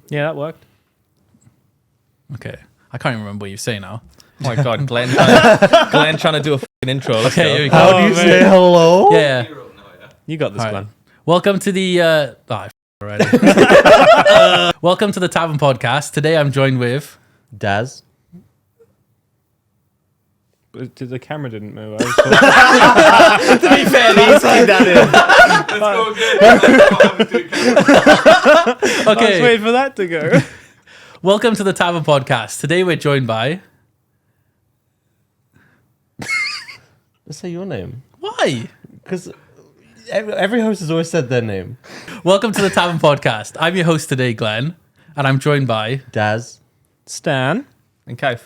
Yeah, that worked. Okay. I can't even remember what you say now. Oh my god, Glen trying to do a fucking intro. Let's Okay, go. here we go. How do you say hello? Yeah. You got this, All right. Glenn. Welcome to the already. Welcome to the Tavern podcast. Today I'm joined with Daz. The camera didn't move. To be fair, he's that in. I was Okay. waiting for that to go. Welcome to the Tavern podcast. Today we're joined by Let's say your name. Why? Because every host has always said their name. Welcome to the Tavern podcast. I'm your host today, Glen, and I'm joined by Daz. Stan. And Kaif.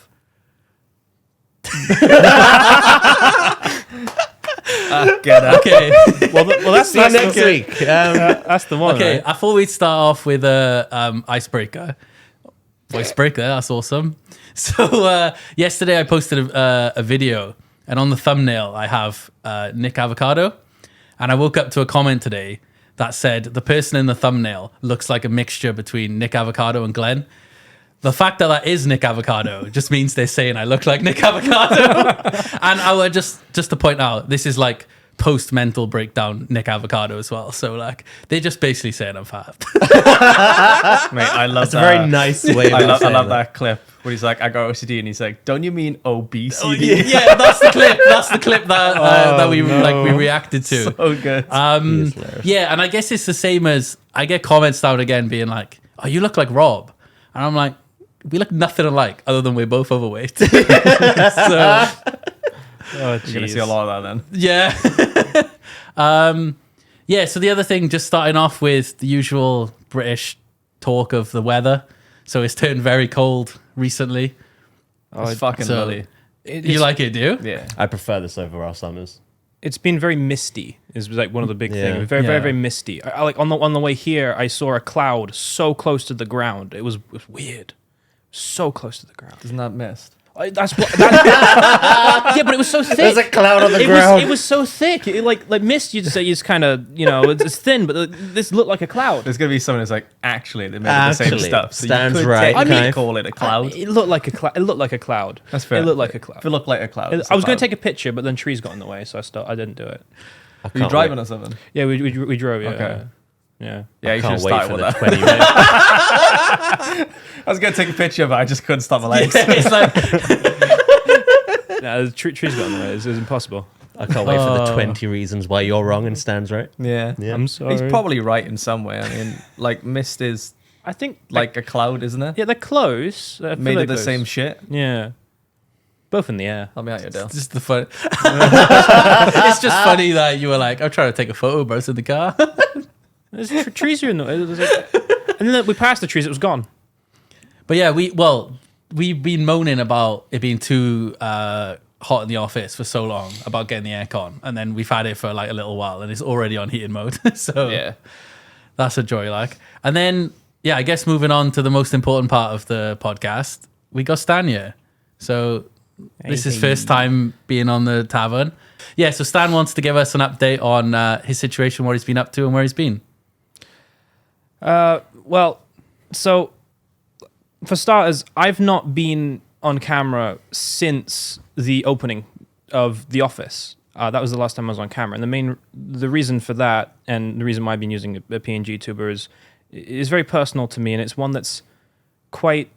Get up. Okay. Well, that's See you next week. That's the one. Okay, Right? I thought we'd start off with a icebreaker. Icebreaker, that's awesome. So yesterday I posted a video, and on the thumbnail I have Nick Avocado, and I woke up to a comment today that said the person in the thumbnail looks like a mixture between Nick Avocado and Glen. The fact that that is Nick Avocado just means they're saying I look like Nick Avocado. And I would just to point out, this is like post-mental breakdown Nick Avocado as well. So like they're just basically saying I'm fat. Mate, I love That's a that. very nice way of I love saying that clip where he's like, I got OCD, and he's like, don't you mean obesity? Yeah, that's the clip. That's the clip that we we reacted to. So good. He is hilarious. Yeah, and I guess it's the same as I get comments out again being like, "Oh, you look like Rob," and I'm like, "We look nothing alike, other than we're both overweight." So Oh, You're gonna see a lot of that then. yeah, yeah. So the other thing, just starting off with the usual British talk of the weather. So it's turned very cold recently. It's fucking so- lovely. You like it, do you? Yeah. I prefer this over our summers. It's been very misty. Is like one of the big Yeah. things. Very, Yeah. very, very misty. I like on the way here, I saw a cloud so close to the ground. It was weird. So close to the ground. Isn't that mist? That's what. Yeah, but it was so thick. There's a cloud on the It ground. was so thick. It, like mist. You just kind of it's thin, but this looked like a cloud. There's gonna be someone who's like, actually, they made the same Actually, stuff. So Stan's you could right, technically Kaif. call it a cloud. It looked like a cloud. It looked like a cloud. That's fair. It looked like a cloud. If it looked like a cloud. it's I was a going to cloud. take a picture, but then trees got in the way, so I didn't do it. I Were you can't driving wait. or something? Yeah, we drove. Yeah, Okay. yeah. Yeah, you should Can't have wait started for with the that. 20 minutes. I was gonna take a picture, but I just couldn't stop my legs. It's like No, the trees got in the way. It was impossible. I can't wait for the Oh. 20 reasons why you're wrong and Stan's right. Yeah. Yeah. I'm sorry. He's probably right in some way. I mean, like mist is I think like a cloud, isn't it? yeah, they're close. I feel Made like of the close. same shit. Yeah, both in the air. Help me out, your Dale. just the fun. It's just funny that you were like, I'm trying to take a photo, but it's in the car. There's trees are in the way. And then we passed the trees. It was gone. But yeah, we've been moaning about it being too hot in the office for so long about getting the aircon, and then we've had it for like a little while, and it's already on heating mode. So Yeah. that's a joy, like. And then yeah, I guess moving on to the most important part of the podcast, we got Stan here. So this is his first time being on the Tavern. Yeah, so Stan wants to give us an update on his situation, what he's been up to, and where he's been. Well, so for starters, I've not been on camera since the opening of The Office. That was the last time I was on camera, and the reason for that, and the reason why I've been using a PNG tuber is very personal to me, and it's one that's quite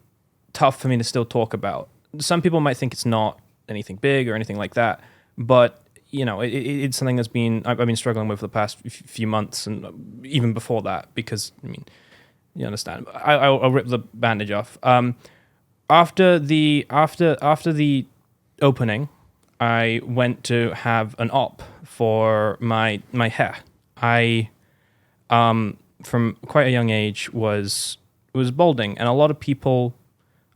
tough for me to still talk about. Some people might think it's not anything big or anything like that, but you know, it's something that's I've been struggling with for the past few months, and even before that, because I mean, you understand. I'll rip the bandage off. After the opening, I went to have an op for my hair. I from quite a young age was balding, and a lot of people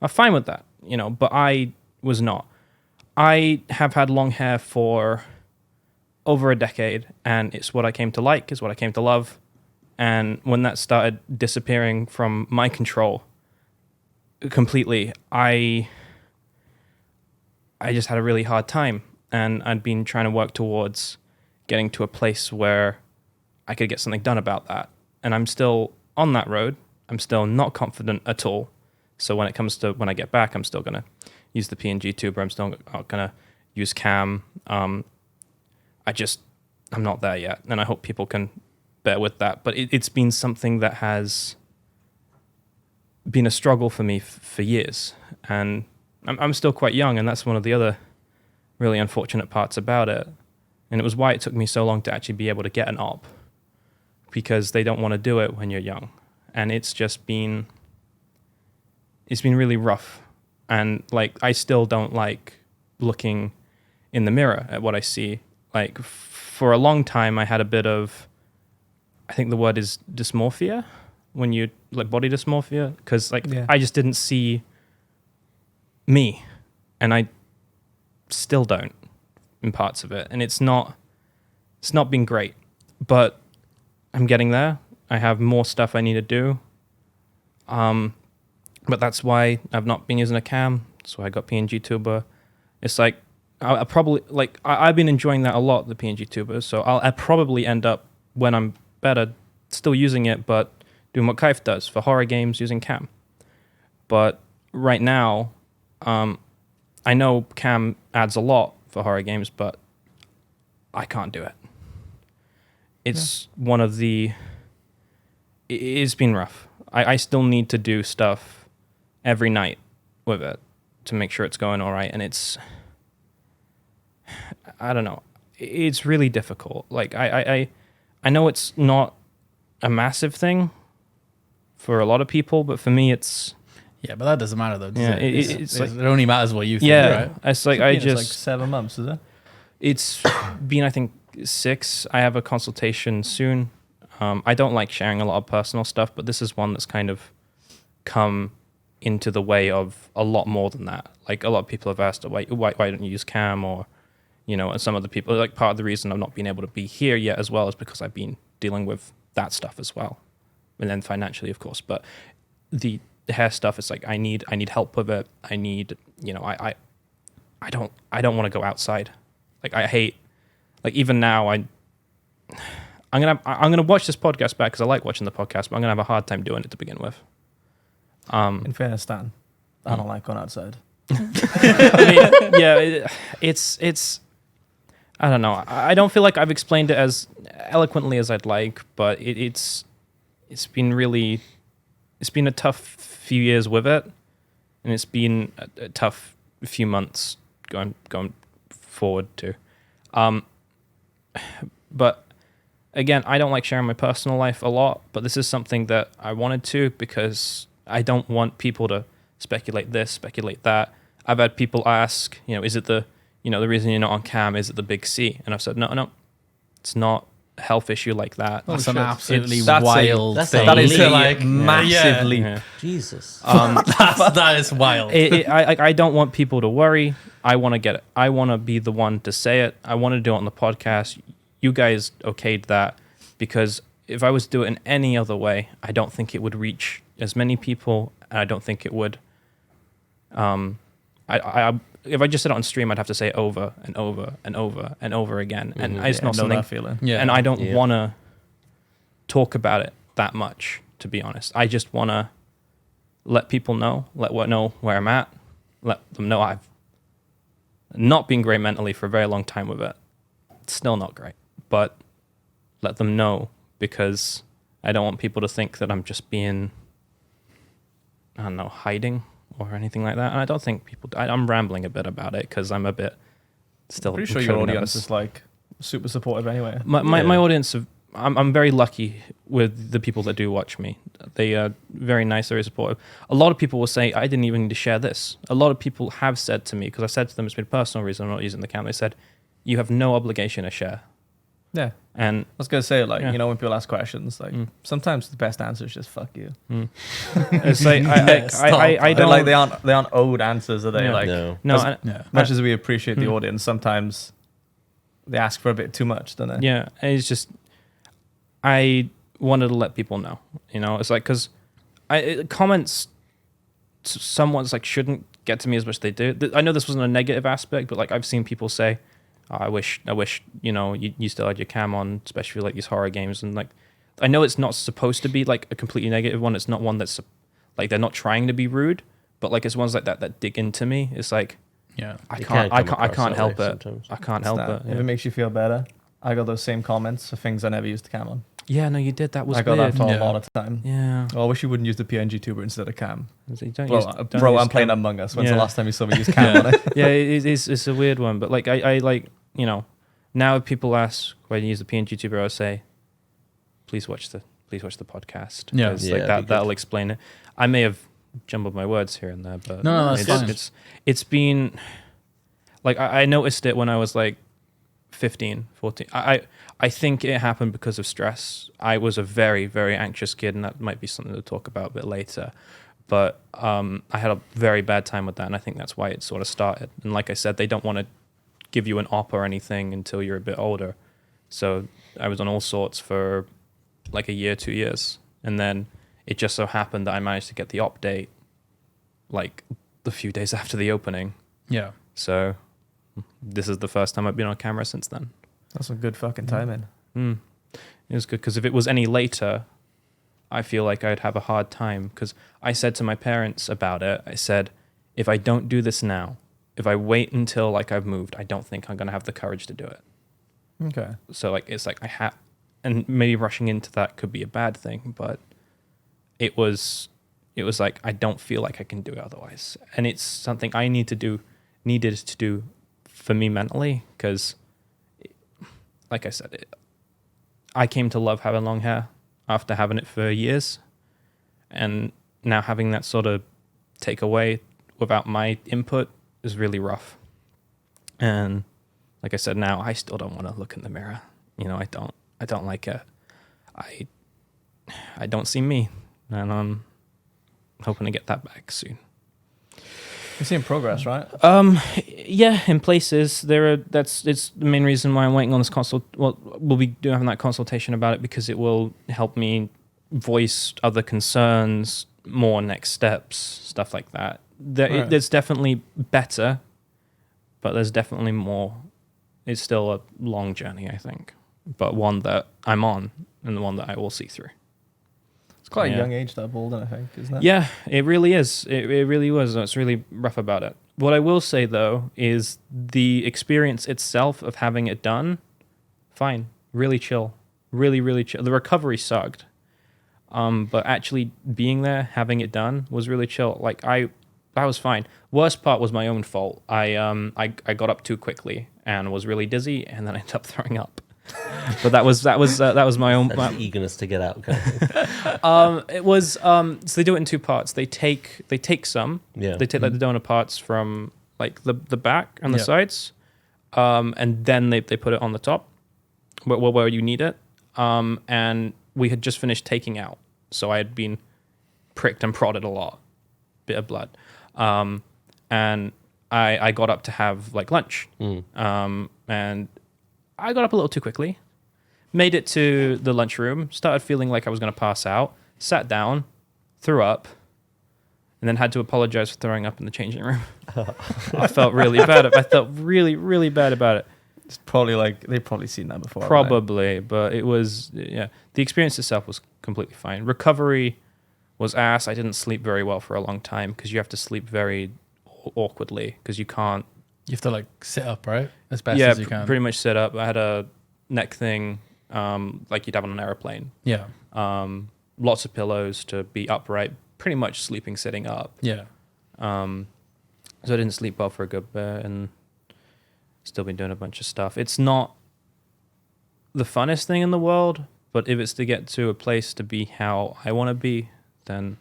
are fine with that, you know, but I was not. I have had long hair for over a decade, and it's what I came to like, it's what I came to love. And when that started disappearing from my control completely, I just had a really hard time, and I'd been trying to work towards getting to a place where I could get something done about that. And I'm still on that road. I'm still not confident at all. So when it comes to when I get back, I'm still gonna use the PNG tuber. I'm still not gonna use cam. I'm not there yet, and I hope people can bear with that. But it's been something that has been a struggle for me for years, and I'm still quite young, and that's one of the other really unfortunate parts about it. And it was why it took me so long to actually be able to get an op, because they don't want to do it when you're young. And it's been really rough. And like, I still don't like looking in the mirror at what I see. Like, for a long time, I had a bit of, I think the word is dysmorphia, when you like body dysmorphia, because like I just didn't see me, and I still don't in parts of it, and it's not been great, but I'm getting there. I have more stuff I need to do, but that's why I've not been using a cam. So I got PNG tuber. It's like I probably like I've been enjoying that a lot, the PNG tuber. So I'll probably end up, when I'm better, still using it, but doing what Kaif does for horror games using cam. But right now, I know cam adds a lot for horror games, but I can't do it. It's one of the... It's been rough. I still need to do stuff every night with it to make sure it's going all right, and it's... I don't know. It's really difficult. Like, I know it's not a massive thing for a lot of people, but for me, it's... Yeah, but that doesn't matter though. Does Yeah, it? it's like, it only matters what you think, yeah, right? it's like It's like 7 months, is it? It's been, I think, 6. I have a consultation soon. I don't like sharing a lot of personal stuff, but this is one that's kind of come into the way of a lot more than that. Like, a lot of people have asked, why don't you use cam? Or, you know, and some of the people, like, part of the reason I've not been able to be here yet as well is because I've been dealing with that stuff as well. And then financially, of course. But the hair stuff, it's like I need help with it. I need, you know, I don't want to go outside. Like, I hate, like, even now I'm gonna watch this podcast back because I like watching the podcast, but I'm gonna have a hard time doing it to begin with. In fairness, Stan, I don't like going outside. I mean, yeah, it's I don't know. I don't feel like I've explained it as eloquently as I'd like, but it's been a tough few years with it, and it's been a tough few months going forward too. But again, I don't like sharing my personal life a lot, but this is something that I wanted to, because I don't want people to speculate this, speculate that. I've had people ask, you know, is it the reason you're not on cam, is it the big C? And I've said, no, it's not a health issue like that. That's an absolutely That's wild that's thing. That is leap. like massive leap. Yeah. Jesus. That is wild. I don't want people to worry. I want to get it. I want to be the one to say it. I want to do it on the podcast. You guys okayed that, because if I was to do it in any other way, I don't think it would reach as many people, and I don't think it would. If I just said it on stream, I'd have to say it over and over and over and over again, and it's not know something. that feeling. Yeah. And I don't Yeah. want to talk about it that much, to be honest. I just want to let people know, know where I'm at, let them know I've not been great mentally for a very long time with it. It's still not great, but let them know, because I don't want people to think that I'm just being, I don't know, hiding or anything like that. And I don't think people, I'm rambling a bit about it because I'm a bit still. Pretty sure your incredibly audience nervous. is like super supportive anyway. My audience, I'm very lucky with the people that do watch me. They are very nice, very supportive. A lot of people will say, I didn't even need to share this. A lot of people have said to me, because I said to them, it's been a personal reason I'm not using the camera. They said, you have no obligation to share. Yeah. And I was gonna say, like, Yeah. you know, when people ask questions, like sometimes the best answer is just "fuck you." it's like I They're don't like they aren't owed answers, are they? Yeah. Like, No. no. as I- much as we appreciate the audience, sometimes they ask for a bit too much, don't they? Yeah, it's just I wanted to let people know. You know, it's like, because comments someone's like shouldn't get to me as much as they do. I know this wasn't a negative aspect, but like I've seen people say, I wish you know you still had your cam on, especially like these horror games, and like I know it's not supposed to be like a completely negative one. It's not one that's like they're not trying to be rude, but like it's ones like that dig into me. It's like Yeah. I You can't can come I across can't that help way it. sometimes. I can't help it. If it makes you feel better, I got those same comments for things I never used the cam on. Yeah, no, you did. That was I got weird. that for Yeah. a lot of time. Yeah. Oh, I wish you wouldn't use the PNG tuber instead of cam. So you don't Bro, use- don't bro, use I'm playing cam- Among Us. When's Yeah. the last time you saw me use cam on it? Yeah, it's a weird one, but like I like, you know, now if people ask why you use the PNG tuber, I say, please watch the podcast. Yeah. 'Cause, Yeah, like it'd be that'll explain it. I may have jumbled my words here and there, but No, that's fine. it's been like I noticed it when I was like 15, 14. I think it happened because of stress. I was a very, very anxious kid, and that might be something to talk about a bit later. But I had a very bad time with that, and I think that's why it sort of started. And like I said, they don't want to give you an op or anything until you're a bit older. So I was on all sorts for like a year, 2 years. And then it just so happened that I managed to get the op date like the few days after the opening. Yeah. So this is the first time I've been on camera since then. That's some good fucking timing. It was good because if it was any later, I feel like I'd have a hard time because I said to my parents about it, I said, if I don't do this now, if I wait until like I've moved, I don't think I'm going to have the courage to do it. Okay. So like, it's like I have, and maybe rushing into that could be a bad thing, but it was like, I don't feel like I can do it otherwise. And it's something I needed to do for me mentally because like I said, I came to love having long hair after having it for years. And now having that sort of take away without my input is really rough. And like I said, now I still don't want to look in the mirror. You know, I don't like it. I don't see me. And I'm hoping to get that back soon. You're seeing progress, right? Yeah, in places it's the main reason why I'm waiting on this consult. Well, we'll be having that consultation about it because it will help me voice other concerns, more next steps, stuff like that. Right. There's definitely better, but there's definitely more. It's still a long journey, I think, but one that I'm on and the one that I will see through. It's quite Yeah. a young age that balding, I think, isn't it? Yeah, it really is. It really was. It's really rough about it. What I will say, though, is the experience itself of having it done, fine. Really chill. Really, really chill. The recovery sucked. But actually being there, having it done, was really chill. Like, that was fine. Worst part was my own fault. I got up too quickly and was really dizzy, and then I ended up throwing up. But that was my own. That's the eagerness to get out. Kind of thing. It was so they do it in two parts. They take some. Yeah. They take like the donor parts from like the back and the Yeah. sides, and then they put it on the top where you need it. And we had just finished taking out, so I had been pricked and prodded a lot, bit of blood, and I got up to have like lunch, and I got up a little too quickly, made it to the lunchroom, started feeling like I was going to pass out, sat down, threw up, and then had to apologize for throwing up in the changing room. I felt really bad. I felt really, really bad about it. It's probably like they've probably seen that before. haven't Probably, but it was, yeah. The experience itself was completely fine. Recovery was ass. I didn't sleep very well for a long time because you have to sleep very awkwardly because you can't. You have to like sit up, right? As best Yeah, as you can. pretty much sit up. I had a neck thing like you'd have on an airplane. Yeah. Lots of pillows to be upright, pretty much sleeping sitting up. Yeah. So I didn't sleep well for a good bit and still been doing a bunch of stuff. It's not the funnest thing in the world, but if it's to get to a place to be how I want to be, then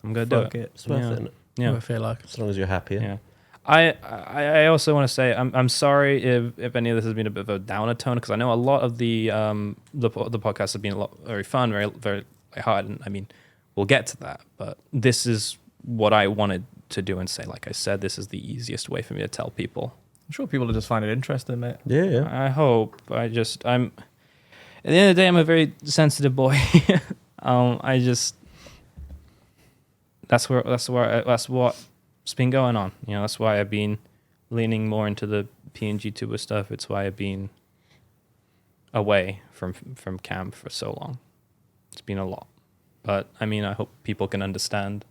I'm going to do Fuck it. it. It's worth Yeah. it, innit? Yeah. I feel like. As long as you're happy. Yeah. I also want to say I'm sorry if any of this has been a bit of a downer tone because I know a lot of the podcasts have been very fun, very very hard, and I mean we'll get to that, but this is what I wanted to do and say. Like I said, this is the easiest way for me to tell people. I'm sure people will just find it interesting, mate. Yeah, yeah. I hope. I'm at the end of the day, I'm a very sensitive boy. That's what's been going on. You know, that's why I've been leaning more into the PNG tuber stuff. It's why I've been away from cam for so long. It's been a lot. But I mean, I hope people can understand,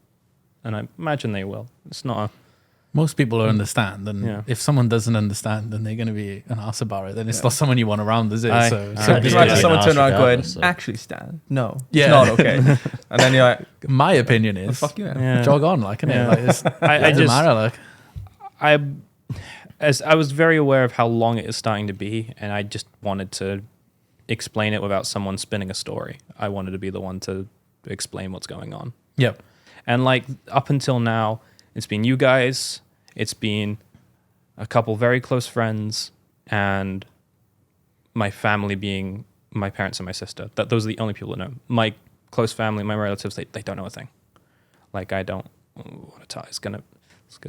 and I imagine they will. It's not a Most people will understand, and Yeah. if someone doesn't understand, then they're going to be an ass about it. Then it's not someone you want around, is it? Aye. So So I'd just be imagine really someone nice turn around going, regardless, so. actually, Stan, no, Yeah. it's not okay. And then you're like, my opinion the is, fuck you, man. yeah. jog on, like, innit? Yeah. Like, it's, I it doesn't just matter, like. I was very aware of how long it is starting to be, and I just wanted to explain it without someone spinning a story. I wanted to be the one to explain what's going on. Yep. And like up until now, it's been you guys, it's been a couple very close friends, and my family being my parents and my sister. Those are the only people that know. My close family, my relatives, they don't know a thing. Like I don't want to tell. It's gonna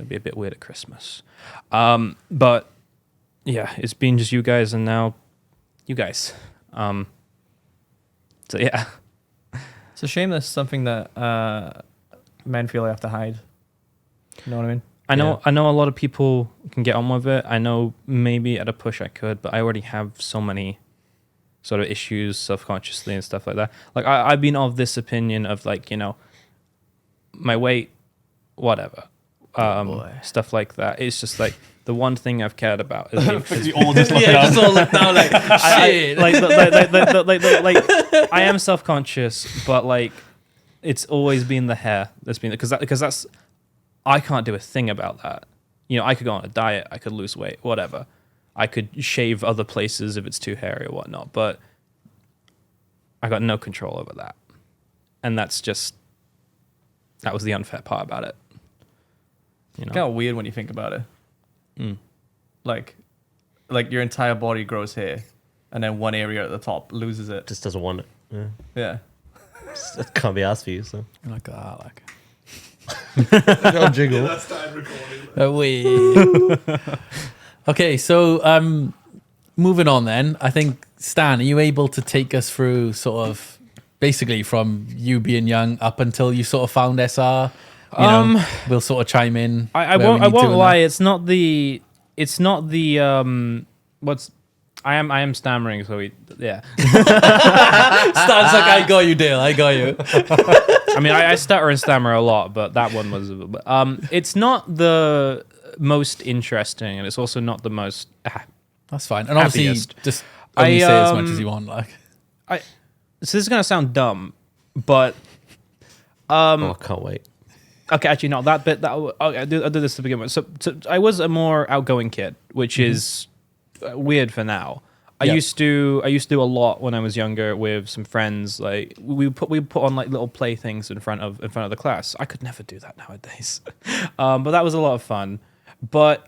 be a bit weird at Christmas. But yeah, it's been just you guys, and now you guys. So yeah. It's a shame that's something that men feel they have to hide. You know what I mean? I know a lot of people can get on with it. I know maybe at a push I could, but I already have so many sort of issues self-consciously and stuff like that. Like I've been of this opinion of like, you know, my weight, whatever. Stuff like that. It's just like the one thing I've cared about is We all just look Yeah, just all look down like, shit. like I am self-conscious, but like it's always been the hair that's been because that's I can't do a thing about that. You know, I could go on a diet, I could lose weight, whatever. I could shave other places if it's too hairy or whatnot, but I got no control over that. And that was the unfair part about it. You know? Kind of weird when you think about it. Like your entire body grows hair, and then one area at the top loses it. Just doesn't want it. Yeah. Yeah. It can't be asked for you, so. Like that, like. Don't jiggle. Okay, so moving on then. I think, Stan, are you able to take us through sort of basically from you being young up until you sort of found SR? You know, we'll sort of chime in. I where we won't need to and lie, that. it's not the I am stammering, so yeah. Stan's like, I got you, Dale. I got you. I mean, I stutter and stammer a lot, but that one was. It's not the most interesting, and it's also not the most. That's fine. And obviously, Happiest. just only say as much um, as you want. Like, So this is gonna sound dumb, but Oh, I can't wait. okay, actually, no. That bit I'll do this to begin with. So I was a more outgoing kid, which is weird for now. I Yeah. used to do a lot when I was younger with some friends. Like we put on like little playthings in front of the class. I could never do that nowadays, but that was a lot of fun. But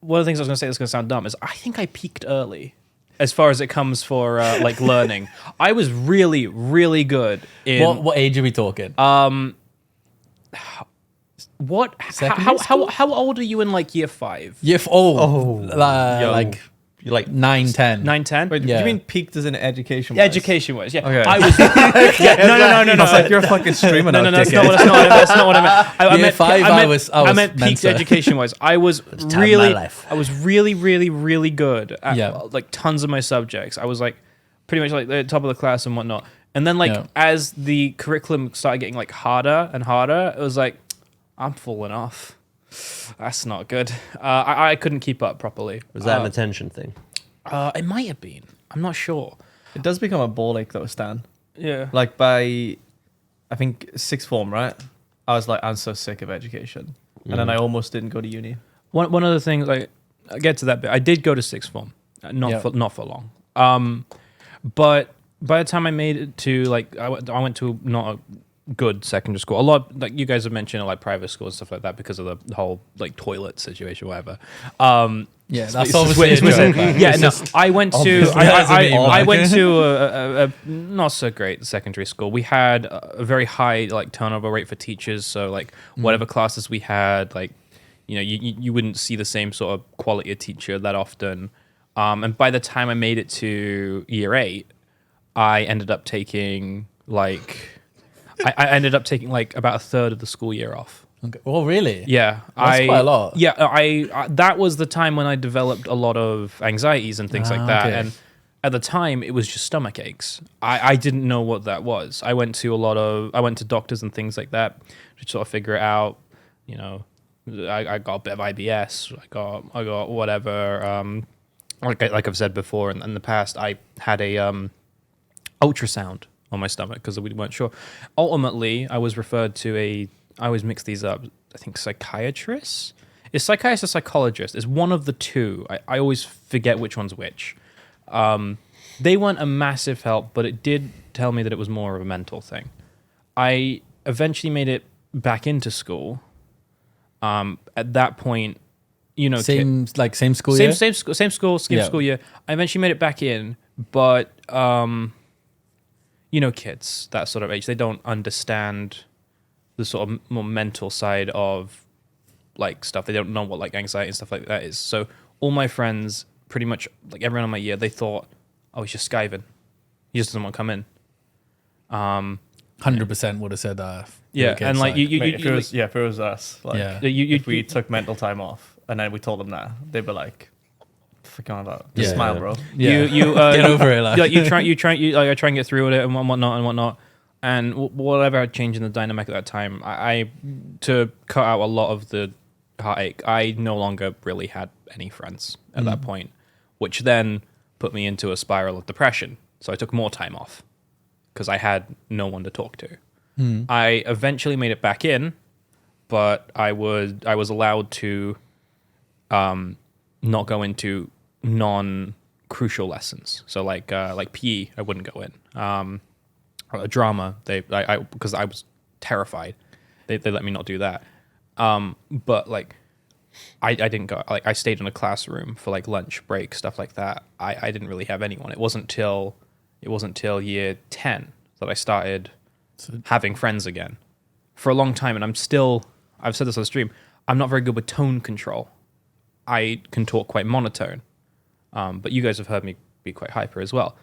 one of the things I was gonna say that's gonna sound dumb is I think I peaked early, as far as it comes for like learning. I was really really good in what age are we talking? what Secondary how old are you in like year 5? Like You're like 9, 10. 9, 10? Wait, Yeah. do you mean peaked as in education? Education wise, yeah. Okay. I was no. I was like, you're a fucking streamer now. No, that's dickhead. not what I meant. I Year meant, 5, I was I meant peaked Mensa. education wise. I was time of my really, life. I was really good at Yeah. like tons of my subjects. I was like pretty much like the top of the class and whatnot. And then like Yeah. as the curriculum started getting like harder and harder, it was like I'm falling off. That's not good. I couldn't keep up properly. Was that an attention thing? It might have been. I'm not sure. It does become a ball ache though, Stan. Yeah. Like by, I think sixth form, right? I was like, I'm so sick of education, and then I almost didn't go to uni. One other thing, like I get to that bit. I did go to sixth form, not for long. But by the time I made it to like, I went to not a good secondary school. A lot, like you guys have mentioned, like private schools and stuff like that because of the whole like toilet situation, whatever. Yeah, It's that's obviously a joke, man. Yeah, It's no. just- I went to Obviously, that's a meme, I like. went to a not so great secondary school. We had a very high like turnover rate for teachers. So like whatever classes we had, like you know, you wouldn't see the same sort of quality of teacher that often. And by the time I made it to year 8, I ended up taking like I ended up taking like about a third of the school year off. Okay. Oh, really? Yeah, That's quite a lot. Yeah, I that was the time when I developed a lot of anxieties and things like that, okay. and at the time, it was just stomach aches. I didn't know what that was. I went to doctors and things like that to sort of figure it out. You know, I got a bit of IBS. I got whatever. Like I've said before in the past, I had a ultrasound on my stomach because we weren't sure. Ultimately, I was referred to I always mix these up. I think psychiatrist. Is psychiatrist or psychologist? It's one of the two. I always forget which one's which. They weren't a massive help, but it did tell me that it was more of a mental thing. I eventually made it back into school. At that point, you know, same school same year? same school year. I eventually made it back in, but you know, kids that sort of age, they don't understand the sort of more mental side of like stuff. They don't know what like anxiety and stuff like that is. So all my friends, pretty much like everyone in my year, they thought, oh, he's just skiving. He just doesn't want to come in. 100% would have said that. Yeah, and like you Mate, if it was us, like Yeah. if we took mental time off and then we told them that, they'd be like, "Freaking about, just Yeah. smile, bro." Yeah. you Get over it. Like. you try I try and get through with it and whatnot. And whatever had changed in the dynamic at that time, I to cut out a lot of the heartache, I no longer really had any friends at that point, which then put me into a spiral of depression. So I took more time off because I had no one to talk to. I eventually made it back in, but I was allowed to not go into non-crucial lessons. So like PE, I wouldn't go in. Drama, because I was terrified, they let me not do that. But like I didn't go. Like I stayed in a classroom for like lunch break, stuff like that. I didn't really have anyone. It wasn't till year 10 that I started having friends again. For a long time, and I've said this on the stream, I'm not very good with tone control. I can talk quite monotone, but you guys have heard me be quite hyper as well.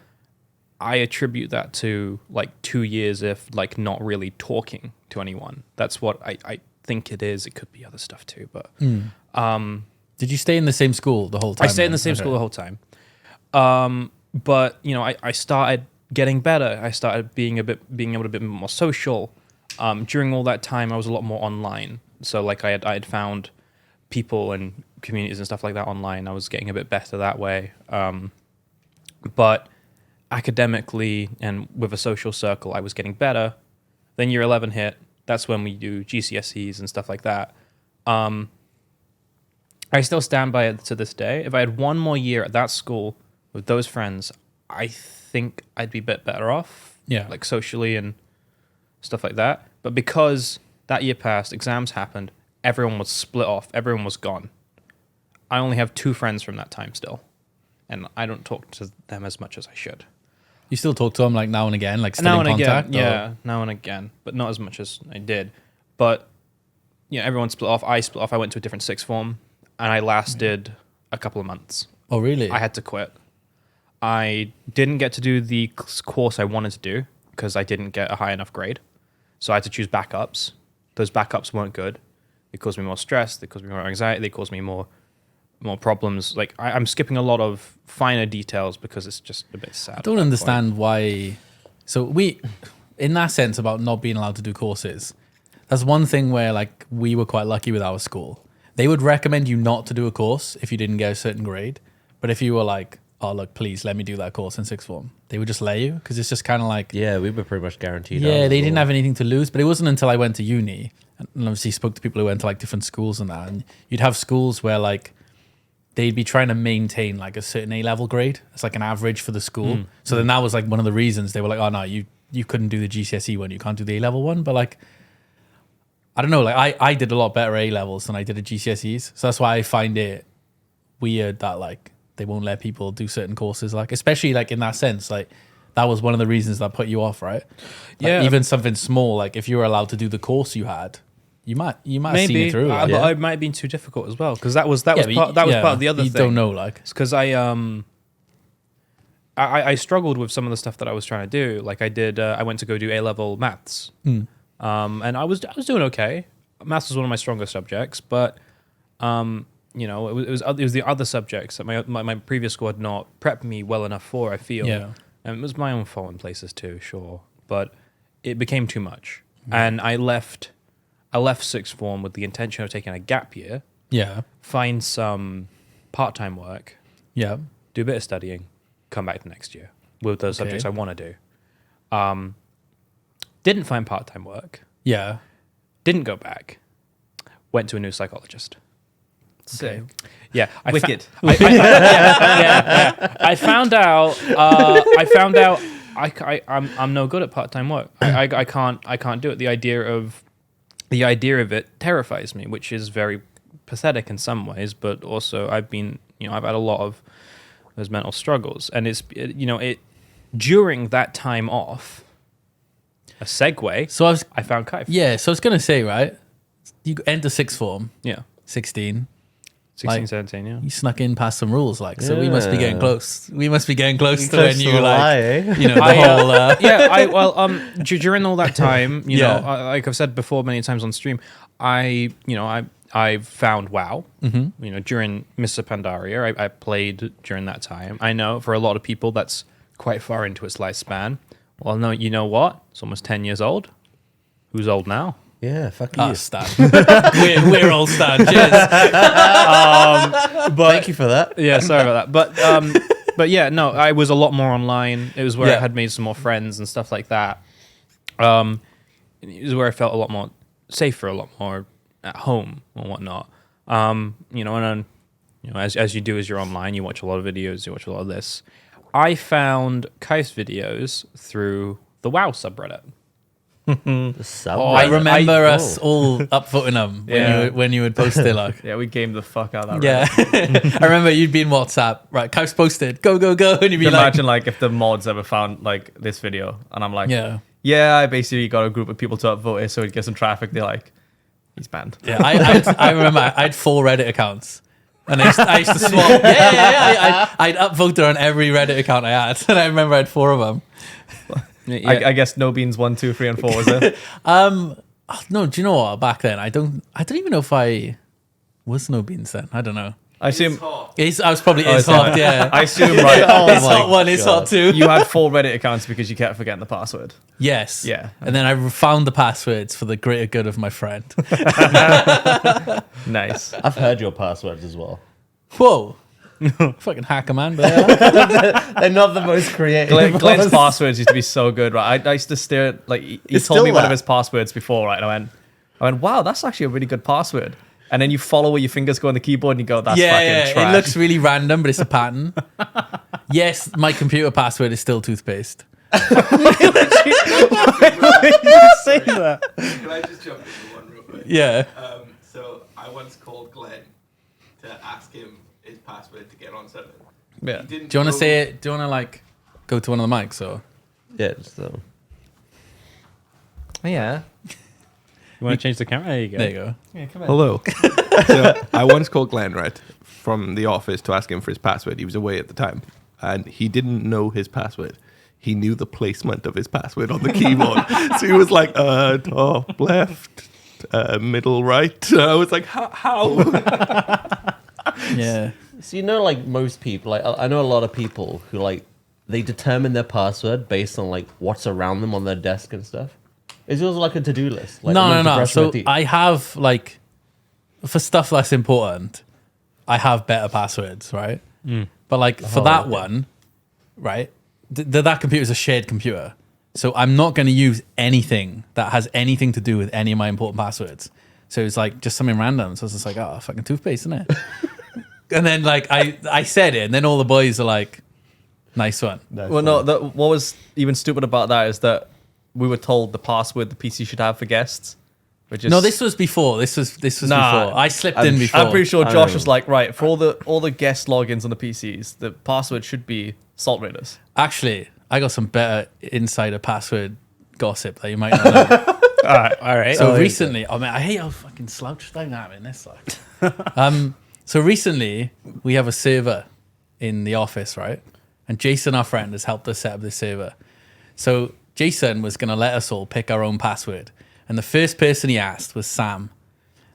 I attribute that to like 2 years of like not really talking to anyone. That's what I think it is. It could be other stuff too, but Did you stay in the same school the whole time? I stayed in the same school the whole time. But you know, I started getting better. I started being able to be a bit more social. During all that time, I was a lot more online. So like I had found people and communities and stuff like that online. I was getting a bit better that way. But academically and with a social circle, I was getting better. Then year 11 hit. That's when we do GCSEs and stuff like that. I still stand by it to this day. If I had one more year at that school with those friends, I think I'd be a bit better off. Yeah. Like socially and stuff like that. But because that year passed, exams happened, everyone was split off. Everyone was gone. I only have 2 friends from that time still. And I don't talk to them as much as I should. You still talk to them like now and again, like still Now in and contact? again, yeah, now and again, but not as much as I did. But yeah, everyone split off. I split off. I went to a different sixth form, and I lasted a couple of months. Oh, really? I had to quit. I didn't get to do the course I wanted to do because I didn't get a high enough grade. So I had to choose backups. Those backups weren't good. They caused me more stress. They caused me more anxiety. They caused me more problems. Like I'm skipping a lot of finer details because it's just a bit sad. I don't understand why. So we, in that sense about not being allowed to do courses, that's one thing where like we were quite lucky with our school. They would recommend you not to do a course if you didn't get a certain grade. But if you were like, oh, look, please let me do that course in sixth form, they would just let you because it's just kind of like. Yeah, we were pretty much guaranteed. Yeah, they didn't have anything to lose. But it wasn't until I went to uni and obviously spoke to people who went to like different schools and that. And you'd have schools where like they'd be trying to maintain like a certain A-level grade. It's like an average for the school. So then that was like one of the reasons they were like, oh, no, you couldn't do the GCSE one. You can't do the A-level one. But like, I don't know. Like I did a lot better A-levels than I did at GCSEs. So that's why I find it weird that like they won't let people do certain courses. Like, especially like in that sense, like that was one of the reasons that put you off, right? Like, Yeah. even something small, like if you were allowed to do the course you had, you might have seen Maybe, it through. Like, but it might have been too difficult as well because that was part of the other you thing. don't know, like. Because I struggled with some of the stuff that I was trying to do. Like I went to go do A-level maths, and I was doing okay. Maths was one of my stronger subjects, but it was the other subjects that my previous school had not prepped me well enough for. I feel, Yeah. and it was my own fault in places too, sure, but it became too much, and I left sixth form with the intention of taking a gap year, Yeah. find some part-time work, Yeah. do a bit of studying, come back the next year with those subjects I want to do. Didn't find part-time work, Yeah. didn't go back, went to a new psychologist. Sick. Yeah, Wicked. I found out. I'm no good at part-time work. I can't do it. The idea of it terrifies me, which is very pathetic in some ways, but also I've had a lot of those mental struggles, and during that time off, a segue. So I found Kaif. Yeah, so I was gonna say, right? You enter sixth form, Yeah. 16. 16, Like- 17, yeah. You snuck in past some rules, so we must be getting Yeah. close. We must be getting close to Close when to you the like, lie, eh? you know, the I, whole. During all that time, Yeah. like I've said before many times on stream, I found WoW. Mm-hmm. During Mr. Pandaria, I played during that time. I know for a lot of people that's quite far into its lifespan. Well, no, you know what? It's almost 10 years old. Who's old now? Yeah, fuck you. Us, Stan. we're all Stan. Cheers. Thank you for that. Yeah, sorry about that. But yeah, no, I was a lot more online. It was where I Yeah. had made some more friends and stuff like that. It was where I felt a lot more safer, a lot more at home and whatnot. And then, as you do as you're online, you watch a lot of videos, you watch a lot of this. I found Kaif's videos through the WoW subreddit. The sub. I remember I- us all upvoting them Yeah. when you would post it, like. Yeah, we gamed the fuck out of that. Yeah, I remember you'd be in WhatsApp, right? Kaif's posted, go, and you'd be like, Imagine like if the mods ever found like this video, and I'm like, yeah, I basically got a group of people to upvote it so we'd get some traffic. They're like, he's banned. yeah. I remember I had 4 Reddit accounts, and I used to swap. I'd upvote on every Reddit account I had, and I remember I had 4 of them. Yeah. I guess no beans 1, 2, 3, and 4 was it? No, do you know what? Back then, I don't even know if I was no beans then. I don't know. I assume I was probably Oh, is it's hot. hot. Yeah, I assume right. it's hot 1, it's hot 2. You had 4 Reddit accounts because you kept forgetting the password. Yes. Yeah. And then I found the passwords for the greater good of my friend. Nice. I've heard your passwords as well. Whoa. Fucking hacker man, but yeah. They're not the most creative. Glen's passwords used to be so good, right? I used to stare at, like, he It's told me still one of that. his passwords before, right? And I went, wow, that's actually a really good password. And then you follow where your fingers go on the keyboard and you go, that's fucking trash. It looks really random, but it's a pattern. Yes, my computer password is still toothpaste. Say that. Can I just jump into one real quick? Yeah. So I once called Glen to ask him his password to get on something. Yeah. He didn't Do you want know- to say it? Do you want to like go to one of the mics or? Yeah, so. Yeah. You want to change the camera? There you go. There you go. Yeah, come on. Hello. So I once called Glen, right, from the office to ask him for his password. He was away at the time, and he didn't know his password. He knew the placement of his password on the keyboard. So he was like, top, left, middle, right. I was like, how? Yeah. So like most people, like I know a lot of people who like they determine their password based on like what's around them on their desk and stuff. Is yours like a to-do list? Like, No. brush my So teeth? I have like, for stuff that's important, I have better passwords, right? But like for that one, right? That computer is a shared computer. So I'm not going to use anything that has anything to do with any of my important passwords. So it's like just something random. So it's just like, oh, fucking toothpaste, isn't it? And then like I said it, and then all the boys are like, nice one. Well, no, what was even stupid about that is that we were told the password the PC should have for guests. Which is, No, this was before. This was Nah, before. I slipped in before. I'm pretty sure I Josh know. was like, right, for all the guest logins on the PCs, the password should be Salt Raiders. Actually, I got some better insider password gossip that you might not know. All right. So recently, I hate how fucking slouched I'm at in this. Like, so recently, we have a server in the office, right? And Jason, our friend, has helped us set up this server. So Jason was going to let us all pick our own password. And the first person he asked was Sam.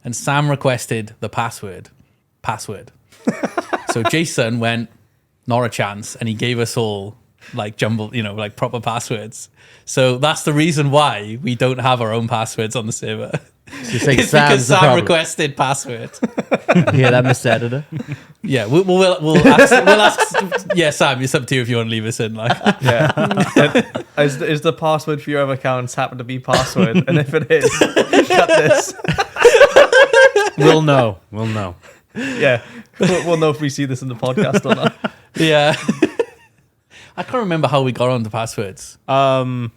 And Sam requested the password. password. So Jason went, not a chance, and he gave us all like jumbled, like proper passwords. So that's the reason why we don't have our own passwords on the server. You say It's Sam's because the Sam problem. requested password. Yeah, that Mr. Editor. Yeah, we'll ask. Yeah, Sam, it's up to you if you want to leave us in. Like, Yeah. Is the password for your other accounts happen to be password? And if it is, cut this. We'll know. We'll know. Yeah. We'll know if we see this in the podcast or not. yeah. I can't remember how we got on the passwords. No,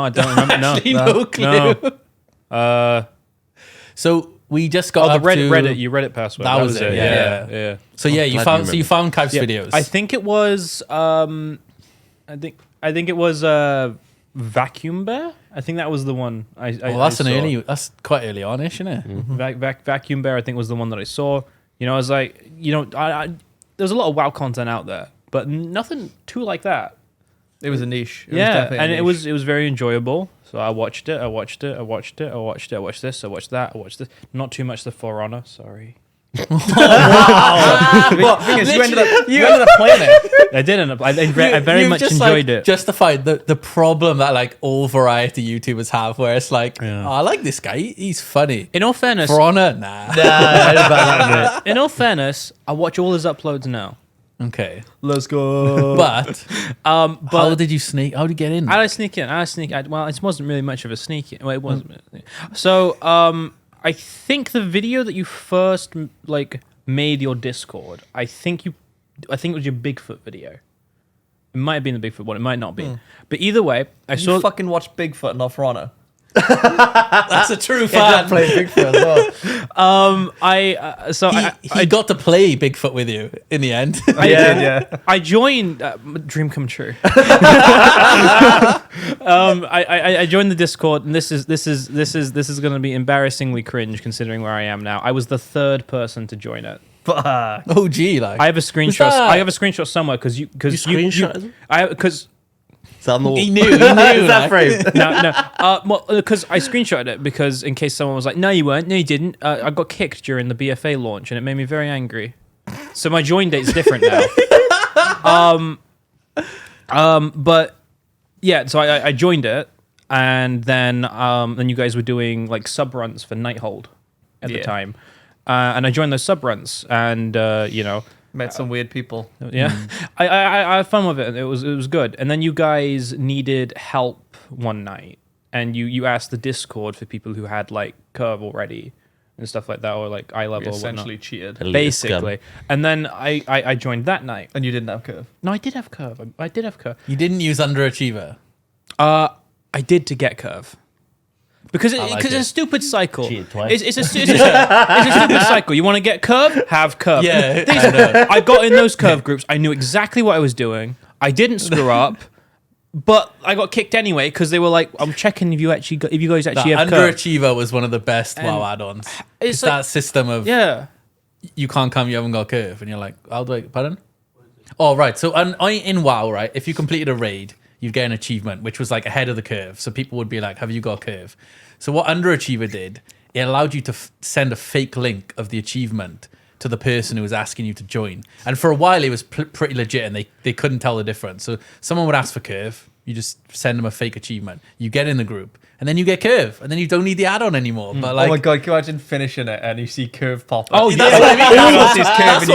I don't remember. No, Actually, no clue. no. So we just got Oh, the up to Reddit, your Reddit password. That was it, yeah. So yeah, you glad you found Kaif's Yeah, videos. I think it was. I think it was Vacuum Bear. I think that was the one. That's quite early on, isn't it? Vacuum Bear. I think was the one that I saw. I was like, there's a lot of WoW content out there, but nothing too like that. It was a niche. It was Yeah, definitely a and niche. it was very enjoyable. So I watched it. I watched this. I watched this. I watched that. I watched this. Not too much the For Honor. Sorry. The thing is, you ended up playing it. I didn't. I very You've much just, enjoyed it. Justified the problem that like all variety YouTubers have, where it's like, Yeah. oh, I like this guy. He's funny. In all fairness, For Honor, nah. in all fairness, I watch all his uploads now. Okay, Let's go. but But how did you sneak? How did you get in? I sneak in. Well, it wasn't really much of a sneak in. Well, it wasn't. So, I think the video that you first made your Discord. I think it was your Bigfoot video. It might have been the Bigfoot one. It might not be. But either way, I You saw. fucking watch Bigfoot, not For Honor. That's a true fan. Playing Bigfoot as well. He got to play Bigfoot with you in the end. Yeah. I joined. Dream come true. I joined the Discord, and this is going to be embarrassingly cringe considering where I am now. I was the third person to join it. Fuck. Oh, gee, like I have a screenshot. that? I have a screenshot somewhere because you screenshotted it? because Is that on the wall? he knew. Is that Like, framed? no, because I screenshotted it because in case someone was like, "No, you weren't. No, you didn't." I got kicked during the BFA launch, and it made me very angry. So my join date's different now. But yeah, so I joined it, and then you guys were doing like sub runs for Nighthold at the Yeah. time, and I joined those sub runs, and Met some weird people. yeah, I had fun with it. It was good. And then you guys needed help one night, and you asked the Discord for people who had like Curve already and stuff like that, or like eye We level, or essentially whatnot. cheated. Elitist Basically. scum. And then I joined that night. And you didn't have Curve. No, I did have Curve. I did have Curve. you didn't use Underachiever. I did to get Curve. Because like it's a it. stupid cycle. Cheated twice. It's a stupid cycle. You want to get Curve? Have Curve. Yeah, I got in those Curve groups. I knew exactly what I was doing. I didn't screw up, but I got kicked anyway because they were like, "I'm checking if you guys actually have Curve." Underachiever was one of the best WoW add-ons. It's like- that system of Yeah. you can't come, you haven't got curve, and you're like, I'll do it. Pardon? Oh, right. So in WoW, right, if you completed a raid, you'd get an achievement, which was like ahead of the curve. So people would be like, have you got curve? So what Underachiever did, it allowed you to send a fake link of the achievement to the person who was asking you to join. And for a while, it was pretty legit, and they couldn't tell the difference. So someone would ask for curve, you just send them a fake achievement. You get in the group, and then you get curve, and then you don't need the add-on anymore. But like, Oh my god, can you imagine finishing it and you see Curve pop up? Oh, That's yeah. what I mean. You watch this Curve and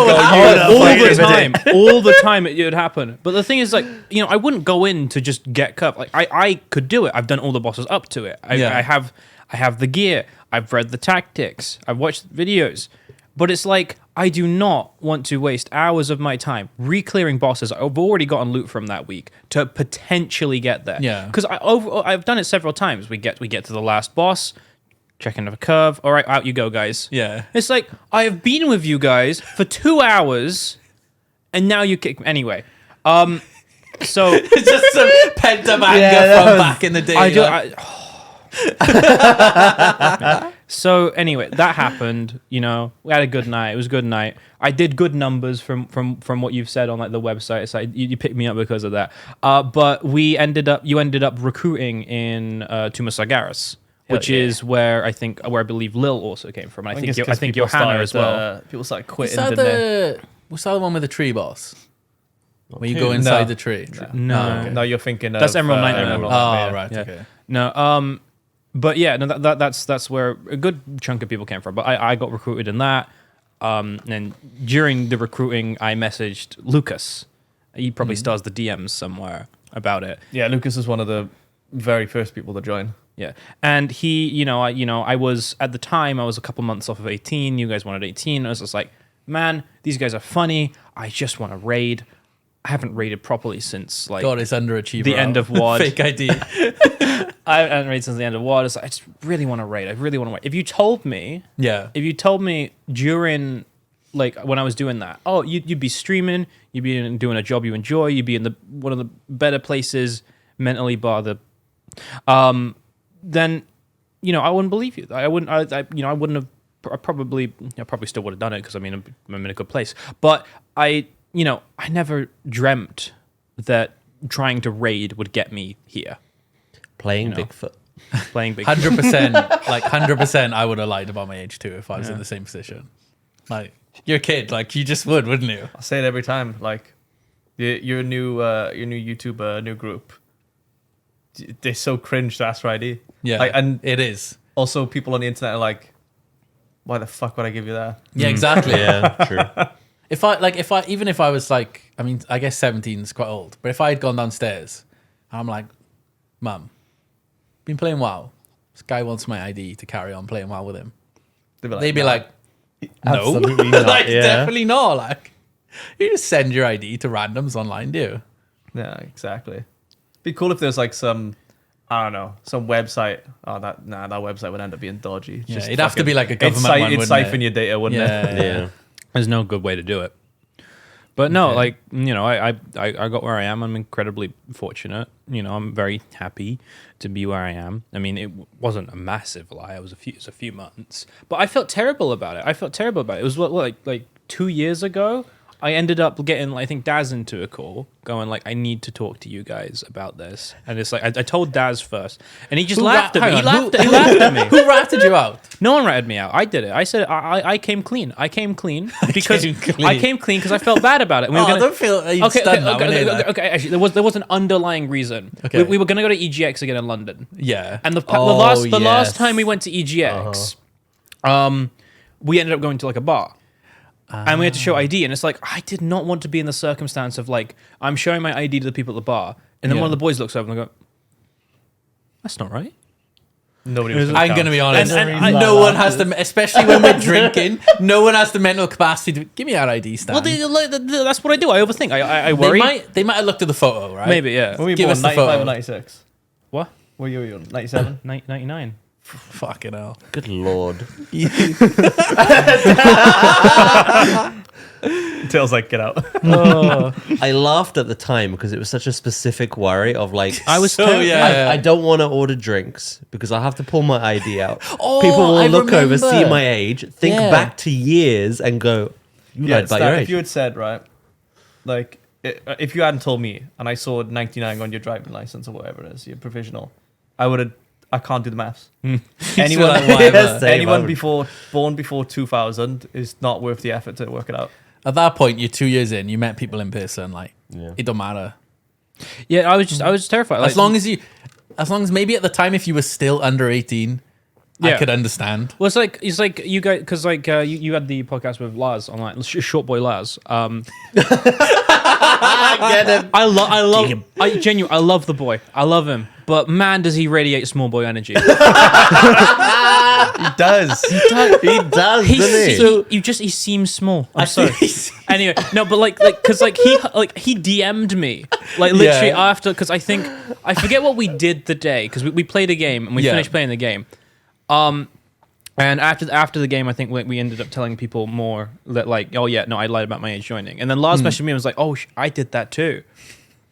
you go, all the time it would happen. But the thing is, like, I wouldn't go in to just get Curve. Like, I could do it. I've done all the bosses up to it. I have the gear. I've read the tactics. I've watched videos. But it's like, I do not want to waste hours of my time re-clearing bosses I've already gotten loot from that week to potentially get there. Yeah. Because I've done it several times. We get to the last boss, checking the curve. All right, out you go, guys. yeah. It's like, I have been with you guys for 2 hours, and now you kick me. Anyway, so It's just some pent-up anger from back in the day. I do. like- So anyway, that happened. We had a good night. It was a good night. I did good numbers from what you've said on like the website. It's like you picked me up because of that. But you ended up recruiting in Tumasagaras which is where I believe Lil also came from. And it's I 'cause think people Johanna as well. People started quitting, Was that didn't they? the one with the tree boss? Where you go inside No. the tree? No. No, you're thinking That's of Emerald Nightmare. Emerald Oh, Nightmare. right. Yeah. Okay. No, but yeah, no, that's where a good chunk of people came from. But I got recruited in that, and during the recruiting, I messaged Lucas. He probably still has the DMs somewhere about it. Yeah, Lucas is one of the very first people to join. Yeah, and he, I was at the time I was a couple months off of 18. You guys wanted 18. I was just like, man, these guys are funny. I just want to raid. I haven't raided properly since like God, it's underachiever. the end of WOD. Fake ID. I haven't raided since the end of WOD. It's like, I just really want to raid. I really want to raid. If you told me during like when I was doing that, oh, you'd be streaming, you'd be doing a job you enjoy, you'd be in one of the better places mentally, bar the, then I wouldn't believe you. I wouldn't. I wouldn't have. I probably still would have done it because I'm in a good place. But I never dreamt that trying to raid would get me here. Playing Bigfoot. Playing big. 100%. Like 100%. I would have lied about my age too if I was in the same position. Like you're a kid. Like you just would, wouldn't you? I say it every time. Like your new YouTuber, new group. They're so cringe to ask for ID. Yeah, like, and it is. also people on the internet are like, why the fuck would I give you that? Yeah, exactly. Yeah, true. If I was like, I mean, I guess 17 is quite old, but if I had gone downstairs, I'm like, Mum, been playing WoW. This guy wants my ID to carry on playing WoW with him. They'd be "No." like, no, Absolutely not, like yeah. definitely not. Like, you just send your ID to randoms online, do you? Yeah, exactly. Be cool if there's like some, I don't know, some website. Oh, that website would end up being dodgy. Yeah, it'd have to be like a government one, It'd wouldn't siphon it? your data, wouldn't it? Yeah, Yeah. There's no good way to do it. But no, I got where I am. I'm incredibly fortunate. I'm very happy to be where I am. I mean, it wasn't a massive lie. It was a few months, but I felt terrible about it. It was like 2 years ago. I ended up getting, I think, Daz into a call, going like, I need to talk to you guys about this. And it's like, I told Daz first, and he just laughed at me. He laughed at me. Who ratted you out? No one ratted me out. I did it. I said I came clean. I came clean because I came clean because I felt bad about it. And we were I don't feel okay. Actually, there was an underlying reason. Okay. We were going to go to EGX again in London. Yeah. And the Oh, last yes. time we went to EGX, we ended up going to like a bar. And we had to show ID, and it's like, I did not want to be in the circumstance of like, I'm showing my ID to the people at the bar, and then Yeah. one of the boys looks over and I go, that's not right. Nobody was. I'm going to be honest. And No one has the, especially when we're drinking, no one has the mental capacity to give me our ID stand. Well, that's what I do. I overthink. I worry. They might have looked at the photo, right? Maybe, yeah. When were you Give born, us the 95 photo. or 96? What? What year were you on? 97? 99. Fucking hell. Good lord. Tails like, get out. I laughed at the time because it was such a specific worry of like, I was So, yeah. I don't want to order drinks because I have to pull my ID out. Oh, People will I look over, see remember. my age, think Yeah. back to years, and go, "You lied about your Stan, age." if you had said, right, like, if you hadn't told me and I saw 99 on your driving license or whatever it is, your provisional, I can't do the maths. Anyone, like, whatever. Same, I anyone would- born before 2000 is not worth the effort to work it out. At that point, you're 2 years in, you met people in person, like, Yeah. it don't matter. Yeah, I was terrified. As long as maybe at the time, if you were still under 18, I Yeah. could understand. Well, it's like you guys, because like you had the podcast with Lars online, Short Boy Lars. Get him. I love the boy. I love him, but man, does he radiate small boy energy? He does. He does, doesn't he? He seems small. I'm sorry. Anyway, no, but because he DM'd me literally Yeah. after, because I forget what we did the day, because we played a game and we Yeah. finished playing the game. And after the game, I think we ended up telling people more that like, oh yeah, no, I lied about my age joining. And then Lars messaged me and was like, oh, I did that too.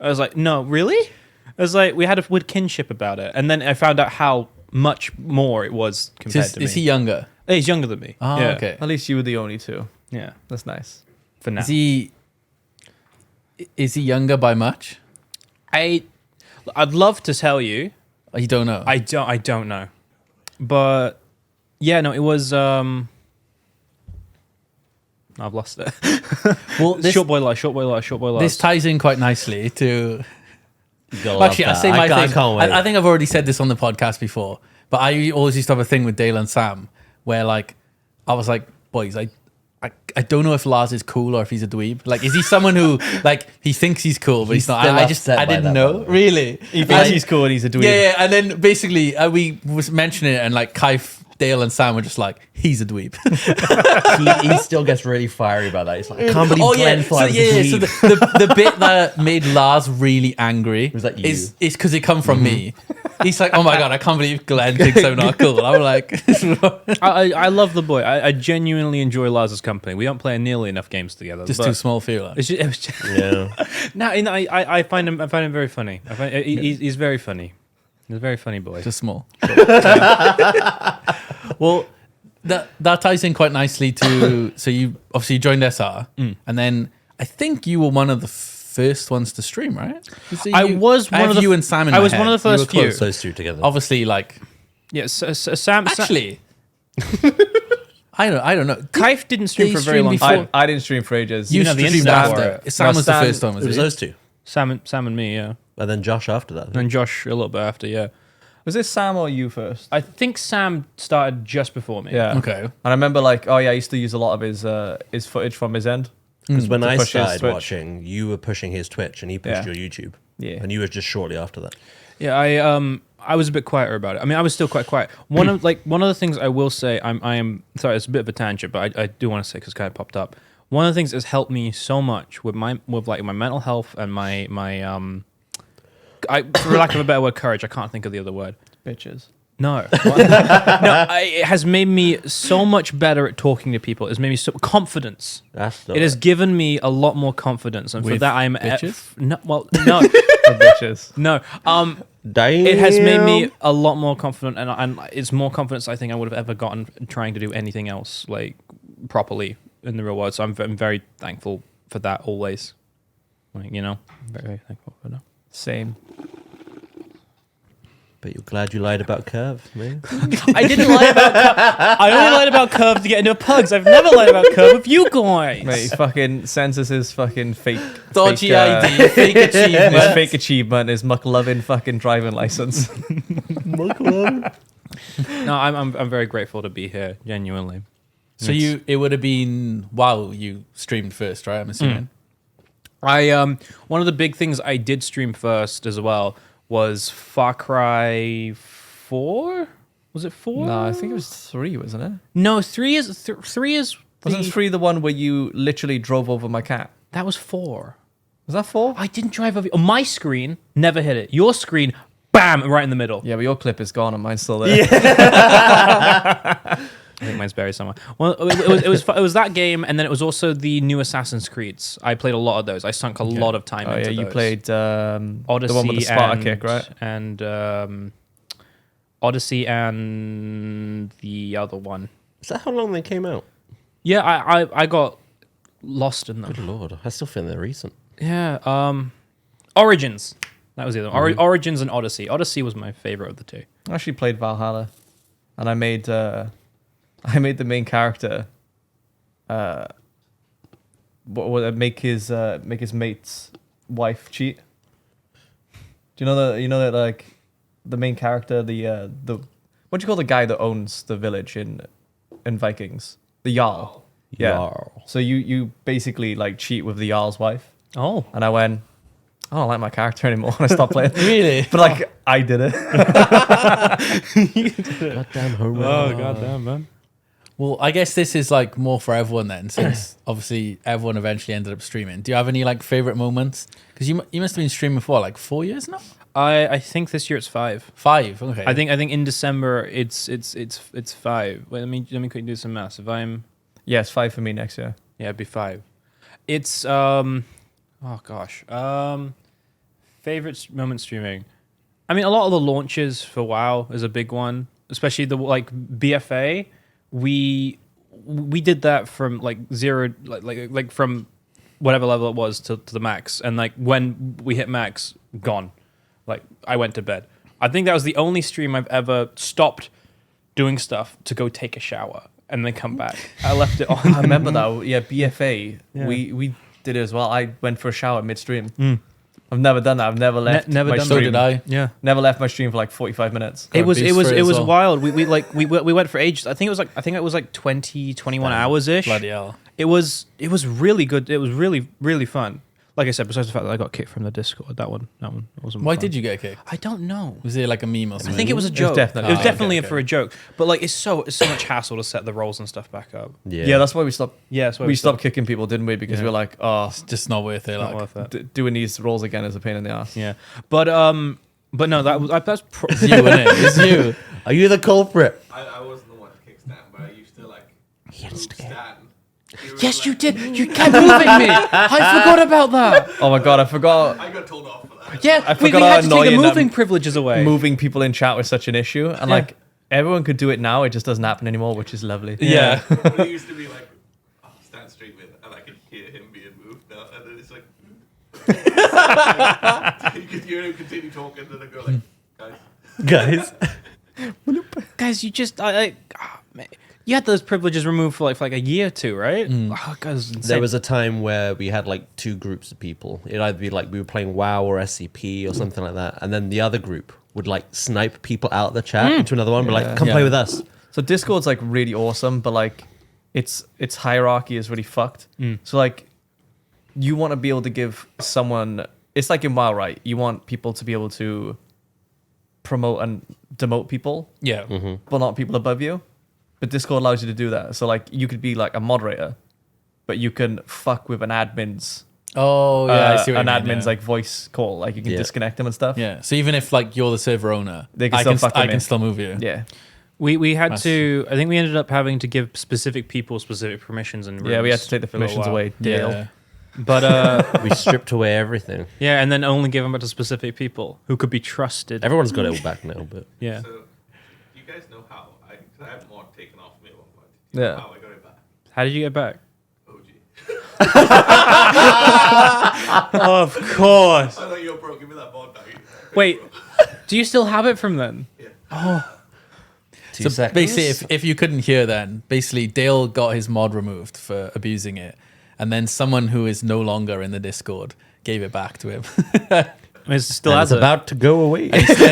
I was like, no, really? I was like, we had a weird kinship about it. And then I found out how much more it was compared to me. Is he younger? He's younger than me. Oh, yeah. okay. At least you were the only two. Yeah, That's nice. for now. Is he younger by much? I'd love to tell you. Or you don't know? I don't know. But yeah, no, it was. I've lost it. Well, this, Short boy life. this ties in quite nicely to. You gotta Well, actually, love I say that. my thing. I can't wait. I think I've already said this on the podcast before, but I always used to have a thing with Dale and Sam where, like, I was like, boys, I don't know if Lars is cool or if he's a dweeb. Like, is he someone who, like, he thinks he's cool, but he's not? still I upset by didn't that, know. by the way. Really? He thinks he's cool and he's a dweeb. Yeah, and then basically we was mentioning it, and like Kaif, Dale, and Sam were just like, he's a dweeb. he still gets really fiery about that. He's like, I can't believe Glen So, thought I was a so dweeb. the bit that made Lars really angry Was that you? is because it come from me. He's like, oh my god, I can't believe Glenn thinks I'm not cool. I'm like, I love the boy. I genuinely enjoy Lars's company. We don't play nearly enough games together. just but too small for you. Like. It was just, Yeah. no, you know, I find him very funny. He's very funny. He's a very funny boy. Just small. Well, that ties in quite nicely to. So you obviously joined SR, and then I think you were one of the first ones to stream, right? I was one of the you and Sam. In I my was one head. of the You were first few. close. Those two together. Obviously, like Yes, Sam. actually, I don't know. Kaif didn't stream They for a very streamed long before- time. I didn't stream for ages. You know the streamed Insta for after. it. Sam No, was the Sam- first one. It Was was it? those two. Sam and me, yeah, And then Josh after that. and Josh a little bit after, yeah. Was this Sam or you first? I think Sam started just before me. Yeah. Okay. And I remember like, oh yeah, I used to use a lot of his footage from his end. Because when To I push his started Twitch. watching, you were pushing his Twitch and he pushed Yeah. your YouTube. Yeah. And you were just shortly after that. Yeah, I was a bit quieter about it. I mean, I was still quite quiet. One of the things I will say, I am sorry, it's a bit of a tangent, but I do want to say because it kind of popped up. One of the things that's helped me so much with my mental health and my for lack of a better word, courage. I can't think of the other word. Bitches. No, it has made me so much better at talking to people. It's made me so confidence. That's the It has given me a lot more confidence, and for With that I'm bitches? no. For bitches. No. Damn. It has made me a lot more confident, and it's more confidence I think I would have ever gotten trying to do anything else like properly in the real world. So I'm very thankful for that always. Like, you know, very, very thankful for that. Same. But you're glad you lied about Curve, man. I didn't lie about Curve. I only lied about Curve to get into pugs. I've never lied about Curve with you guys. Mate, he fucking census his fucking fake Dodgy fake, ID, fake his achievement. fake achievement, his McLovin fucking driving license. No, I'm very grateful to be here, genuinely. So it would have been while you streamed first, right? I'm assuming. One of the big things I did stream first as well was Far Cry 4. Was it 4? No, I think it was 3, wasn't it? No, 3 is three is Wasn't the- 3 the one where you literally drove over my cat? That was 4. Was that 4? I didn't drive over. On my screen, never hit it. Your screen, bam, right in the middle. Yeah, but your clip is gone and mine's still there. I think mine's buried somewhere. Well, it was that game, and then it was also the new Assassin's Creeds. I played a lot of those. I sunk a lot of time Oh into yeah, you those. played Odyssey, the one with the Sparta and, kick, right? And Odyssey and the other one. Is that how long they came out? Yeah, I got lost in them. Good lord. I still feel they're recent. Yeah. Origins. That was the other one. Origins and Odyssey. Odyssey was my favorite of the two. I actually played Valhalla, and I made the main character make his mate's wife cheat. Do you know that like the main character, the what do you call the guy that owns the village in Vikings? The Jarl. Yeah. Jarl. So you basically like cheat with the Jarl's wife, Oh. and I went, I don't like my character anymore, and I stopped playing. Really? But like I did it. Goddamn homo. Oh, goddamn, man. Well, I guess this is like more for everyone then, since obviously everyone eventually ended up streaming. Do you have any like favorite moments? Because you must have been streaming for like 4 years now. I think this year it's 5. 5. Okay. I think in December it's 5. Wait, let me quickly do some maths. If I'm Yeah, it's 5 for me next year. yeah, it'd be 5. It's oh gosh. Favorite moment streaming. I mean, a lot of the launches for WoW is a big one, especially the like BFA. We did that from like 0 like from whatever level it was to the max, and like when we hit max, gone. Like I went to bed. I think that was the only stream I've ever stopped doing stuff to go take a shower and then come back. I left it on. I remember that. Yeah, BFA. Yeah. We did it as well. I went for a shower midstream. I've never done that. I've never left. never my done stream. So did I. Yeah. Never left my stream for like 45 minutes. It was boost for it as well. wild. We went for ages. I think it was like 20, 21 hours ish. Bloody hell. It was really good. It was really, really fun. Like I said, besides the fact that I got kicked from the Discord, that one wasn't. Why fun. did you get kicked? I don't know. Was it like a meme or I something? think it was a joke. definitely- It was Oh, definitely okay. for a joke. But like, it's so much hassle to set the roles and stuff back up. Yeah, that's why we stopped. Yeah, that's why We stopped kicking people, didn't we? Because Yeah. we were like, oh, It's just not worth it. Not Like, worth it. doing these roles again is a pain in the ass. Yeah, but no, that's it's you, isn't it? It's you. Are you the culprit? I wasn't the one to kick Stan, but I used to like move Stan. yes, you did. You kept moving me. I forgot about that. Oh my god, I forgot. I got told off for that. Yeah, I we forgot had how to take the annoying that moving privileges away. Moving people in chat was such an issue, and Yeah. like everyone could do it now. It just doesn't happen anymore, which is lovely. Yeah. But it used to be like, oh, Stan streaming, and I could hear him being moved now, and then it's like, you could hear him continue talking, and then I go like, guys. Guys, you just man. You had those privileges removed for like a year or two, right? Oh, guys, it's There insane. was a time where we had like two groups of people. It'd either be like we were playing WoW or SCP or something like that, and then the other group would like snipe people out of the chat into another one, but like, come Yeah. play with us. So Discord's like really awesome, but like its hierarchy is really fucked. So like you want to be able to give someone, it's like in WoW, right? You want people to be able to promote and demote people, yeah. but not people above you. But Discord allows you to do that. So like you could be like a moderator, but you can fuck with an admin's Oh, yeah. I see what an you mean, admin's yeah. like voice call. Like you can Yeah. disconnect them and stuff. Yeah. So even if like you're the server owner, They can I still can, fuck I them can in. still move you. Yeah. We had That's- to. I think we ended up having to give specific people specific permissions and Yeah, we had rooms to take the for a little permissions while. away. Dale. Yeah. But We stripped away everything. yeah, and then only give them to specific people who could be trusted. Everyone's got it all back now, but Yeah. So, you guys know how I had more taken off me at one point. Yeah. How I got it back. How did you get back? OG. Of course. I thought you were broke. Give me that bond back. Wait, do you still have it from then? 2 So seconds. basically, if you couldn't hear then, basically Dale got his mod removed for abusing it. And then someone who is no longer in the Discord gave it back to him. It still And has it's it. about to go away. And he still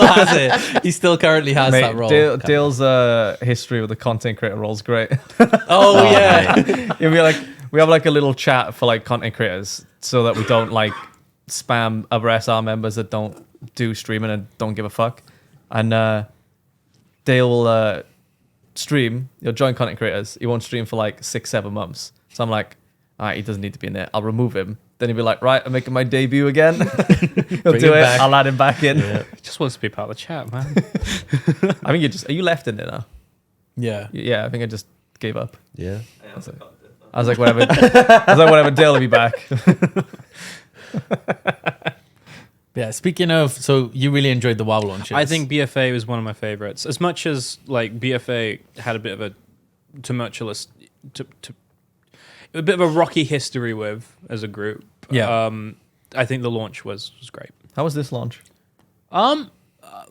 has it. He still currently has Mate, that role. Dale's history with the content creator role is great. Oh, yeah. Yeah, we have like a little chat for like content creators so that we don't like spam other SR members that don't do streaming and don't give a fuck. And Dale will stream. He'll join content creators. He won't stream for like 6-7 months. So I'm like, all right, he doesn't need to be in there. I'll remove him. Then he'll be like, right, I'm making my debut again. He'll Bring do him it. back. I'll add him back in. He just wants to be part of the chat, man. I think are you left in there now? Yeah. Yeah, I think I just gave up. Yeah. I was like, whatever. Whatever. Dale will be back. Yeah. Speaking of, so you really enjoyed the WoW launches. I think BFA was one of my favorites. As much as like BFA had a bit of a tumultuous, a bit of a rocky history with as a group. Yeah. I think the launch was great. How was this launch?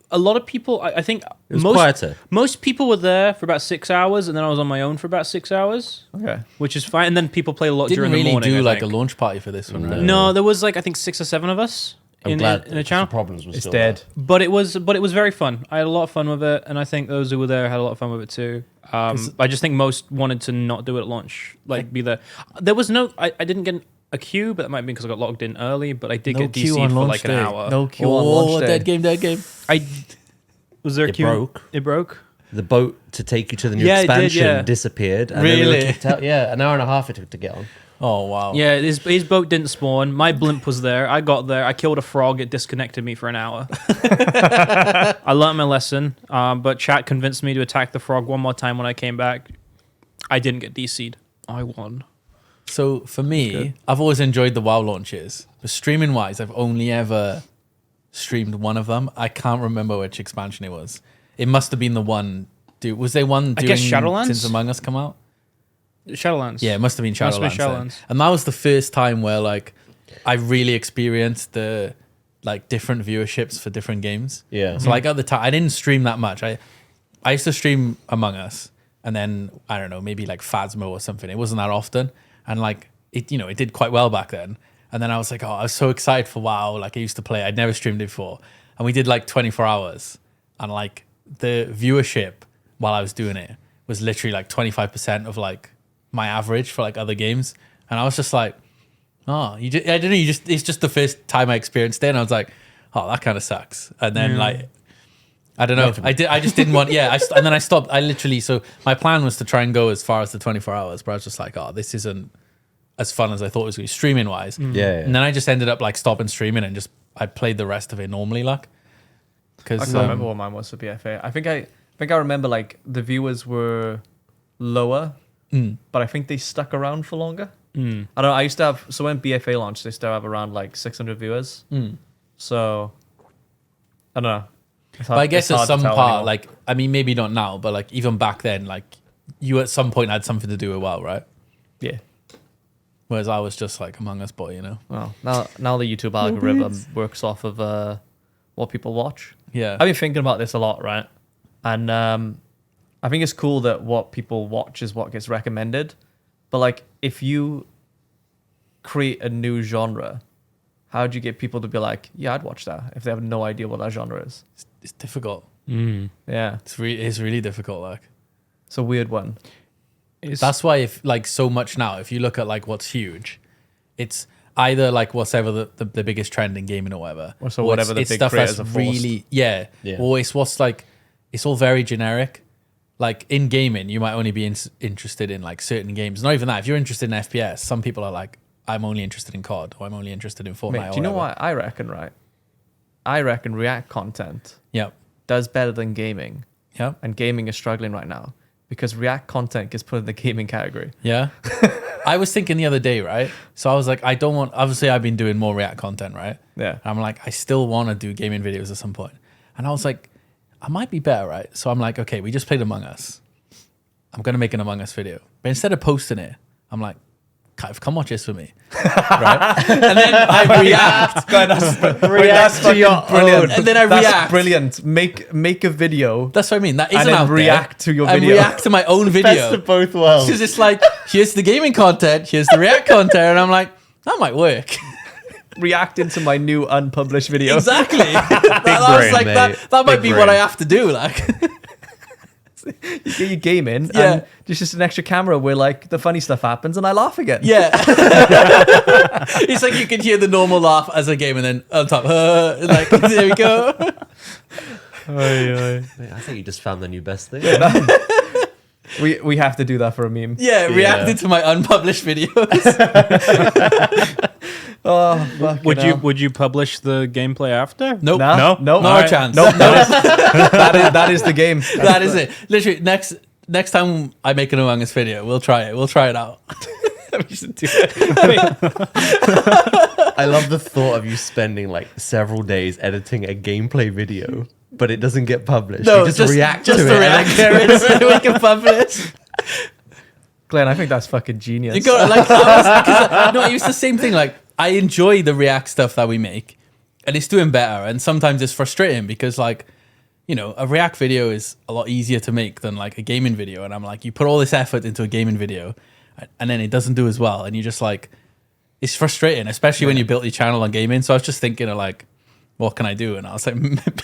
A lot of people, I think It was quieter. most people were there for about 6 hours, and then I was on my own for about 6 hours, Okay. which is fine. And then people played a lot didn't during really the morning. do I like a think. launch party for this one. No, there was like I think 6 or 7 of us I'm glad in a channel. the problems were It's still dead. But it was very fun. I had a lot of fun with it, and I think those who were there had a lot of fun with it too. I just think most wanted to not do it at launch, like be there. There was no. I didn't get a queue, but that might be because I got logged in early. But I did No get queue DC'd on for launch like an day. hour. No queue on Oh, launch day. dead game. I was there a It queue? broke. It broke. The boat to take you to the new Yeah, it did, expansion yeah. disappeared. And then we were Really? kicked out. Yeah, an hour and a half it took to get on. Oh, wow. Yeah, his boat didn't spawn. My blimp was there. I got there. I killed a frog. It disconnected me for an hour. I learned my lesson, but chat convinced me to attack the frog one more time when I came back. I didn't get DC'd. I won. So for me, I've always enjoyed the WoW launches. But streaming wise, I've only ever streamed one of them. I can't remember which expansion it was. It must have been the one. Dude, was there one I doing guess Shadowlands? since Among Us come out? Shadowlands. Yeah, it must have been Must have been Shadowlands. then. Shadowlands. And that was the first time where like I really experienced the like different viewerships for different games. Yeah. So like at the time, I didn't stream that much. I used to stream Among Us, and then I don't know, maybe like Phasmo or something. It wasn't that often, and like it, you know, it did quite well back then. And then I was like, oh, I was so excited for WoW. Like I used to play. I'd never streamed it before, and we did like 24 hours, and like the viewership while I was doing it was literally like 25% of like my average for like other games, and I was just like, oh, I don't know, it's just the first time I experienced it, and I was like, oh, that kind of sucks. And then like, I don't know, I just didn't want, and then I stopped. I literally, so my plan was to try and go as far as the 24 hours, but I was just like, oh, this isn't as fun as I thought it was going to be streaming wise. Yeah. And then I just ended up like stopping streaming and just, I played the rest of it normally, like. I can't remember what mine was for BFA. I think I remember like the viewers were lower, but I think they stuck around for longer. I don't know. I used to have, so when BFA launched, they still have around like 600 viewers. So I don't know. But I guess at some part, anymore. like, I mean, maybe not now, but like even back then, like you at some point had something to do with WoW, right? Yeah. Whereas I was just like Among Us boy, you know? Well, now the YouTube algorithm works off of what people watch. Yeah. I've been thinking about this a lot, right? And I think it's cool that what people watch is what gets recommended. But like, if you create a new genre, how do you get people to be like, yeah, I'd watch that if they have no idea what that genre is? It's difficult. Yeah, It's really difficult, like. it's a weird one. That's why if like so much now, if you look at like what's huge, it's either like what's ever the biggest trend in gaming or whatever. Or so whatever the it's big stuff that's creators are forced. really, yeah. Yeah. Or it's what's like, it's all very generic. Like in gaming, you might only be interested in like certain games. Not even that. If you're interested in FPS, some people are like, I'm only interested in COD or I'm only interested in Fortnite. Mate, do you know what I reckon, right? I reckon React content Yep. does better than gaming. Yep. And gaming is struggling right now because React content gets put in the gaming category. Yeah. I was thinking the other day, right? So I was like, I don't want, obviously I've been doing more React content, right? Yeah. And I'm like, I still want to do gaming videos at some point. And I was like, I might be better, right? So I'm like, okay, we just played Among Us. I'm going to make an Among Us video. But instead of posting it, I'm like, Kaif, come watch this for me. Right? And then I react. That's to your brilliant. And then I That's react. brilliant. Make a video That's what I mean. That and isn't then out react there. to your I video. react to my own Best video. of both worlds. Because it's like, here's the gaming content, here's the React content. And I'm like, that might work. Reacting to my new unpublished video. Exactly. I was brain, like, mate. that might Big be brain. what I have to do. Like, You get your game in, Yeah. and there's just an extra camera where like the funny stuff happens, and I laugh again. yeah. It's like you can hear the normal laugh as a game, and then on top, like, there we go. Mate, I think you just found the new best thing. We have to do that for a meme. Yeah, reacted to my unpublished videos. Oh, fucking hell. Would you publish the gameplay after? Nope. Nah, No? no, Not a chance. Nope, that is the game. That is it. Literally, next time I make an Among Us video, we'll try it. We'll try it out. We should do it. I love the thought of you spending like several days editing a gameplay video, but it doesn't get published. No, you just react just to to it. react to it so we can publish. Glenn, I think that's fucking genius. You got like it's the same thing. Like I enjoy the React stuff that we make, and it's doing better. And sometimes it's frustrating because like, you know, a React video is a lot easier to make than like a gaming video. And I'm like, you put all this effort into a gaming video, and then it doesn't do as well, and you just like, it's frustrating, especially when you built your channel on gaming. So I was just thinking of like, what can I do? And I was like,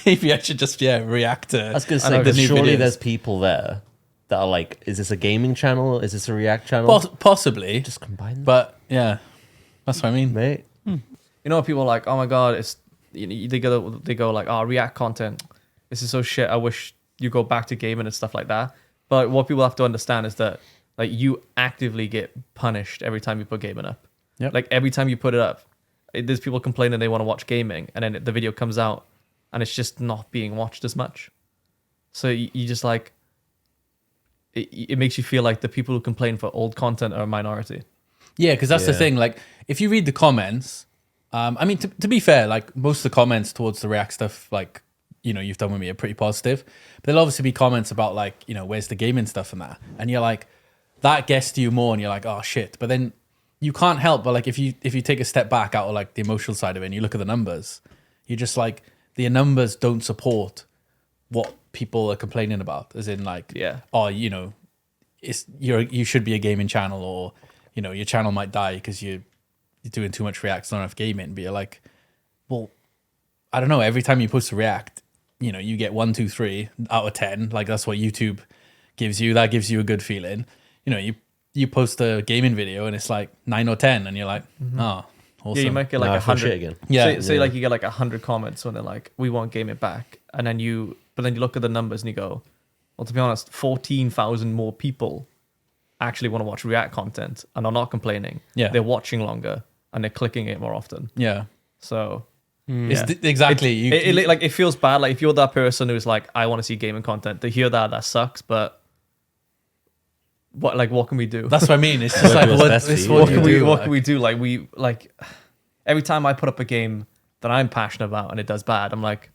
maybe I should just react to. I was going to I say, know, the because new surely videos. there's people there that are like, is this a gaming channel? Is this a React channel? Possibly, Just combine them, but yeah, that's what I mean. mate. You know, people are like, oh my god, it's they go like, oh, React content, this is so shit. I wish you go back to gaming and stuff like that. But what people have to understand is that like you actively get punished every time you put gaming up. Yep. Like every time you put it up, there's people complaining they want to watch gaming, and then the video comes out, and it's just not being watched as much. So you just like, it makes you feel like the people who complain for old content are a minority. Yeah, because that's the Yeah. thing. Like, if you read the comments, I mean, to be fair, like most of the comments towards the React stuff, like, you know, you've done with me are pretty positive. But there'll obviously be comments about like, you know, where's the gaming stuff and that, and you're like, that gets to you more, and you're like, oh shit. But then you can't help but like if you take a step back out of like the emotional side of it, and you look at the numbers, you're just like, the numbers don't support what people are complaining about, as in like, Yeah. oh, you know, you should be a gaming channel, or you know, your channel might die because you're doing too much reacts, not enough gaming. But you're like, well, I don't know. Every time you post a react, you know, you get 1, 2, 3 out of 10. Like that's what YouTube gives you. That gives you a good feeling. You know, you post a gaming video and it's like 9 or 10, and you're like, oh, awesome. Yeah, you might get like Nah, full 100 shit again. Yeah. Say like you get like 100 comments when they're like, "We won't game it back," and then you look at the numbers and you go, "Well, to be honest, 14,000 more people actually want to watch React content and are not complaining. Yeah. They're watching longer and they're clicking it more often." Yeah. So It's exactly. it feels bad. Like if you're that person who's like, "I want to see gaming content," to hear that sucks. But what can we do? That's what I mean. It's just like, what's best for you. What do can you we do? what can we do? Like every time I put up a game that I'm passionate about and it does bad, I'm like,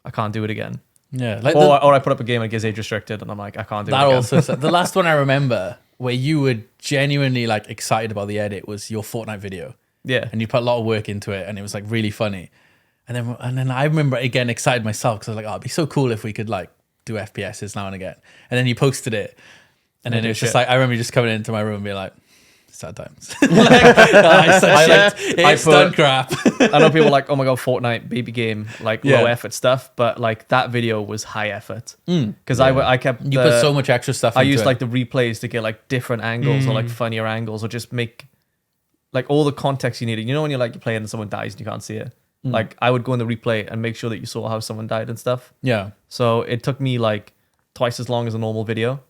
I can't do it again. Yeah. Like Or I put up a game and it gets age restricted and I'm like, I can't do it that again. also. The last one I remember where you were genuinely like excited about the edit was your Fortnite video, Yeah. and you put a lot of work into it, and it was like really funny. And then I remember again excited myself because I was like, oh, it'd be so cool if we could like do FPSs now and again. And then you posted it, and then it was just like, I remember just coming into my room and being like, sad times. It's done crap. I know people are like, oh my god, Fortnite baby game, like Yeah. low effort stuff, but like that video was high effort because I kept You put so much extra stuff. I into used it. like the replays to get like different angles or like funnier angles or just make like all the context you needed. You know when you're playing and someone dies and you can't see it. Like I would go in the replay and make sure that you saw how someone died and stuff. yeah. So it took me like twice as long as a normal video,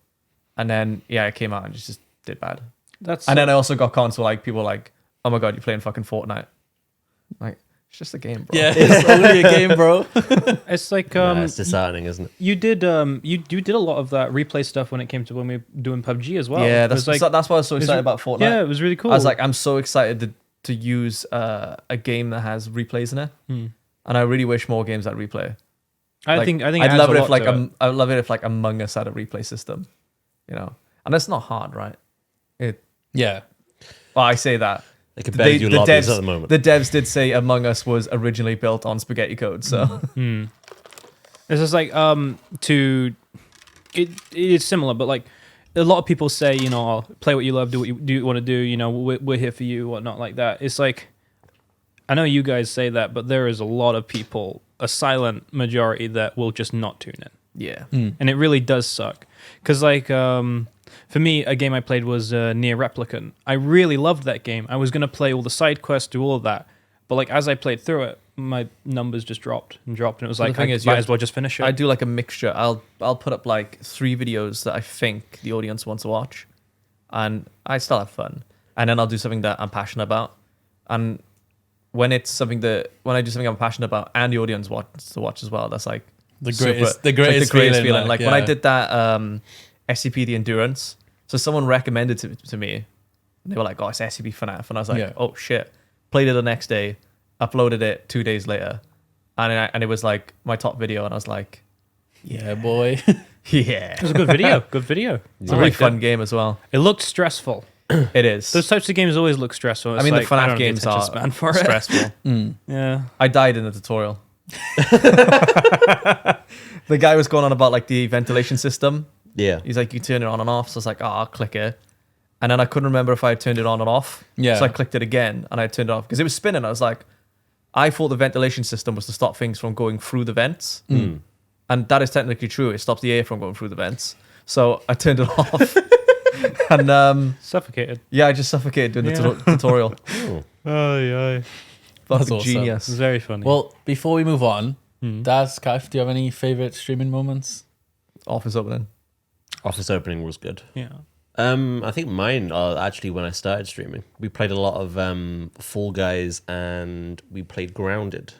and then it came out and just did bad. And then I also got cons where like people were like, "Oh my god, you're playing fucking Fortnite." Like it's just a game, bro. Yeah, it's only a game, bro. It's like It's disheartening, isn't it? you did you did a lot of that replay stuff when it came to when we were doing PUBG as well. Yeah, It was that's why I was so excited about Fortnite. Yeah, it was really cool. I was like, I'm so excited to use a game that has replays in it, and I really wish more games had replay. I Like, think it I'd adds love a it lot if like to it. I'd love it if like Among Us had a replay system, you know. And that's not hard, right? Yeah. Well, I say that. They could barely do lobbies at the moment. The devs did say Among Us was originally built on spaghetti code, so It's just like it is similar, but like a lot of people say, you know, play what you love, do what you want to do, you know, we're here for you, whatnot like that. It's like, I know you guys say that, but there is a lot of people, a silent majority that will just not tune in. yeah. And it really does suck. Because like, for me, a game I played was Near Replicant. I really loved that game. I was going to play all the side quests, do all of that. But like, as I played through it, my numbers just dropped, and it was like, thing I is, you might have as well just finish it. I do like a mixture. I'll put up like 3 videos that I think the audience wants to watch, and I still have fun. And then I'll do something that I'm passionate about. And when I do something I'm passionate about and the audience wants to watch as well, that's like The super- greatest, it's like feeling. Like when I did that SCP the Endurance, so someone recommended it to me. They were like, "Oh, it's SCP FNAF," and I was like, Yeah. "Oh shit!" Played it the next day, uploaded it 2 days later, and it was like my top video, and I was like, Yeah, boy. "Yeah." It was a good video. Good video. It's a really fun game as well. It looked stressful. It is. Those types of games always look stressful. I It's mean, like, the I FNAF don't have the games attention are span for it. stressful. Yeah. I died in the tutorial. The guy was going on about like the ventilation system. Yeah. He's like, you turn it on and off. So I was like, oh, I'll click it. And then I couldn't remember if I had turned it on and off. Yeah. So I clicked it again and I turned it off because it was spinning. I was like, I thought the ventilation system was to stop things from going through the vents. And that is technically true. It stops the air from going through the vents. So I turned it off. And Suffocated. yeah, I just suffocated doing the tutorial. Oh, yeah. Fucking awesome. genius. It's very funny. Well, before we move on, Daz, Kaif, do you have any favorite streaming moments? Office opening. Office opening was good. yeah. I think mine are actually when I started streaming. We played a lot of Fall Guys and we played Grounded.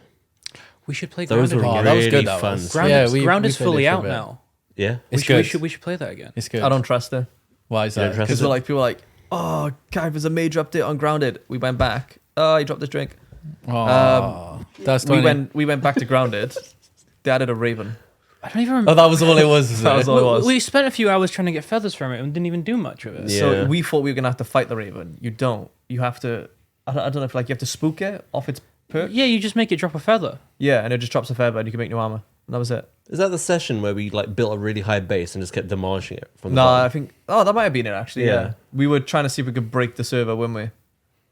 We should play Those Grounded were again. that was really good, that fun. was. Grounded, Yeah, Grounded's we played fully it for a out bit. now. Yeah. It's We good. should play that again. It's good. I don't trust it. Why is You don't that? trust Because it? people are like, oh, Kaif, there's a major update on Grounded. We went back. Oh, he dropped his drink. That's We 20. went back to Grounded. They added a raven. I don't even remember. Oh, that was all it was. Is That it? was all it was. We spent a few hours trying to get feathers from it and didn't even do much of it. Yeah. So we thought we were gonna have to fight the raven. You don't. You have to. I don't know if like you have to spook it off its perch. Yeah, you just make it drop a feather. Yeah, and it just drops a feather and you can make new armor. That was it. Is that the session where we like built a really high base and just kept demolishing it from the No, bottom? I think. Oh, that might have been it actually. Yeah. Yeah. We were trying to see if we could break the server, weren't we?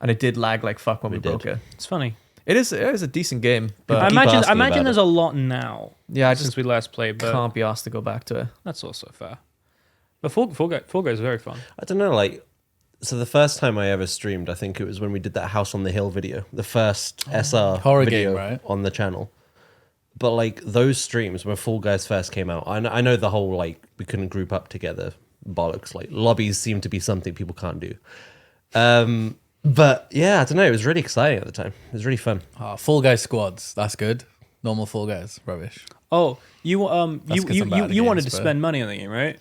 And it did lag like fuck when we We broke did. it. It's funny. It is a decent game, but I keep imagine asking about there's it. a lot now yeah, I since just we last played, but can't be asked to go back to it. that's also fair. But Fall Guys is very fun. I don't know, like, so the first time I ever streamed, I think it was when we did that House on the Hill video, the first SR Horror video game, right? on the channel. But like those streams when Fall Guys first came out, I know the whole like we couldn't group up together bollocks. Like lobbies seem to be something people can't do. But yeah, I don't know. It was really exciting at the time. It was really fun. Fall Guys squads. That's good. Normal Fall Guys. Rubbish. Oh, you That's 'cause I'm bad at you wanted games, to but- spend money on the game, right?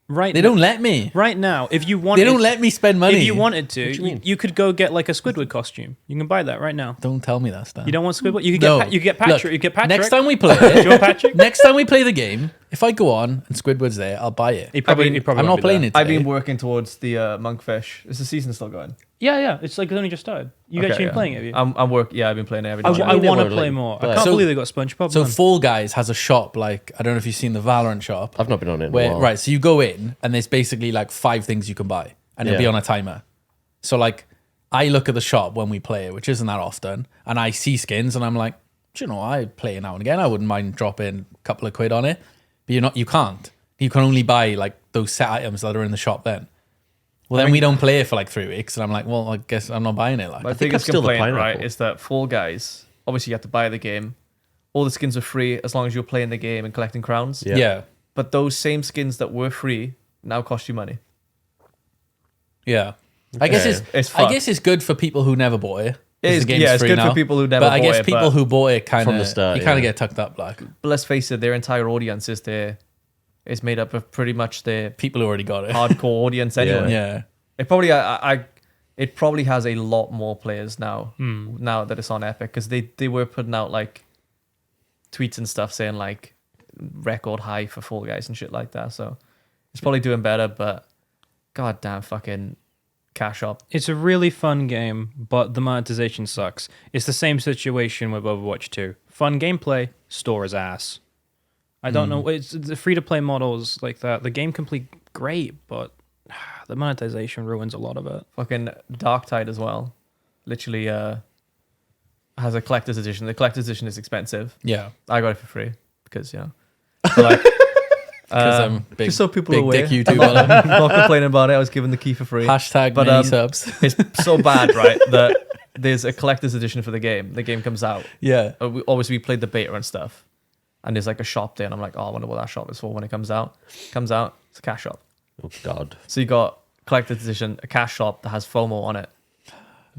Right. They don't let me. Right now, if you wanted, They don't let me spend money. If you wanted to, What do you mean? you could go get like a Squidward costume. You can buy that right now. Don't tell me that stuff. You don't want Squidward? You could No. get you get Look, Patrick. You get Patrick. Next time we play Do you it, want Patrick? next time we play the game, if I go on and Squidward's there, I'll buy it. He probably, I mean, he probably I'm won't not be playing there. it. I've Today. been working towards the Monkfish. Is the season still going? Yeah. It's like it's only just started. You Okay, actually been yeah. playing it? Have you? I'm work. Yeah, I've been playing it every I, day. I mean, they want to were, play like, more. I but- can't So- believe they got SpongeBob. So man. Fall Guys has a shop like I don't know if you've seen the Valorant shop. I've not been on it in a Where while. right, so you go in and there's basically like 5 things you can buy, and it'll be Yeah. on a timer. So like, I look at the shop when we play it, which isn't that often, and I see skins, and I'm like, do you know, I play it now and again. I wouldn't mind dropping a couple of quid on it, but you can't. You can only buy like those set items that are in the shop then. Well, then we don't play it for like 3 weeks, and I'm like, well, I guess I'm not buying it. Like, My think biggest I'm still the complaint, right, pineapple. is that Fall Guys, obviously you have to buy the game. All the skins are free as long as you're playing the game and collecting crowns. Yeah. yeah. But those same skins that were free now cost you money. I guess Okay. It's I fucked. guess it's good for people who never bought it. It is- The game's yeah, it's free good for now. people who never But I bought guess it, people but- who bought it kind From the of start, you kind yeah. of get tucked up. Like But let's face it, their entire audience is there. It's made up of pretty much their people who already got it. hardcore audience anyway. Yeah. It probably it probably has a lot more players now. Now that it's on Epic, because they were putting out like tweets and stuff saying like record high for Fall Guys and shit like that. So it's probably doing better. But goddamn fucking cash up. It's a really fun game, but the monetization sucks. It's the same situation with Overwatch 2. Fun gameplay, store is ass. I don't know. It's the free to play models like that. The game can play great, but the monetization ruins a lot of it. Fucking Dark Tide as well. Literally has a collector's edition. The collector's edition is expensive. Yeah. I got it for free because but like Because I'm big, just so people big are aware. dick YouTuber. I'm not complaining about it. I was given the key for free. Hashtag But, many subs. It's so bad, right, that there's a collector's edition for the game. The game comes out. Yeah. Obviously, we played the beta and stuff. And there's like a shop there, and I'm like, oh, I wonder what that shop is for when it comes out. Comes out, it's a cash shop. Oh God. So you got collector's edition, a cash shop that has FOMO on it.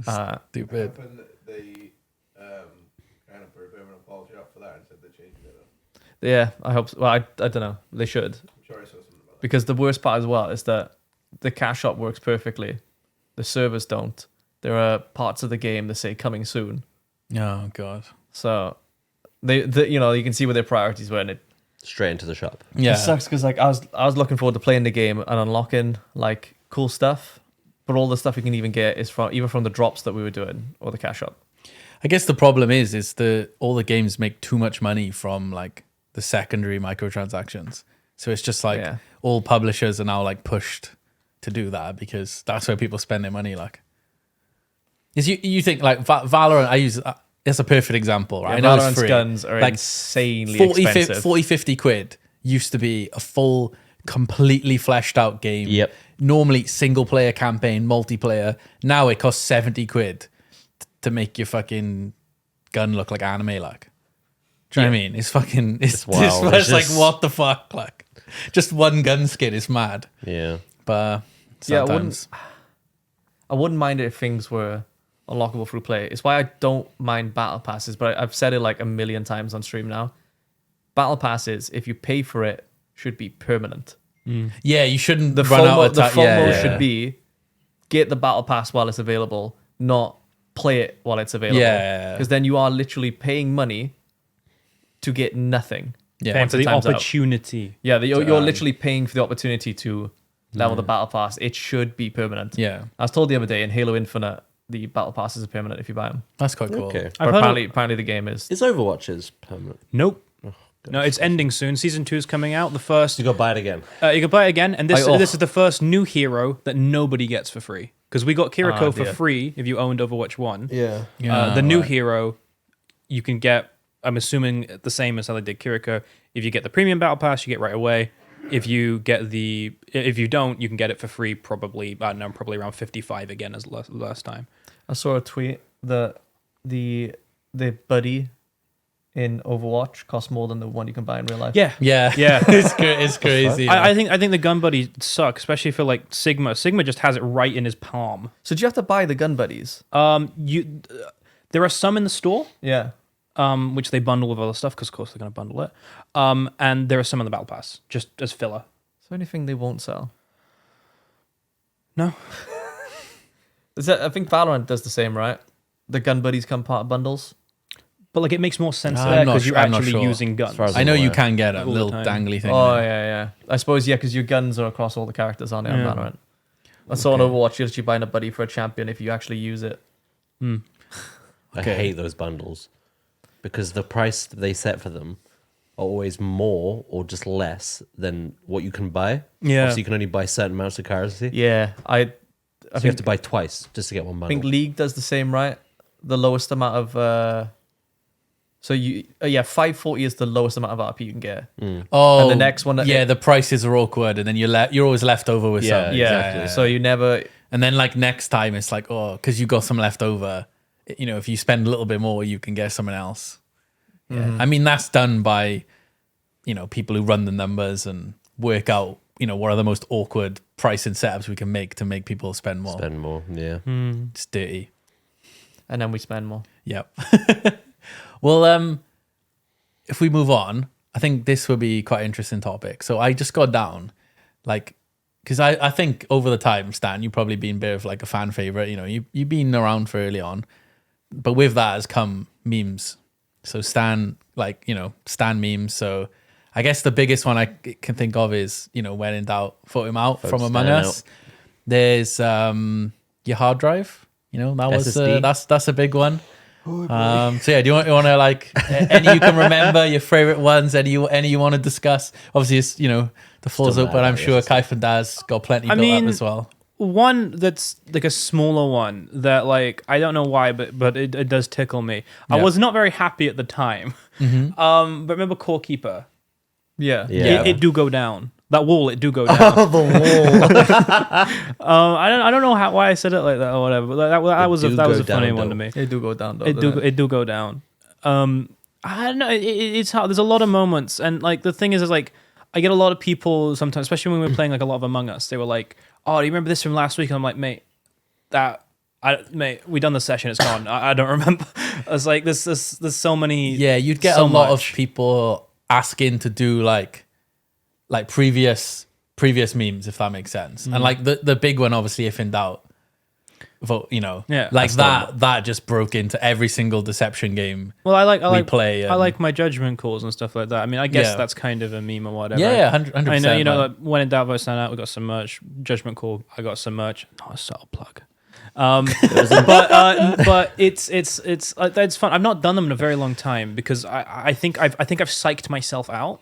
Stupid. They kind of put a bit of an apology up for that and said they changed it up. Yeah, I hope so. Well, I don't know. They should. I'm sure I saw something about that. Because the worst part as well is that the cash shop works perfectly. The servers don't. There are parts of the game that say coming soon. Oh god. So they you can see where their priorities were, and it Straight into the shop. Yeah. It sucks because like I was looking forward to playing the game and unlocking like cool stuff, but all the stuff you can even get is from the drops that we were doing or the cash shop. I guess the problem is all the games make too much money from like the secondary microtransactions. So it's just like Yeah. all publishers are now like pushed to do that because that's where people spend their money. Like, is you think like Valorant? I use it's a perfect example, right? Yeah, I know Valorant's it's free. guns are like insanely 40, expensive. 50 quid used to be a full, completely fleshed out game. Yep. Normally single player campaign, multiplayer. Now it costs 70 quid to make your fucking gun look like anime like. Do you know what I mean? It's fucking it's wild. it's It's like just- what the fuck? Like just one gun skin is mad. Yeah. But Yeah, I sometimes I wouldn't mind it if things were unlockable through play. It's why I don't mind battle passes, but I've said it like a million times on stream now. Battle passes, if you pay for it, should be permanent. yeah, you shouldn't The run out FOMO, of the time. FOMO Yeah, should be get the battle pass while it's available, not play it while it's available. Yeah. Because then you are literally paying money to get nothing. yeah. Paying Once for the the time's out. opportunity. Yeah, you're literally paying for the opportunity to level the battle pass. It should be permanent. Yeah, I was told the other day in Halo Infinite, the battle passes are permanent if you buy them. that's quite cool. Okay. But I've heard apparently the game is. Is Overwatch is permanent? Nope. No, it's ending soon. Season 2 is coming out. The first, You go buy it again. you can play it again, and this Oh. this is the first new hero that nobody gets for free because we got Kiriko for dear. free if you owned Overwatch 1. Yeah. The new hero you can get. I'm assuming the same as how they did Kiriko. If you get the premium battle pass, you get right away. If you don't, you can get it for free. Probably I don't know, probably around 55 again as last time. I saw a tweet that the buddy in Overwatch costs more than the one you can buy in real life. Yeah, Yeah, yeah. it's crazy. I think the gun buddy suck, especially for like Sigma. Sigma just has it right in his palm. So do you have to buy the gun buddies? There are some in the store, Yeah. which they bundle with other stuff because of course they're going to bundle it. And there are some in the battle pass just as filler. Is there anything they won't sell? No, I think Valorant does the same, right? The gun buddies come part of bundles. but like it makes more sense I'm there not because you're sure- I'm not actually sure. using guns. far as I know you aware. can get a All the little time. dangly thing. Oh in it. yeah. I suppose because your guns are across all the characters, aren't they? On Yeah. Valorant. I saw on Overwatch you're buying a buddy for a champion if you actually use it. I Okay. hate those bundles because the price they set for them are always more or just less than what you can buy. Yeah. So you can only buy certain amounts of currency. Yeah, I So you have to buy twice just to get one I think bundle. League does the same, right? The lowest amount of 540 is the lowest amount of RP you can get. Oh, And the next one that- yeah, the prices are awkward, and then you're always left over with Yeah, some. Yeah, so you never. And then like next time, it's like, oh, because you got some left over. You know, if you spend a little bit more, you can get someone else. Yeah, I mean that's done by, people who run the numbers and work out, what are the most awkward pricing setups we can make to make people spend more. Spend more, yeah. It's dirty. And then we spend more. Yep. Well, if we move on, I think this would be quite an interesting topic. So I just got down, because I think over the time, Stan, you've probably been a bit of like a fan favorite. You've been around for early on, but with that has come memes. So Stan memes. So I guess the biggest one I can think of is, when in doubt, vote him out from Among Stan Us. There's your hard drive. That was SSD. that's a big one. So yeah, do you want to like any you can remember your favorite ones? Any you want to discuss? Obviously, it's the floor's Still open. mad I'm about sure SSD. Kaif and Daz got plenty I built mean, up as well. one that's like a smaller one that like I don't know why, but it does tickle me. I Yeah. was not very happy at the time. But remember Core Keeper? Yeah. Yeah. It do go down. That wall, it do go down. the wall. I don't know why I said it like that or whatever. But that was a do funny go one down, to me. They do go down though. It do go down. I don't know. It's hard. There's a lot of moments, and like the thing is like I get a lot of people sometimes, especially when we were playing like a lot of Among Us. They were like, "Oh, do you remember this from last week?" And I'm like, "Mate, we done the session. It's gone. I don't remember." I was like, "There's so many." Yeah, you'd get so a lot much. of people asking to do like previous memes, if that makes sense. And like the big one, obviously, if in doubt, vote. Yeah. like that just broke into every single Deception game. Well, I like play, I like my judgment calls and stuff like that. I mean, I guess Yeah. that's kind of a meme or whatever. Yeah, 100%. I know, man. like, when in doubt, vote stand out. We got some merch. Judgment call. I got some merch. Not a subtle plug. But it's fun. I've not done them in a very long time because I think I've psyched myself out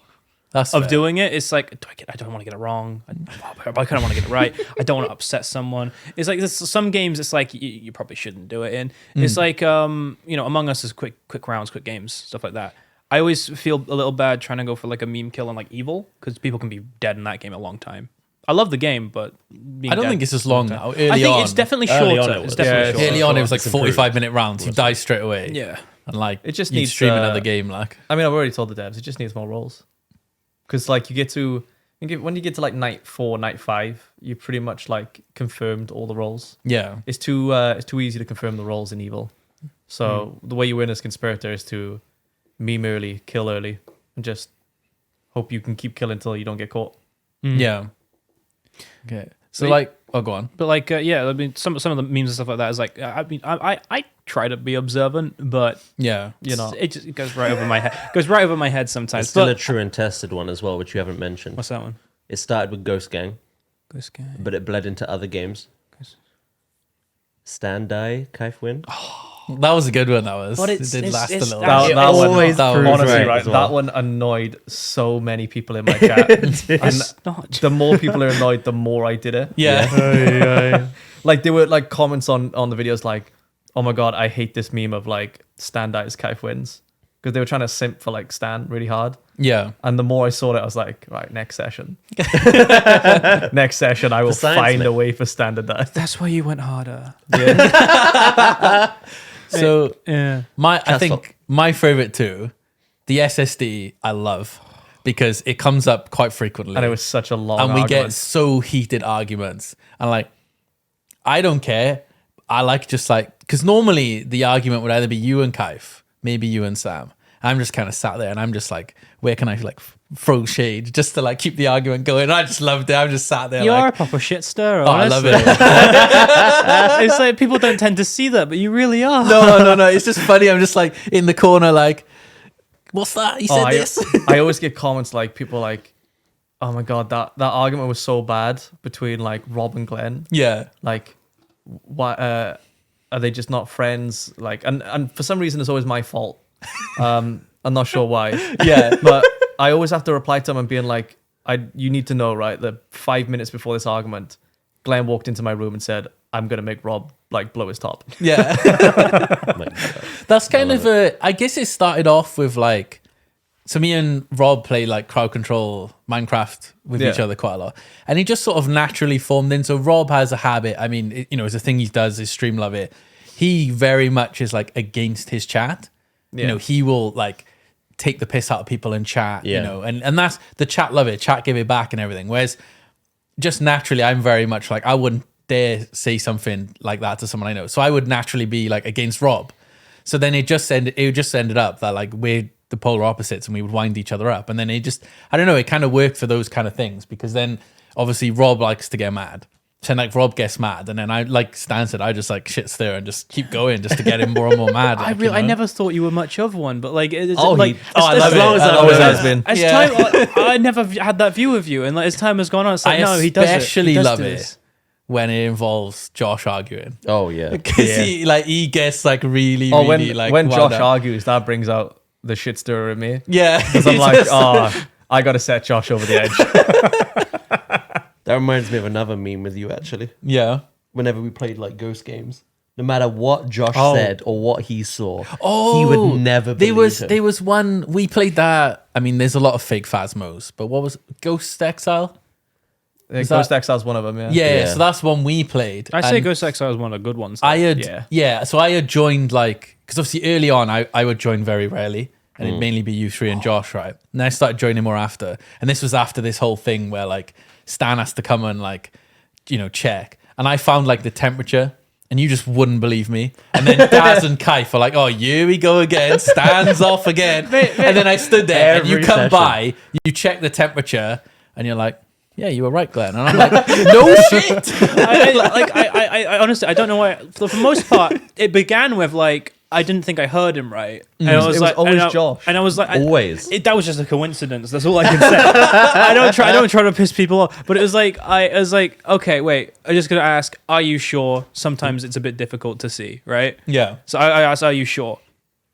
That's of fair. doing it. It's like I don't want to get it wrong. I kind of want to get it right. I don't want to upset someone. It's like some games. It's like you probably shouldn't do it in. It's like Among Us is quick rounds, quick games, stuff like that. I always feel a little bad trying to go for like a meme kill on like Evil because people can be dead in that game a long time. I love the game, but I don't think it's as long now. Early I think on, it's definitely Early shorter. on it It's was. definitely Yeah, shorter. early on. It was like It's improved. 45-minute rounds. You die straight away. Yeah. and like It just you'd needs, stream another game. Like I mean, I've already told the devs. It just needs more roles. Because like when you get to like night 4, night 5, you pretty much like confirmed all the roles. yeah, It's too easy to confirm the roles in Evil. So the way you win as conspirator is to meme early, kill early, and just hope you can keep killing until you don't get caught. yeah. Okay, so Wait. like, go on. But like, yeah, I mean, some of the memes and stuff like that is like, I mean, I try to be observant, but Yeah, it goes right over my head. Goes right over my head sometimes. It's still But a true and tested one as well, which you haven't mentioned. what's that one? It started with Ghost Gang, This guy. but it bled into other games. Ghost- Stand Die, Kaif win. That was a good one. That was. But It it's- did it's- last a it's- little. that- bit. That one, always proves honestly, right right, as well. that one annoyed so many people in my chat. and It's not. the more people are annoyed, the more I did it. Yeah. Like there were like comments on the videos like, "Oh my god, I hate this meme of like Stan dies, Kaif wins," because they were trying to simp for like Stan really hard. Yeah. And the more I saw it, I was like, right, next session. Next session, I will science, find mate. a way for Stan to die. That's why you went harder. So Yeah. I think my favorite too, the SSD, I love because it comes up quite frequently. And it was such a long and we get argument. so heated arguments. And like, I don't care. I like just like, because normally the argument would either be you and Kaif, maybe you and Sam. I'm just kind of sat there and I'm just like, where can I like throw shade just to like keep the argument going? I just loved it. I'm just sat there You are a like, proper shit stirrer. oh, I love honestly. it. It's like people don't tend to see that, but you really are. No. It's just funny. I'm just like in the corner, like, what's that? He said this. I always get comments like people like, "Oh my god, that argument was so bad between like Rob and Glen. Yeah. Like, why are they just not friends? Like, and for some reason it's always my fault. I'm not sure why. Yeah. But I always have to reply to them and being like, you need to know, right? That 5 minutes before this argument, Glenn walked into my room and said, "I'm gonna make Rob like blow his top." Yeah. That's kind of I guess it started off with like, so me and Rob play like crowd control Minecraft with each Yeah. other quite a lot. And he just sort of naturally formed in. So Rob has a habit. I mean, it's a thing he does, is stream love it. He very much is like against his chat. You know, he will like take the piss out of people in chat, you Yeah. know, and that's the chat love it, chat give it back and everything. Whereas just naturally, I'm very much like, I wouldn't dare say something like that to someone I know. So I would naturally be like against Rob. So then it just ended up that like we're the polar opposites and we would wind each other up. And then it just, I don't know, it kind of worked for those kind of things because then obviously Rob likes to get mad. So like Rob gets mad and then I, like Stan said, I just like shit stir and just keep going just to get him more and more mad. Like, I never thought you were much of one, but like, it's Oh, like, I love As it. long as I that love always it. has been. As Yeah. time, I never had that view of you, and like as time has gone on, it's like I no, he does it. He especially does love do it this. when it involves Josh arguing. Oh yeah. Because he gets like really, Oh, really like when wound Josh up. argues, that brings out the shit stirrer in me. Yeah. Because I'm like, oh, I got to set Josh over the edge. That reminds me of another meme with you actually. Yeah. Whenever we played like ghost games, no matter what Josh Oh. said or what he saw, Oh, he would never believe him. There was one we played that. I mean, there's a lot of fake Phasmos, but what was Ghost Exile? Ghost Exile's one of them, yeah. Yeah, so that's one we played. I say And Ghost Exile is one of the good ones. I had Yeah. so I had joined like because obviously early on I would join very rarely and it'd mainly be you three and Josh, right? And then I started joining more after, and this was after this whole thing where like Stan has to come and like check, and I found like the temperature. And you just wouldn't believe me. And then Daz and Kaif are like, oh, here we go again. Stan's off again. And then I stood there and you Every come session. by, you check the temperature, and you're like, yeah, you were right, Glenn. And I'm like, no shit. I honestly, I don't know why. For the most part, it began with like I didn't think I heard him right, and I was was like, always and I, Josh. and I was like, Always. that was just a coincidence. That's all I can say. I don't try to piss people off, but it was like I was like, okay, wait, I'm just gonna ask, are you sure? Sometimes it's a bit difficult to see, right? Yeah. So I asked, are you sure?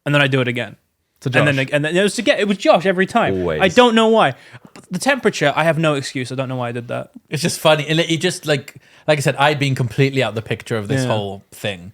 And then I do it again. To Josh. And then it was Josh every time. Always. I don't know why. But the temperature, I have no excuse. I don't know why I did that. It's just funny. And it just like I said, I'd been completely out of the picture of this Yeah. whole thing.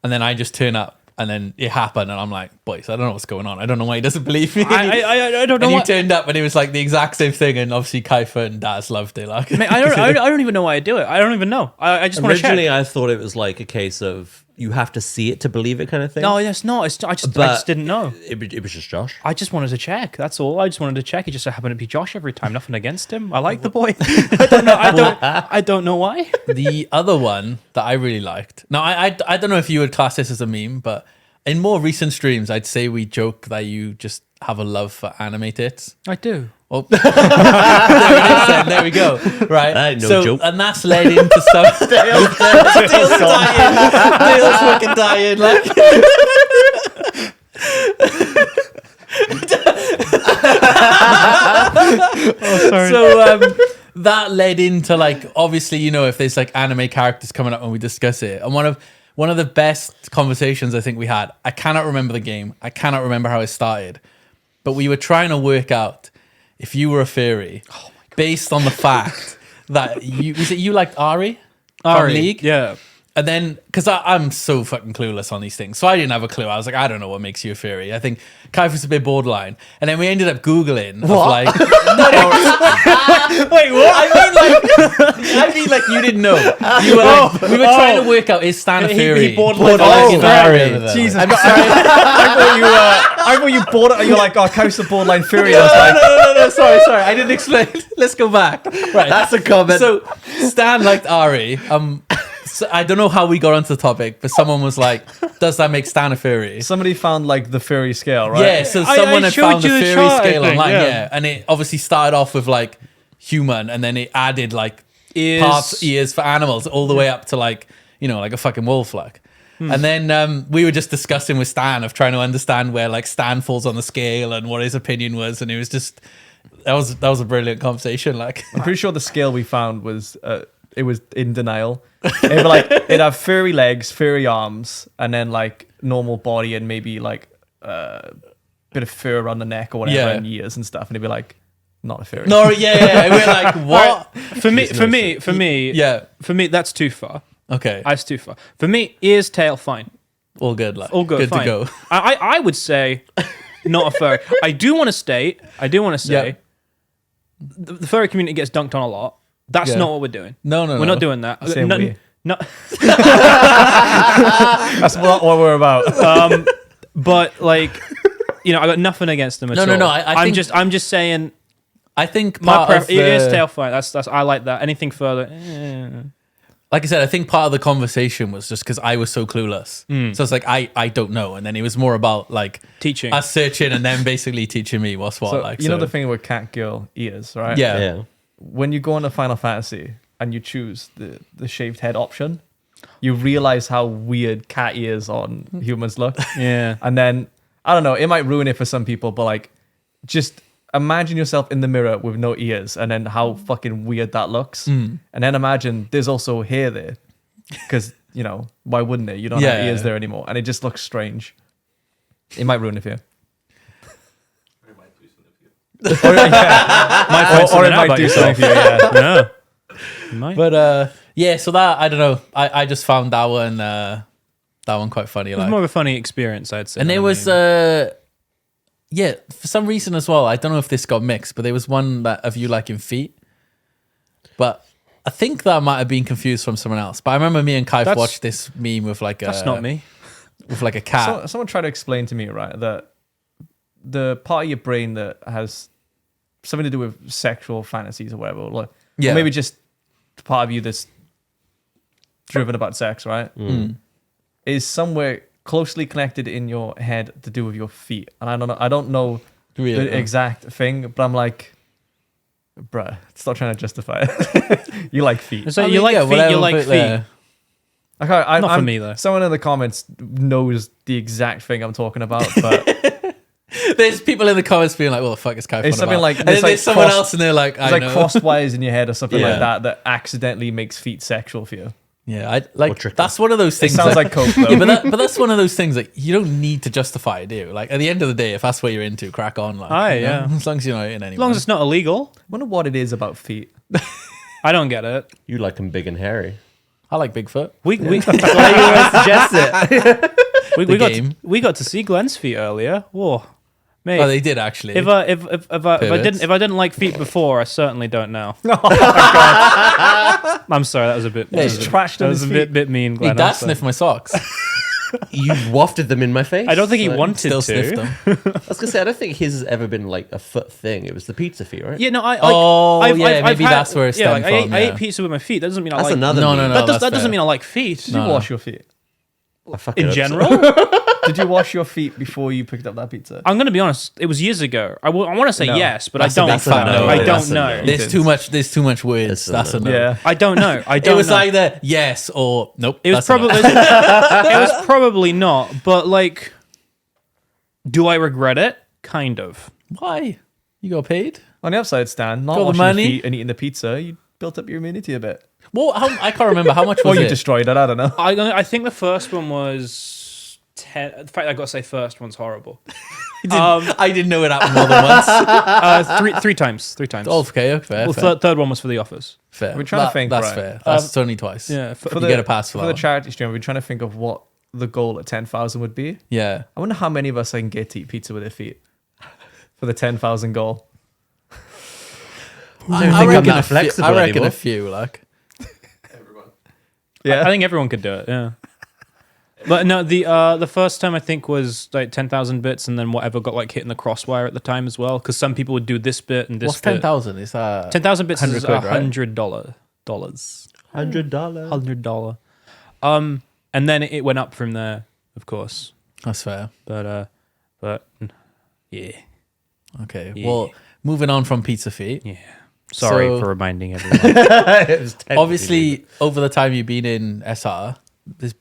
And then I just turn up and then it happened. And I'm like, boys, I don't know what's going on. I don't know why he doesn't believe me. I don't know And you why. turned up and it was like the exact same thing. And obviously Kaif and Daz loved it. Like, Man, I don't even know why I do it. I don't even know. I just want to check. Originally, I thought it was like a case of you have to see it to believe it kind of thing. No, it's not. I just didn't know. It was just Josh. I just wanted to check. That's all. I just wanted to check. It just so happened to be Josh every time. Nothing against him. I like the boy. I don't know. I don't know why. the other one that I really liked. Now, I don't know if you would class this as a meme, but in more recent streams, I'd say we joke that you just have a love for anime tits. I do. Oh, there it is. Then. There we go. Right. That ain't no joke. And that's led into some. Dale's dying. Dale's fucking dying. Like. Sorry. So that led into like obviously if there's like anime characters coming up when we discuss it, and one one of the best conversations I think we had. I cannot remember the game. I cannot remember how it started, but we were trying to work out if you were a fairy based on the fact that you liked Ari from League? Yeah. And then, because I'm so fucking clueless on these things, so I didn't have a clue. I was like, I don't know what makes you a fairy. I think Kaif was a bit borderline. And then we ended up Googling. Of like, Wait, what? I mean, like you didn't know. You were like, we were trying to work out is Stan a fairy? He borderline. Jesus Christ. I thought you bought it. You're like, oh, Kaif's a borderline fairy. I was like, No. Sorry. I didn't explain. Let's go back. Right. That's a comment. So Stan liked Ari. So I don't know how we got onto the topic, but someone was like, does that make Stan a fairy? somebody found like the fairy scale, right? Yeah, so I someone had showed found the you the fairy chart, I scale think, online, yeah. yeah. And it obviously started off with like human, and then it added like parts, ears for animals, all the way up to like, like a fucking wolf like. And then we were just discussing with Stan of trying to understand where like Stan falls on the scale and what his opinion was, and it was just that was a brilliant conversation. Like, I'm pretty sure the scale we found was it was in denial. It'd have furry legs, furry arms, and then like normal body and maybe like a bit of fur around the neck or whatever, Yeah. and ears and stuff, and it'd be like not a fairy. no, yeah. And we're like, what? For me, Yeah. For me, that's too far. Okay, That's too far. For me, ears, tail, fine. all good. Like, All good, fine. to go. I would say not a furry. I do want to say Yeah. the furry community gets dunked on a lot. That's Yeah. not what we're doing. No. We're not doing that. Same No- way. no- That's not what we're about. but like, I got nothing against them at all. No. I think- I'm just saying. I think My part of ears, the, tail, fine. That's I like that. Anything further, like I said, I think part of the conversation was just because I was so clueless. So it's like I don't know, and then it was more about like teaching. us searching and then basically teaching me what's what. So, like, you know the thing with cat girl ears, right? Yeah. Yeah. When you go into Final Fantasy and you choose the shaved head option, you realize how weird cat ears on humans look. Yeah. And then I don't know, it might ruin it for some people, but like just imagine yourself in the mirror with no ears and then how fucking weird that looks. And then imagine there's also hair there. Because, why wouldn't it? You don't have Yeah. ears there anymore. And it just looks strange. It might ruin it for you. Might find Or something it out might about do yourself. something for you, yeah. Yeah. You might. But yeah, so that I don't know. I just found that one quite funny. It was Like, more of a funny experience, I'd say. and there than was a- yeah, for some reason as well. I don't know if this got mixed, but there was one that of you liking feet. But I think that might have been confused from someone else. But I remember me and Kaif That's- watched this meme with like that's not me. with like a cat. So, someone tried to explain to me, right, that the part of your brain that has something to do with sexual fantasies or whatever, or Yeah. maybe just part of you that's driven about sex, right, is somewhere closely connected in your head to do with your feet. And I don't know Really? the exact thing, but I'm like, bruh, stop trying to justify it. You like feet. So I you mean, like yeah, feet, whatever, you like but, feet. Okay, Not for I'm- me, though. Someone in the comments knows the exact thing I'm talking about, but There's people in the comments being like, "What the fuck is Kaif It's on something about?" like- and there's then like there's someone cross- else, and they're like, "I it's like know." crossed wires in your head or something Yeah. like that accidentally makes feet sexual for you. Yeah, I like tricky. that's one of those It things. sounds that- like coke though. yeah, but that's one of those things that you don't need to justify it, do you? Like at the end of the day, if that's what you're into, crack on. Like, Aye, you know, yeah. as long as you're not in any. As long as it's not illegal. I wonder what it is about feet. I don't get it. You like them big and hairy. I like Bigfoot. We Suggest it. we The got game. we got to see Glen's feet earlier. Whoa, mate. Oh, they did actually. if I Perverts. didn't like feet before, I certainly don't now. I'm sorry, that was a bit. Yeah, Just trashed that on was his a feet. bit mean, he Glenn. I'm dad sorry. sniffed my socks. You wafted them in my face. I don't think he So- wanted Still sniffed to. them. I was gonna say I don't think his has ever been like a foot thing. It was the pizza feet, right? Yeah, no, I. Like, Oh, I've, yeah, I've maybe had- that's where it yeah, stemmed like, from, I yeah. ate pizza with my feet. That doesn't mean I That's like. another. No, meme. no, no. that that's doesn't fair. mean I like feet. Did you wash your feet? I fuck In it up, so- general, Did you wash your feet before you picked up that pizza? I'm gonna be honest. It was years ago. I want to say No. yes, but That's I a don't. big fat no. I That's don't a know. no. There's too much. There's too much words. That's That's a no. Yeah. I don't know. I It don't. was know. either yes or nope. It was that's a no. probably. It was probably not. But like, do I regret it? Kind of. Why? You got paid? On the upside, Stan, not Got the washing money? your feet and eating the pizza, you built up your immunity a bit. Well, I can't remember how much Or was you it. destroyed it. I don't know. I think the first one was 10. In fact, I got to say first one's horrible. I didn't know it happened more than once. Three times. Oh, okay, fair. Well, fair. third one was for The Office. Fair. We're trying to think, That's right. fair. That's only twice. Yeah. You get a pass for for that the one. charity stream. We're trying to think of what the goal at 10,000 would be. Yeah. I wonder how many of us I can get to eat pizza with their feet for the 10,000 goal. I reckon that a few. flexible I reckon anymore. a few. Like, Yeah, I think everyone could do it. Yeah. But no, the first time I think was like 10,000 bits, and then whatever got like hit in the crosswire at the time as well. Because some people would do this bit and this what's bit. 10,000? Is that 10,000 bits is £100, right? $100. $100. $100. And then it went up from there, of course. That's fair. But yeah. Okay. Yeah. Well, moving on from Pizza Feet. Yeah. Sorry So- for reminding everyone. It was 10 Obviously, over the time you've been in SR,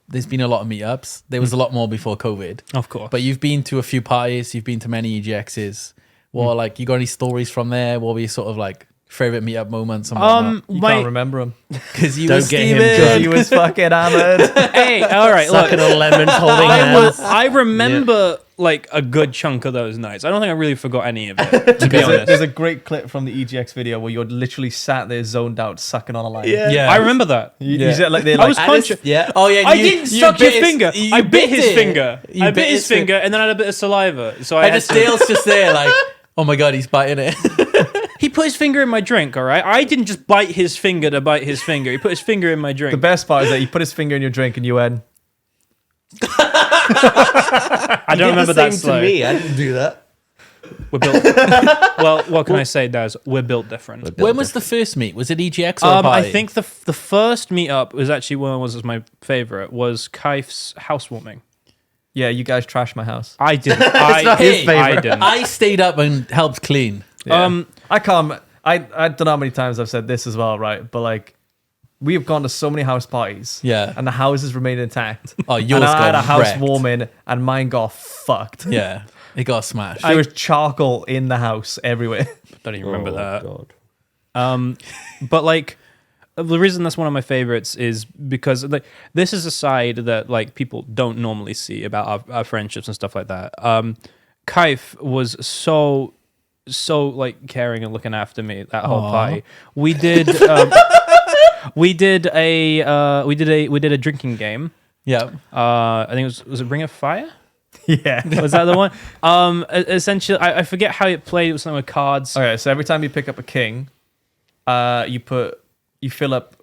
there's been a lot of meetups. There was a lot more before COVID. Of course. But you've been to a few parties. You've been to many EGXs. Well, like, you got any stories from there? What were your sort of like favorite meetup moments and whatnot? you can't remember him Because you Don't were get him Steven. drunk. he was fucking hammered. Hey, all right, look. Sucking on lemons, holding hands. I remember like a good chunk of those nights. I don't think I really forgot any of it, to be honest. There's a great clip from the EGX video where you're literally sat there zoned out, sucking on a line. Yeah. I remember that. You said, like, they're I like, was conscious. Yeah. Oh yeah, I didn't suck your finger. I bit his finger. You I bit his finger, and then I had a bit of saliva. So I And had just Dale's just there, like, oh my god, he's biting it. He put his finger in my drink. All right, I didn't just bite his finger to bite his finger. He put his finger in my drink. the best part is that he put his finger in your drink and you went, I don't remember that to slow. me. I didn't do that. We're built. Well, what can I say, Daz? We're built different. When was the first meet? Was it EGX or a I party? think the first meetup was actually one of was my favorite. Was Kaif's housewarming. yeah, you guys trashed my house. I didn't. not his favorite. I didn't. I stayed up and helped clean. Yeah. I can't. I don't know how many times I've said this as well, right? But like, we have gone to so many house parties, Yeah. and the houses remain intact. Oh, yours and I had got a house wrecked. warming, and mine got fucked. Yeah, it got smashed. There was charcoal in the house everywhere. don't even remember that. God. But like, the reason that's one of my favorites is because like this is a side that like people don't normally see about our friendships and stuff like that. Kaif was so like caring and looking after me that whole Aw. party. We did we did a drinking game. yeah. I think it was it Ring of Fire? Yeah. Was that the one? Essentially, I forget how it played. It was something with cards. Okay, so every time you pick up a king, you fill up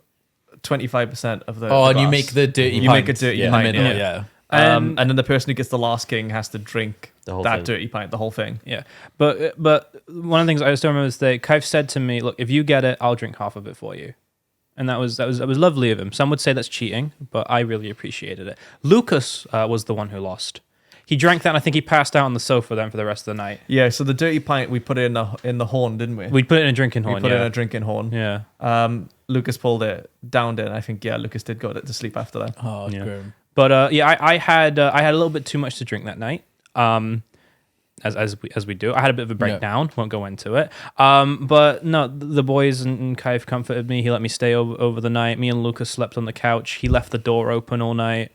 25% of the. Oh, the and you glass. make the dirty. You make a pint dirty in the pint, middle. yeah. Yeah. And then the person who gets the last king has to drink The whole that thing. dirty pint, the whole thing. Yeah, but one of the things I still remember is that Kaif said to me, "Look, if you get it, I'll drink half of it for you," and that was lovely of him. Some would say that's cheating, but I really appreciated it. Lucas was the one who lost. He drank that, and I think he passed out on the sofa then for the rest of the night. Yeah, so the dirty pint we put it in the horn, didn't we? We put it in a drinking We horn. put it Yeah, in a drinking horn. yeah. Lucas pulled it, downed it, and I think Lucas did go to sleep after that. Oh, Yeah. grim. But yeah, I had a little bit too much to drink that night. As we do, I had a bit of a breakdown. Won't go into it. But no, the boys and Kaif comforted me. He let me stay over the night. Me and Lucas slept on the couch. He left the door open all night.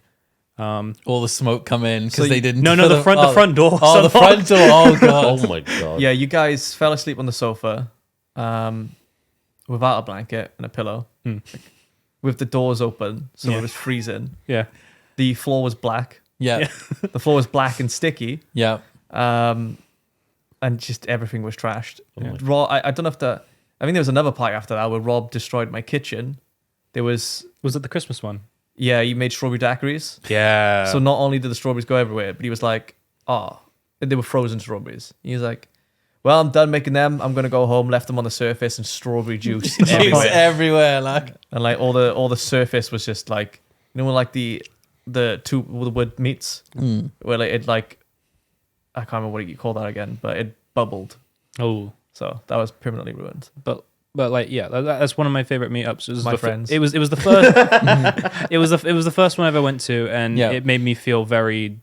All the smoke come in because So they didn't. No, the front door. Oh, the front door. Oh god. Oh my god. Yeah, you guys fell asleep on the sofa without a blanket and a pillow, with the doors open, so Yeah. it was freezing. Yeah. The floor was black. Yeah. The floor was black and sticky. Yeah. And just everything was trashed. my I don't know if I think there was another party after that where Rob destroyed my kitchen. There was Was it the Christmas one? he made strawberry daiquiris. Yeah. So not only did the strawberries go everywhere, but he was like, they were frozen strawberries. He was like, well, I'm done making them. I'm gonna go home. Left them on the surface and strawberry juice Juice everywhere. everywhere, like. And like all the surface was just like, you know, like the wood meats where like it like, I can't remember what you call that again, but it bubbled. oh, So that was permanently ruined. but like yeah, that's one of my favorite meetups. It was My the friends. It was the first. it was the first one I ever went to, and Yeah. it made me feel very,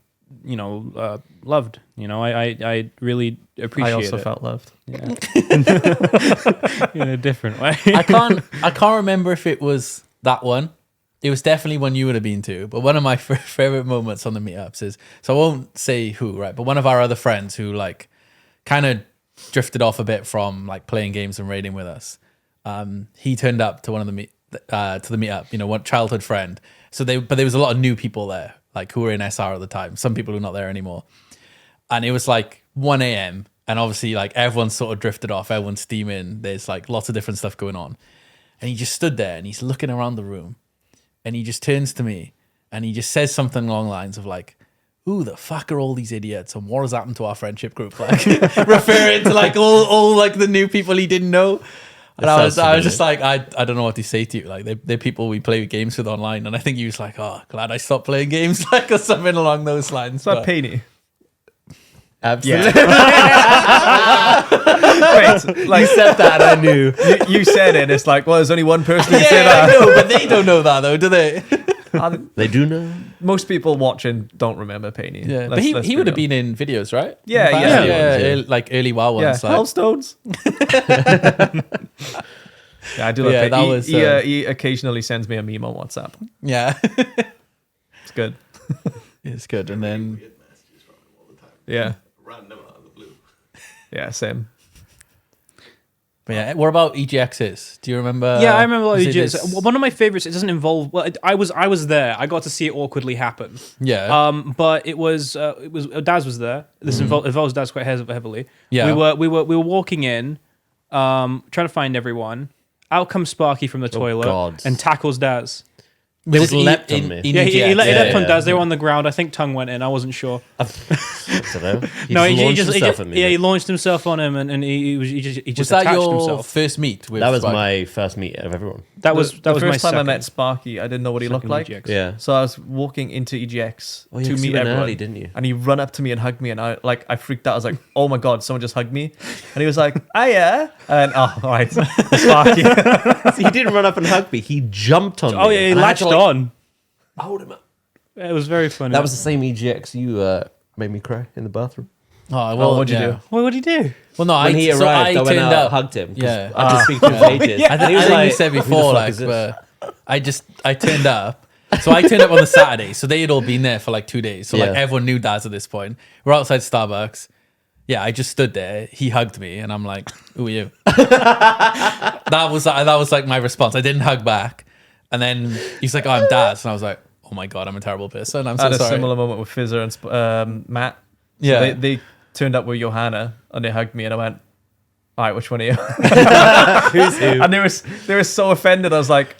loved. I really appreciate I also it. felt loved. Yeah. In a different way. I can't remember if it was that one. It was definitely one you would have been to. But one of my favorite moments on the meetups is, so I won't say who, right? But one of our other friends who like kind of drifted off a bit from like playing games and raiding with us. He turned up to one of the to the meetup, you know, one childhood friend. But there was a lot of new people there, like who were in SR at the time. Some people who are not there anymore. And it was like 1 a.m. and obviously like everyone's sort of drifted off, everyone's steaming. There's like lots of different stuff going on. And he just stood there and he's looking around the room and he just turns to me and he just says something along the lines of like, who the fuck are all these idiots and what has happened to our friendship group? Like referring to like all like the new people he didn't know. And I was just like, I don't know what to say to you. Like they're people we play games with online. And I think he was like, oh, glad I stopped playing games, like or something along those lines. It's not Penny. Absolutely. Wait, like You said that, I knew. you said it. It's like, well, there's only one person who can say Yeah, I that. know, but they don't know that though, do they? They do know. Most people watching don't remember Penny. Yeah, but Let's he be would have real. been in videos, right? Yeah, In the yeah. past? Yeah. Like early WoW Yeah, ones. Like, Hellstones. Yeah, I do love Yeah, it. that was, He occasionally sends me a meme on WhatsApp. yeah, It's good. it's good. And then Yeah. Random out of the blue. Yeah, same. but yeah, what about EGXs? Do you remember? Yeah, I remember was it EGX. this- One of my favorites. It doesn't involve. Well, I was there. I got to see it awkwardly happen. Yeah, But it was Daz was there. This involves Daz quite heavily. Yeah. We were walking in, trying to find everyone. Out comes Sparky from the toilet God. and tackles Daz. They Was just it leapt in- on me. in Yeah, he EGX? leapt on yeah. Daz. They were on the ground. I think Tongue went in. I wasn't sure. I don't know. He He launched launched himself on him, and he just Was that attached your himself. first meet? With That was Spike? my first meet of everyone. That was the my first time I second- met Sparky. I didn't know what he looked second like. EGX. Yeah. So I was walking into EGX Oh, yeah, to 'cause you meet went everyone, early, didn't you? and he run up to me and hugged me, and I freaked out. I was like, "Oh my god, someone just hugged me!" And he was like, "Ah yeah," and all right, Sparky. He didn't run up and hug me. He jumped on me. Oh yeah, he and I had latched to, like, on. hold him up. It was very funny. That was the same EGX you made me cry in the bathroom. Oh, well, what'd you yeah. do? Well, what did he do? Well, no, When he arrived, I went turned out up. and hugged him. 'cause Yeah. I just speak to him for ages. I think, He was I think like, you said "Who the before, fuck like, is this?" but I turned up. So I turned up on the Saturday. So they had all been there for like 2 days. So like Yeah. everyone knew Daz at this point. We're outside Starbucks. Yeah, I just stood there. He hugged me, and I'm like, "Who are you?" that was like my response. I didn't hug back, and then he's like, "Oh, I'm Daz," and I was like, "Oh my god, I'm a terrible person. I'm I so had a sorry." similar moment with Fizzer and Matt. So Yeah. they turned up with Johanna and they hugged me, and I went, "All right, which one are you?" Who's who? And they were so offended. I was like,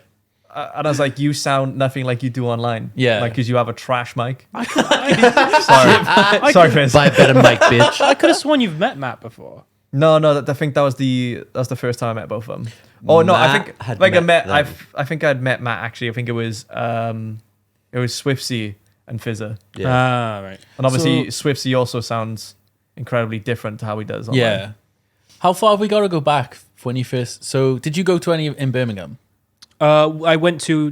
"You sound nothing like you do online." Yeah. like because you have a trash mic. Sorry, Fizz. Buy a better mic, bitch. I could have sworn you've met Matt before. No, I think that was the first time I met both of them. Oh no, I Matt think had like met them. I think I'd met Matt actually. I think it was Swiftsy and Fizzer, Yeah. Ah, right. and obviously Swiftsy also sounds incredibly different to how he does online. Yeah. How far have we got to go back when you first? So did you go to any in Birmingham? I went to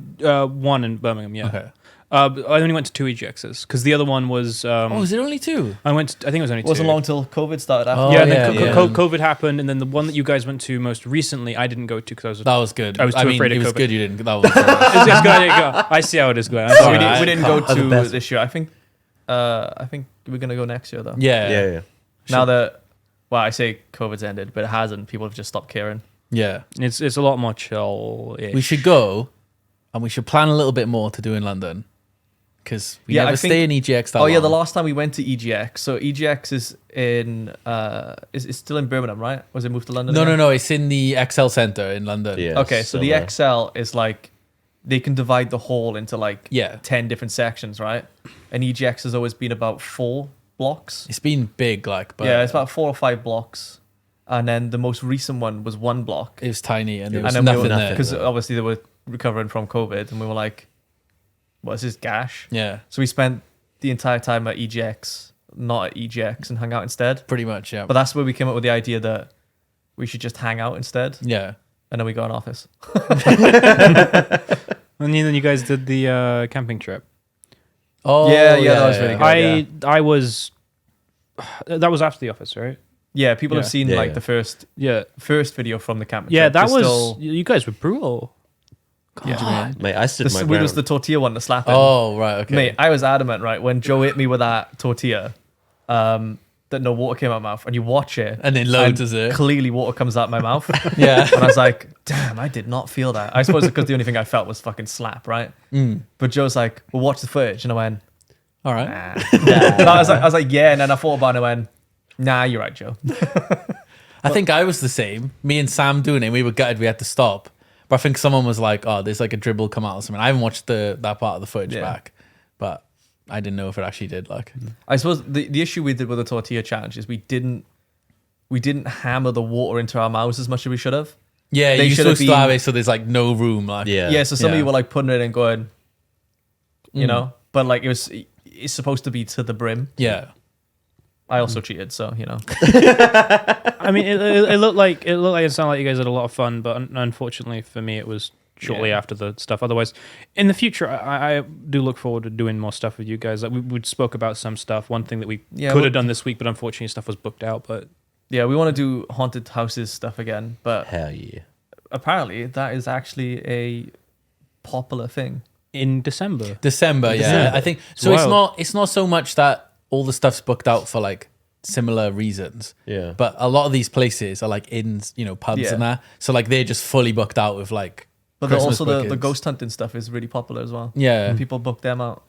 one in Birmingham. Yeah. Okay. But I only went to 2 EGXs because the other one was. Oh, is it only 2? I went. I think it was only It wasn't 2. long till COVID started. After. Oh, Yeah, and yeah, then yeah. COVID happened, and then the one that you guys went to most recently, I didn't go to because I was. That was good. I was too afraid it of was COVID. good you didn't. That was It's good. There you go. I see how it is, Glen. I'm So sorry. we didn't go the to best. this year. I think we're gonna go next year though. yeah. Yeah, yeah. Now that I say COVID's ended, but it hasn't. People have just stopped caring. Yeah. It's a lot more chill. We should go and we should plan a little bit more to do in London. Because we Yeah, never I stay think- in EGX that Oh yeah, the long. last time we went to EGX. So EGX is in is still in Birmingham, right? Was it moved to London? No, again? no. It's in the XL Centre in London. Yeah. Okay, so the XL is like they can divide the hall into like Yeah. 10 different sections, right? And EGX has always been about 4 blocks. It's been big, like, but Yeah, it's about 4 or 5 blocks. And then the most recent one was 1 block. it was tiny and there was And then nothing there. because obviously they were recovering from COVID, and we were like, "What is this gash?" Yeah, So we spent the entire time at EGX, not at EGX, and hung out instead. pretty much, yeah. But that's where we came up with the idea that we should just hang out instead, yeah. and then we got an office. And then you guys did the camping trip. Oh, Yeah, that was really good. I was. That was after the office, right? Yeah, people have Yeah. seen Yeah, like yeah. the first Yeah. video from the camping Yeah, trip. that It's was. still- You guys were brutal. Mate, I stood my We ground. was the tortilla one to slap him. Oh, right. Okay. Mate, I was adamant, right? When Joe hit me with that tortilla, that no water came out of my mouth, and you watch it, And then loads is it? clearly water comes out my mouth. Yeah. And I was like, damn, I did not feel that. I suppose because the only thing I felt was fucking slap, right? But Joe's like, well, watch the footage. And I went, All right. nah. And I was like, yeah. And then I thought about it and I went, nah, you're right, Joe. I think I was the same. Me and Sam doing it, we were gutted we had to stop. But I think someone was like, oh, there's like a dribble come out or something. I haven't watched that part of the footage Yeah. back. But I didn't know if it actually did. Like, I suppose the issue we did with the tortilla challenge is we didn't hammer the water into our mouths as much as we should have. yeah, They you're should have supposed to have been- it so there's like no room. Like, Yeah, so some of Yeah. you were like putting it in going, you know, but like it's supposed to be to the brim. Yeah. I also cheated, so you know. I mean, it looked like it sounded like you guys had a lot of fun, but unfortunately for me, it was shortly Yeah. after the stuff. Otherwise, in the future, I do look forward to doing more stuff with you guys. Like we spoke about some stuff. One thing that we Yeah, could well- have done this week, but unfortunately, stuff was booked out. But Yeah, we want to do haunted houses stuff again, but Hell yeah. apparently that is actually a popular thing. in December, December, yeah. December. I think It's so. wild. It's not so much that all the stuff's booked out for like similar reasons. Yeah. But a lot of these places are like in, pubs Yeah. and that. So like they're just fully booked out with like But Christmas also the bookings. ghost hunting stuff is really popular as well. Yeah. People book them out.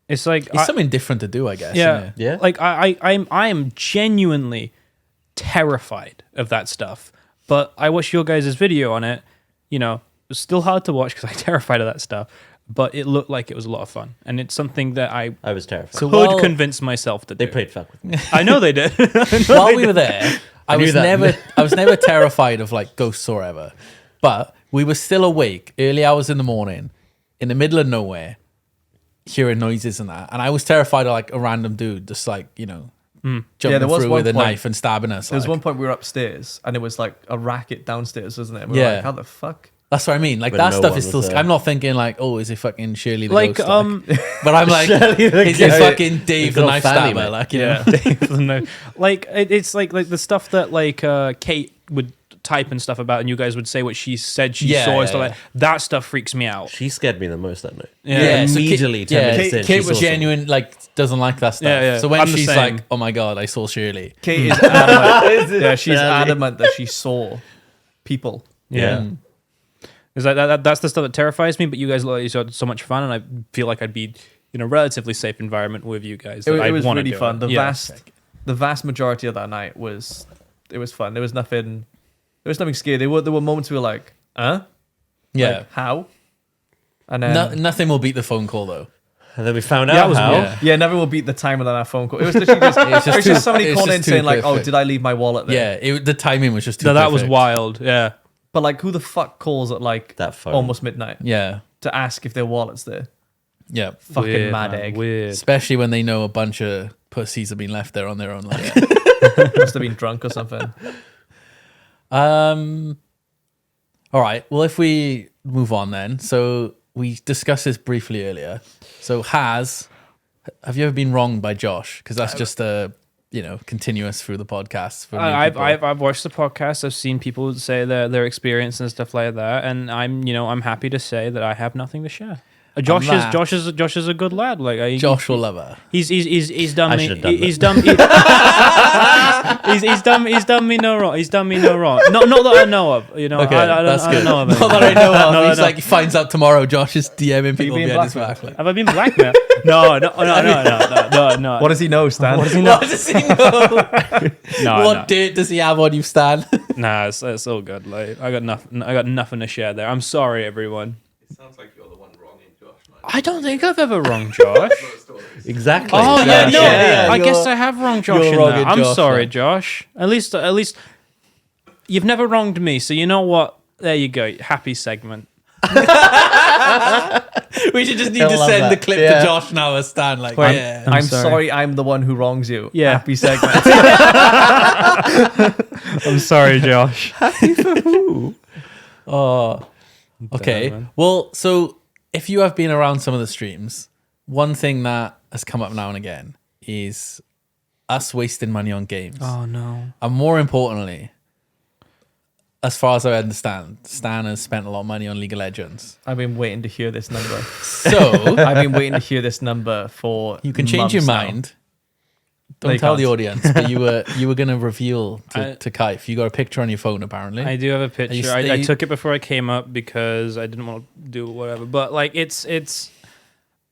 it's like It's something different to do, I guess. yeah, isn't it? Yeah. Like I am genuinely terrified of that stuff. But I watched your guys' video on it. It was still hard to watch because I'm terrified of that stuff. But it looked like it was a lot of fun, and it's something that I I was terrified. So could while- convince myself to they do. played fuck with me. I know they did. While we were there, I knew was that. never terrified of like ghosts or ever. But we were still awake early hours in the morning, in the middle of nowhere, hearing noises and that. And I was terrified of like a random dude just like, jumping there was through one with a point- knife and stabbing us. There was like. one point we were upstairs and it was like a racket downstairs, wasn't it? And we were Yeah. like, how the fuck? That's what I mean. Like But that no stuff one is was still. there. I'm not thinking like, oh, is it fucking Shirley the Like, ghost? But I'm like, Shirley the is it ghost. fucking Dave the Good old knife Fanny, stabber? mate. Like, you Yeah, know. Dave the no. Like it's like the stuff that like Kate would type and stuff about, and you guys would say what she said she Yeah, saw and yeah, stuff like that stuff freaks me out. She scared me the most that night. Yeah. so Immediately, 10 minutes in, Kate she was saw genuine, like doesn't like that stuff. Yeah, yeah. So when I'm the she's same. like, "Oh my god, I saw Shirley," Kate is adamant. Yeah, she's Shirley? adamant that she saw people. Yeah. Is that's the stuff that terrifies me, but you guys look like you had so much fun, and I feel like I'd be in a relatively safe environment with you guys. It, that it I'd was wanna really do fun. it. The Yeah. vast majority of that night was fun. There was nothing scary. There were moments we were like, huh? yeah, Like, how? And then nothing will beat the phone call though. And then we found Yeah, out it was how. weird. yeah, never will beat the time on that phone call. It was literally just, It's it was too- just somebody it's called just in too saying like, oh, perfect. did I leave my wallet there? Yeah, the timing was just too. No, that was perfect. wild. Yeah. But like, who the fuck calls at like That phone. almost midnight Yeah, to ask if their wallet's there? yeah. Fucking Weird, mad man, egg. Weird. Especially when they know a bunch of pussies have been left there on their own. Like, Must have been drunk or something. All right. Well, if we move on then, so we discussed this briefly earlier. So have you ever been wronged by Josh? Because that's just continuous through the podcast. For new people. I've watched the podcast. I've seen people say their experience and stuff like that, and I'm happy to say that I have nothing to share. Josh that- is a good lad. Like Josh will love her. He's done I me. should have done He's done. He's done me no wrong. He's done me no wrong. Not that I know of. Okay, I that's don't good. know of Not it. that I know of. No, He's no. like, he finds out tomorrow. Josh is DMing people being behind his blackmailed? back. Like, Have I been blackmailed? No. No. What does he know, Stan? What does he know? what does he know? No, What dirt does he have on you, Stan? Nah, it's all good. Like I got nothing to share there. I'm sorry, everyone. It sounds like you're the one wronging Josh. I don't think I've ever wronged Josh. Exactly. Oh yeah, no. Yeah, I you're- guess I have wronged Josh you're in wronging that. I'm Josh, sorry, yeah. Josh. At least you've never wronged me, so you know what? There you go. Happy segment. We should just need He'll to love send the that. clip Yeah. to Josh now as Stan. Like, Wait. yeah. I'm sorry. sorry, I'm the one who wrongs you. Yeah. Happy segment. I'm sorry, Josh. Oh, okay. man. Well, so if you have been around some of the streams, one thing that has come up now and again is us wasting money on games. Oh no. And more importantly, as far as I understand, Stan has spent a lot of money on League of Legends. I've been waiting to hear this number. So I've been waiting to hear this number for you can change your months now. mind. No, Don't you tell the can't. audience, but you were going to reveal to Kaif. You got a picture on your phone, apparently. I do have a Are you picture. I took it before I came up because I didn't want to do whatever. But like, it's.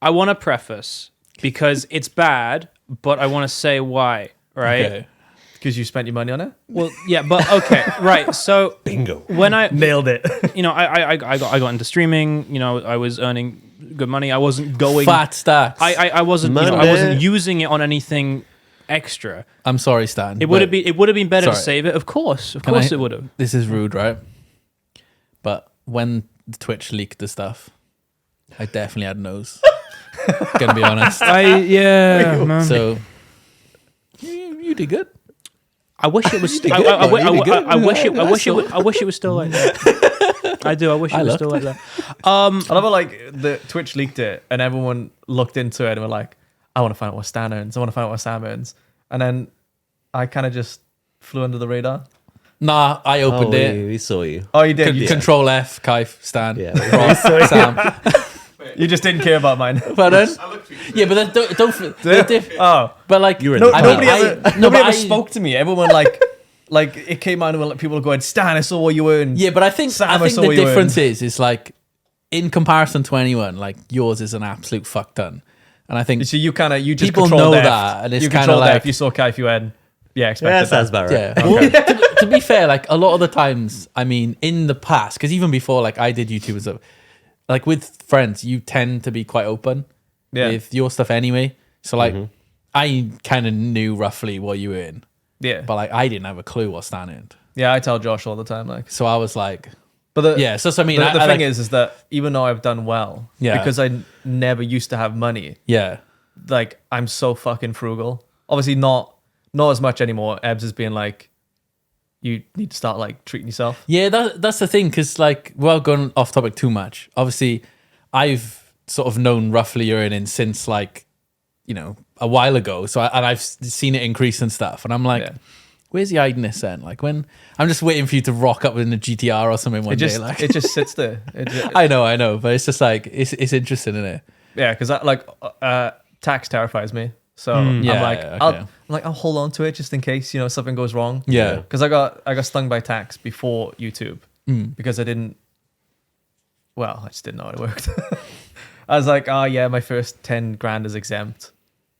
I want to preface because it's bad, but I want to say why. Right? Okay. Because you spent your money on it. Well, yeah, but okay, right. So Bingo. when I Nailed it. I got into streaming. You know, I was earning good money. I wasn't going. Fat stacks. I wasn't. You know, I Money. wasn't using it on anything extra. I'm sorry, Stan. It would have but been better to Sorry. save it. Of course, Can I- it would have. This is rude, right? But when the Twitch leaked the stuff, I definitely had nose. Gonna be honest. Man. So you did good. I wish it was. did I, good, I, man. I, You did good. I wish it. I That's wish it. all. I wish it was still like that. I do. I wish it I was looked. still like that. I love how like the Twitch leaked it and everyone looked into it and were like, I want to find out what Stan earns. I want to find out what Sam earns. And then I kind of just flew under the radar. Nah, I opened Oh, it. we saw you. Oh, you did? You, Control F, Kaif, Stan, Yeah. Ross, Sam. you just didn't care about mine. Pardon? Yeah, but then don't they're Oh. but like You were in No, the nobody I- ever, no, nobody but ever I- spoke to me. Everyone like it came out and like, people were going, Stan, I saw what you earned. yeah, but I think Sam, I saw the what you difference is like in comparison to anyone, like yours is an absolute fuck ton. And I think So you just People controlled know F. that, and it's you kinda controlled like- F. You saw Kaif, you had expected Yeah, that. sounds about right. yeah. Well, to be fair, like a lot of the times, I mean, in the past, because even before, like I did YouTube and stuff, like with friends, you tend to be quite open Yeah. with your stuff anyway. So like, I kind of knew roughly what you were in, Yeah. but like I didn't have a clue what Stan earned. Yeah, I tell Josh all the time, like. So I was like, But the, yeah. So I mean, the I thing like, is that even though I've done well, Yeah. because I never used to have money, yeah, like I'm so fucking frugal. Obviously not as much anymore. Ebbs is being like, you need to start like treating yourself. yeah. That's the thing, because like, without going off topic too much, obviously, I've sort of known roughly your earnings since like, you know, a while ago. So I've seen it increase and stuff, and I'm like. Yeah. Where's the hiding this then? Like when I'm just waiting for you to rock up in a GTR or something one It just day. Like it just sits there. I know, but it's just like it's interesting, isn't it? Yeah, because tax terrifies me. So yeah, I'm like, yeah, okay. I'll hold on to it just in case something goes wrong. Yeah. Because I got stung by tax before YouTube because I didn't. Well, I just didn't know how it worked. I was like, oh yeah, my first 10 grand is exempt.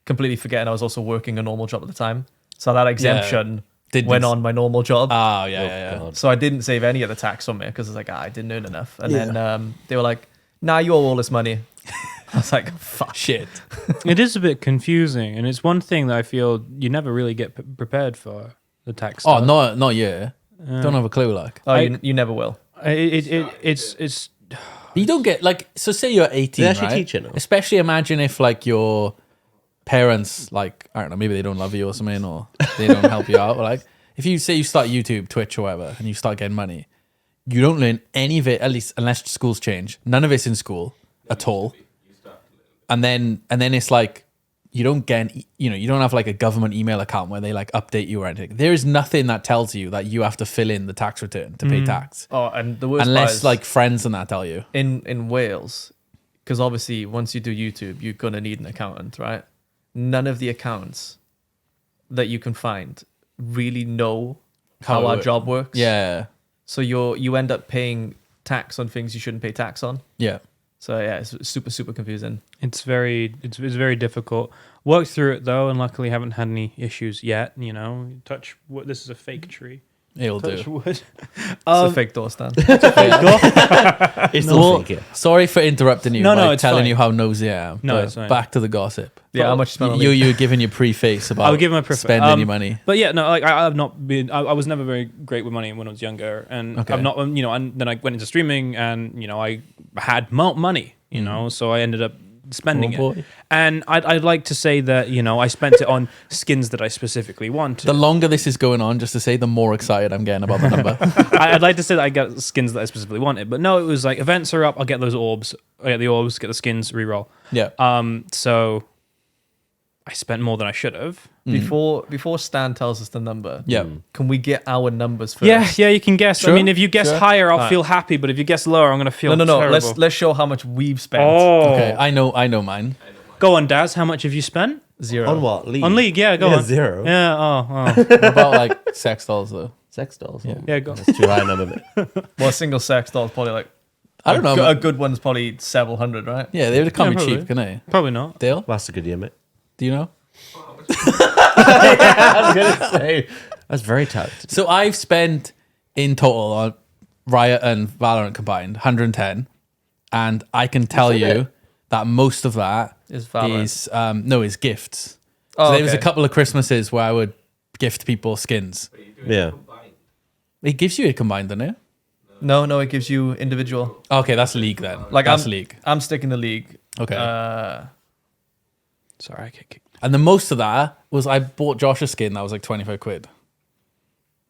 Completely forgetting I was also working a normal job at the time. So that exemption went on my normal job. Oh yeah. God. So I didn't save any of the tax on me because I was like, I didn't earn enough. And then they were like, nah, you owe all this money. I was like, fuck. Shit. It is a bit confusing, and it's one thing that I feel you never really get prepared for the tax. Oh, stuff. not you. Don't have a clue. Like Oh, you never will. It's you don't get like. So say you're 18, They actually right? teach it now. Especially imagine if like your parents, like I don't know, maybe they don't love you or something, or they don't help you out. Or, like if you say you start YouTube, Twitch, or whatever, and you start getting money, you don't learn any of it, at least unless schools change. None of it's in school at all. And then it's like you don't get, you don't have like a government email account where they like update you or anything. There is nothing that tells you that you have to fill in the tax return to pay tax, Oh, and the worst part unless is like friends and that tell you. in Wales, because obviously once you do YouTube, you're gonna need an accountant, right? None of the accounts that you can find really know how How it our work- job works. Yeah, So you end up paying tax on things you shouldn't pay tax on. yeah. So yeah, it's super confusing. it's very difficult. Worked through it though, and luckily haven't had any issues yet. You know, touch wood. This is a fake tree. It'll Touch do. wood. It's a fake door stand. It's Well, not fake. sorry for interrupting you. No, by it's telling fine. you how nosy I am. No, but it's fine. back to the gossip. Yeah, how much you spend on You me? were giving your preface about. I'll give my preface. spending your money. But yeah, no, like I've not been. I was never very great with money when I was younger, and Okay. I'm not. And then I went into streaming, and I had money. So I ended up spending Oh, it. boy. And I'd like to say that I spent it on skins that I specifically wanted. The longer this is going on, just to say, the more excited I'm getting about the number. I'd like to say that I got skins that I specifically wanted, but no, it was like events are up. I'll get those orbs. I get the orbs, get the skins, reroll. Yeah. So I spent more than I should have. Before Stan tells us the number, Yeah. can we get our numbers first? Yeah, you can guess. I Sure, mean, if you guess sure. higher, I'll Alright. feel happy, but if you guess lower, I'm gonna feel No. terrible. Let's show how much we've spent. Oh, Okay, I know mine. go on, Daz. How much have you spent 0. On what? League? on League? Yeah, go Yeah, on. 0. Yeah. Oh. What about like sex dolls though? Sex dolls. Yeah, go. That's too high a number, mate. Well, a single sex doll is probably like I don't know. A man. good one's probably several hundred, right? Yeah, they would come Yeah, in probably. cheap, can they? Probably not. Dale, That's a good year, mate. do you know? I was gonna say that's very tapped. So I've spent in total on Riot and Valorant combined 110, and I can tell you that most of that Is Valorant. is gifts. Oh, So there was a okay. couple of Christmases where I would gift people skins. Yeah. It gives you a combined, doesn't it? No, it gives you individual. Okay, that's League then. Like that's I'm, League. I'm sticking to League. Okay. Sorry, I can't. And the most of that was I bought Josh a skin that was like 25 quid.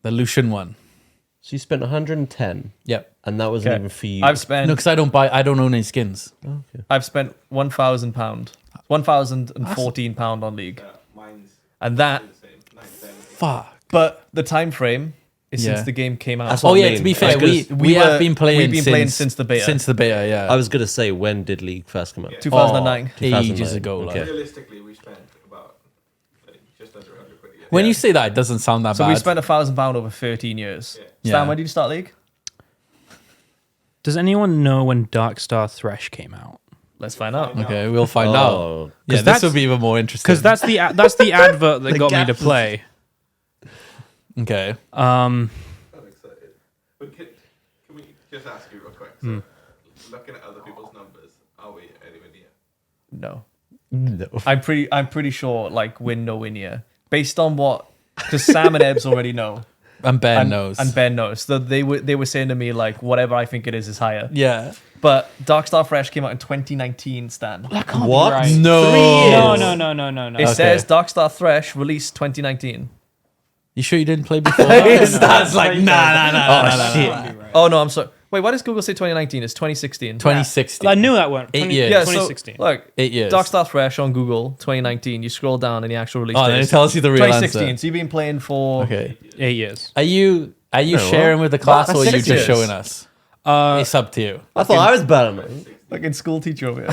The Lucian one. So you spent 110, Yep. and that wasn't Okay. even for you. I've spent No, because I don't own any skins. I've spent £1,000, £1,014 on League, and that. Fuck. But the time frame is Yeah. since the game came out. That's Oh what I yeah, mean. to be I was fair, gonna- we have been playing. we've been playing since the beta. Since the beta, yeah. I was gonna say, when did League first come out? 2009. Ages 2009. ago. Like. Okay. Realistically, we spent about just under 100 quid a year. When you say that, it doesn't sound that So bad. we spent £1,000 over 13 years. Yeah. Stan, when did you start League? Does anyone know when Darkstar Thresh came out? Let's find out. Okay, we'll find out. Oh, Yeah, this that's- will be even more interesting. Because that's the advert that got me to gaps. play. okay. I'm excited. But can we just ask you real quick? So, looking at other people's numbers, are we anywhere near? No, no. I'm pretty sure like win no win here, based on what because Sam and Ebbs already know. And Ben and, knows. And Ben knows. So they were saying to me like whatever I think it is higher. Yeah. But Darkstar Fresh came out in 2019, Stan. What? right. No. No. It says Darkstar Thresh released 2019. You sure you didn't play before that? That's like, nah. Shit. Oh no, I'm sorry. Wait, why does Google say 2019? It's 2016. 2016. I knew that one. 8 years. Yeah, 2016. so look, 8 years. Darkstar Fresh on Google 2019. You scroll down in the actual release. Oh, then it dates. tells you the real 2016. answer. So you've been playing for Okay. 8 years. Are you No, sharing with the class What? or are you 6 just years. showing us? It's up to you. I thought I was better, man. fucking school teacher over here.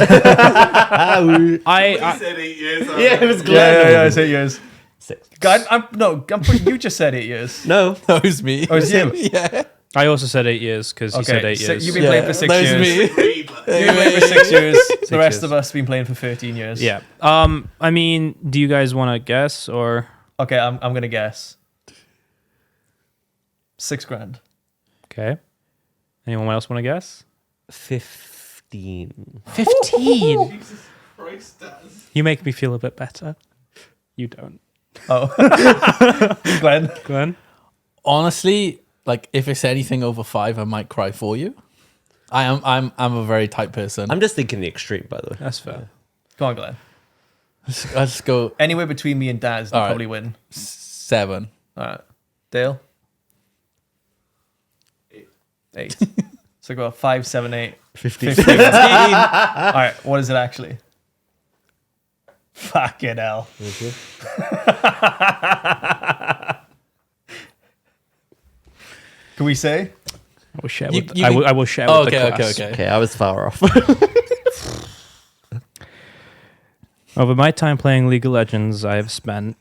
I said 8 years. Yeah, it was Glen. yeah, it's 8 years. 6. God, I'm pretty. You just said 8 years. No. That was me. Oh, it's you. Yeah. I also said 8 years because he said 8 so years. you've been playing for 6 that was years. me. You've been playing for 6 years. The rest years. of us have been playing for 13 years. Yeah. I mean, do you guys want to guess or? Okay, I'm gonna guess. $6,000. Okay. Anyone else want to guess? 15. 15. Jesus Christ, does. You make me feel a bit better. You don't. Oh, Glenn. Glenn? Honestly, like if it's anything over 5, I might cry for you. I'm a very tight person. I'm just thinking the extreme, by the way. That's fair. Come on, Glenn. I'll just go Anywhere between me and Daz, they'll All right. probably win. 7. All right, Dale. 8. So go 5, 7, 8. 15. 15. All right, what is it actually? Fucking hell. Can we say? I will share You- with, you I, can- will, I will share Oh, with the okay, class. okay. Okay, I was far off. Over my time playing League of Legends, I have spent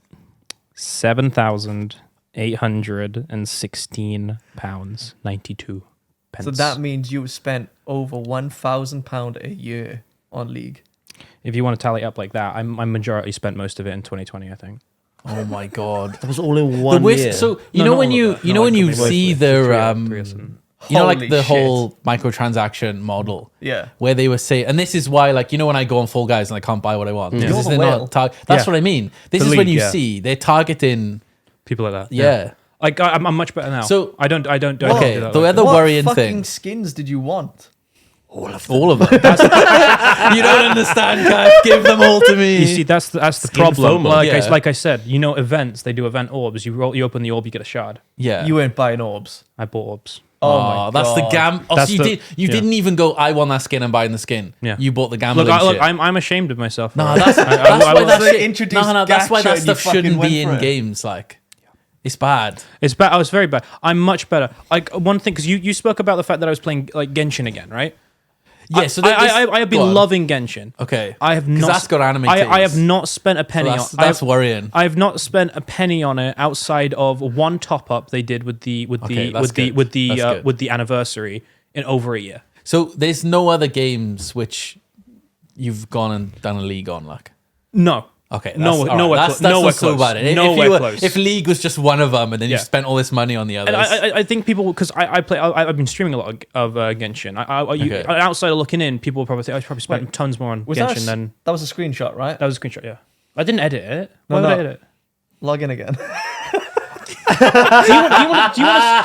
£7,816.92. So that means you spent over £1,000 a year on League. If you want to tally up like that, I majority spent most of it in 2020, I think. Oh my god. That was all in The one whisk, year. so No, you know not when all you of that. you No, know when I you could be see both. their Three or something. you know like Holy the shit. whole microtransaction model Yeah. where they were saying, and this is why, like, you know, when I go on Fall Guys and I can't buy what I want, You're because the they're whale. not that's Yeah. what I mean. This The is when league, you yeah. see they're targeting, People like that. yeah. Like I'm much better now. So- I don't Okay, do that the like other What worrying fucking thing, skins did you want? all of them. You don't understand, Kaif. Give them all to me. You see, that's the Skin problem. FOMO. Like, Yeah. like I said, you know, events they do event orbs. You open the orb, you get a shard. yeah. You weren't buying orbs. I bought orbs. Oh my that's the God. Oh, That's so you the- you yeah. didn't even go. I want that skin. I'm buying the skin. Yeah. You bought the gambling Look, shit. I'm ashamed of myself. No, for it. that's I- why I- that they shit. introduced No, that's why gacha that and you stuff shouldn't fucking be went in for it. games. Like, it's bad. It's bad. Oh, it's very bad. I'm much better. Like one thing, because you spoke about the fact that I was playing like Genshin again, right? Yeah. So I have go on. been loving Genshin. Okay. I have 'Cause not. that's got anime I have titties. not spent a penny So on. that's worrying. I have not spent a penny on it outside of one top up they did with the Okay, that's good. That's good. with the anniversary in over a year. So there's no other games which you've gone and done a league on, like. No. Okay, Nowhere- all nowhere That's clo- nowhere not so close. bad. Nowhere close. If League was just one of them, and then you Yeah. spent all this money on the others, And I think people, because I've been streaming a lot of Genshin. Okay. Outside of looking in, people will probably think I probably spent tons more on Was Genshin than that was a screenshot, right? that was a screenshot. Yeah, I didn't edit it. No, Why would I no. edit it? Log in again. Do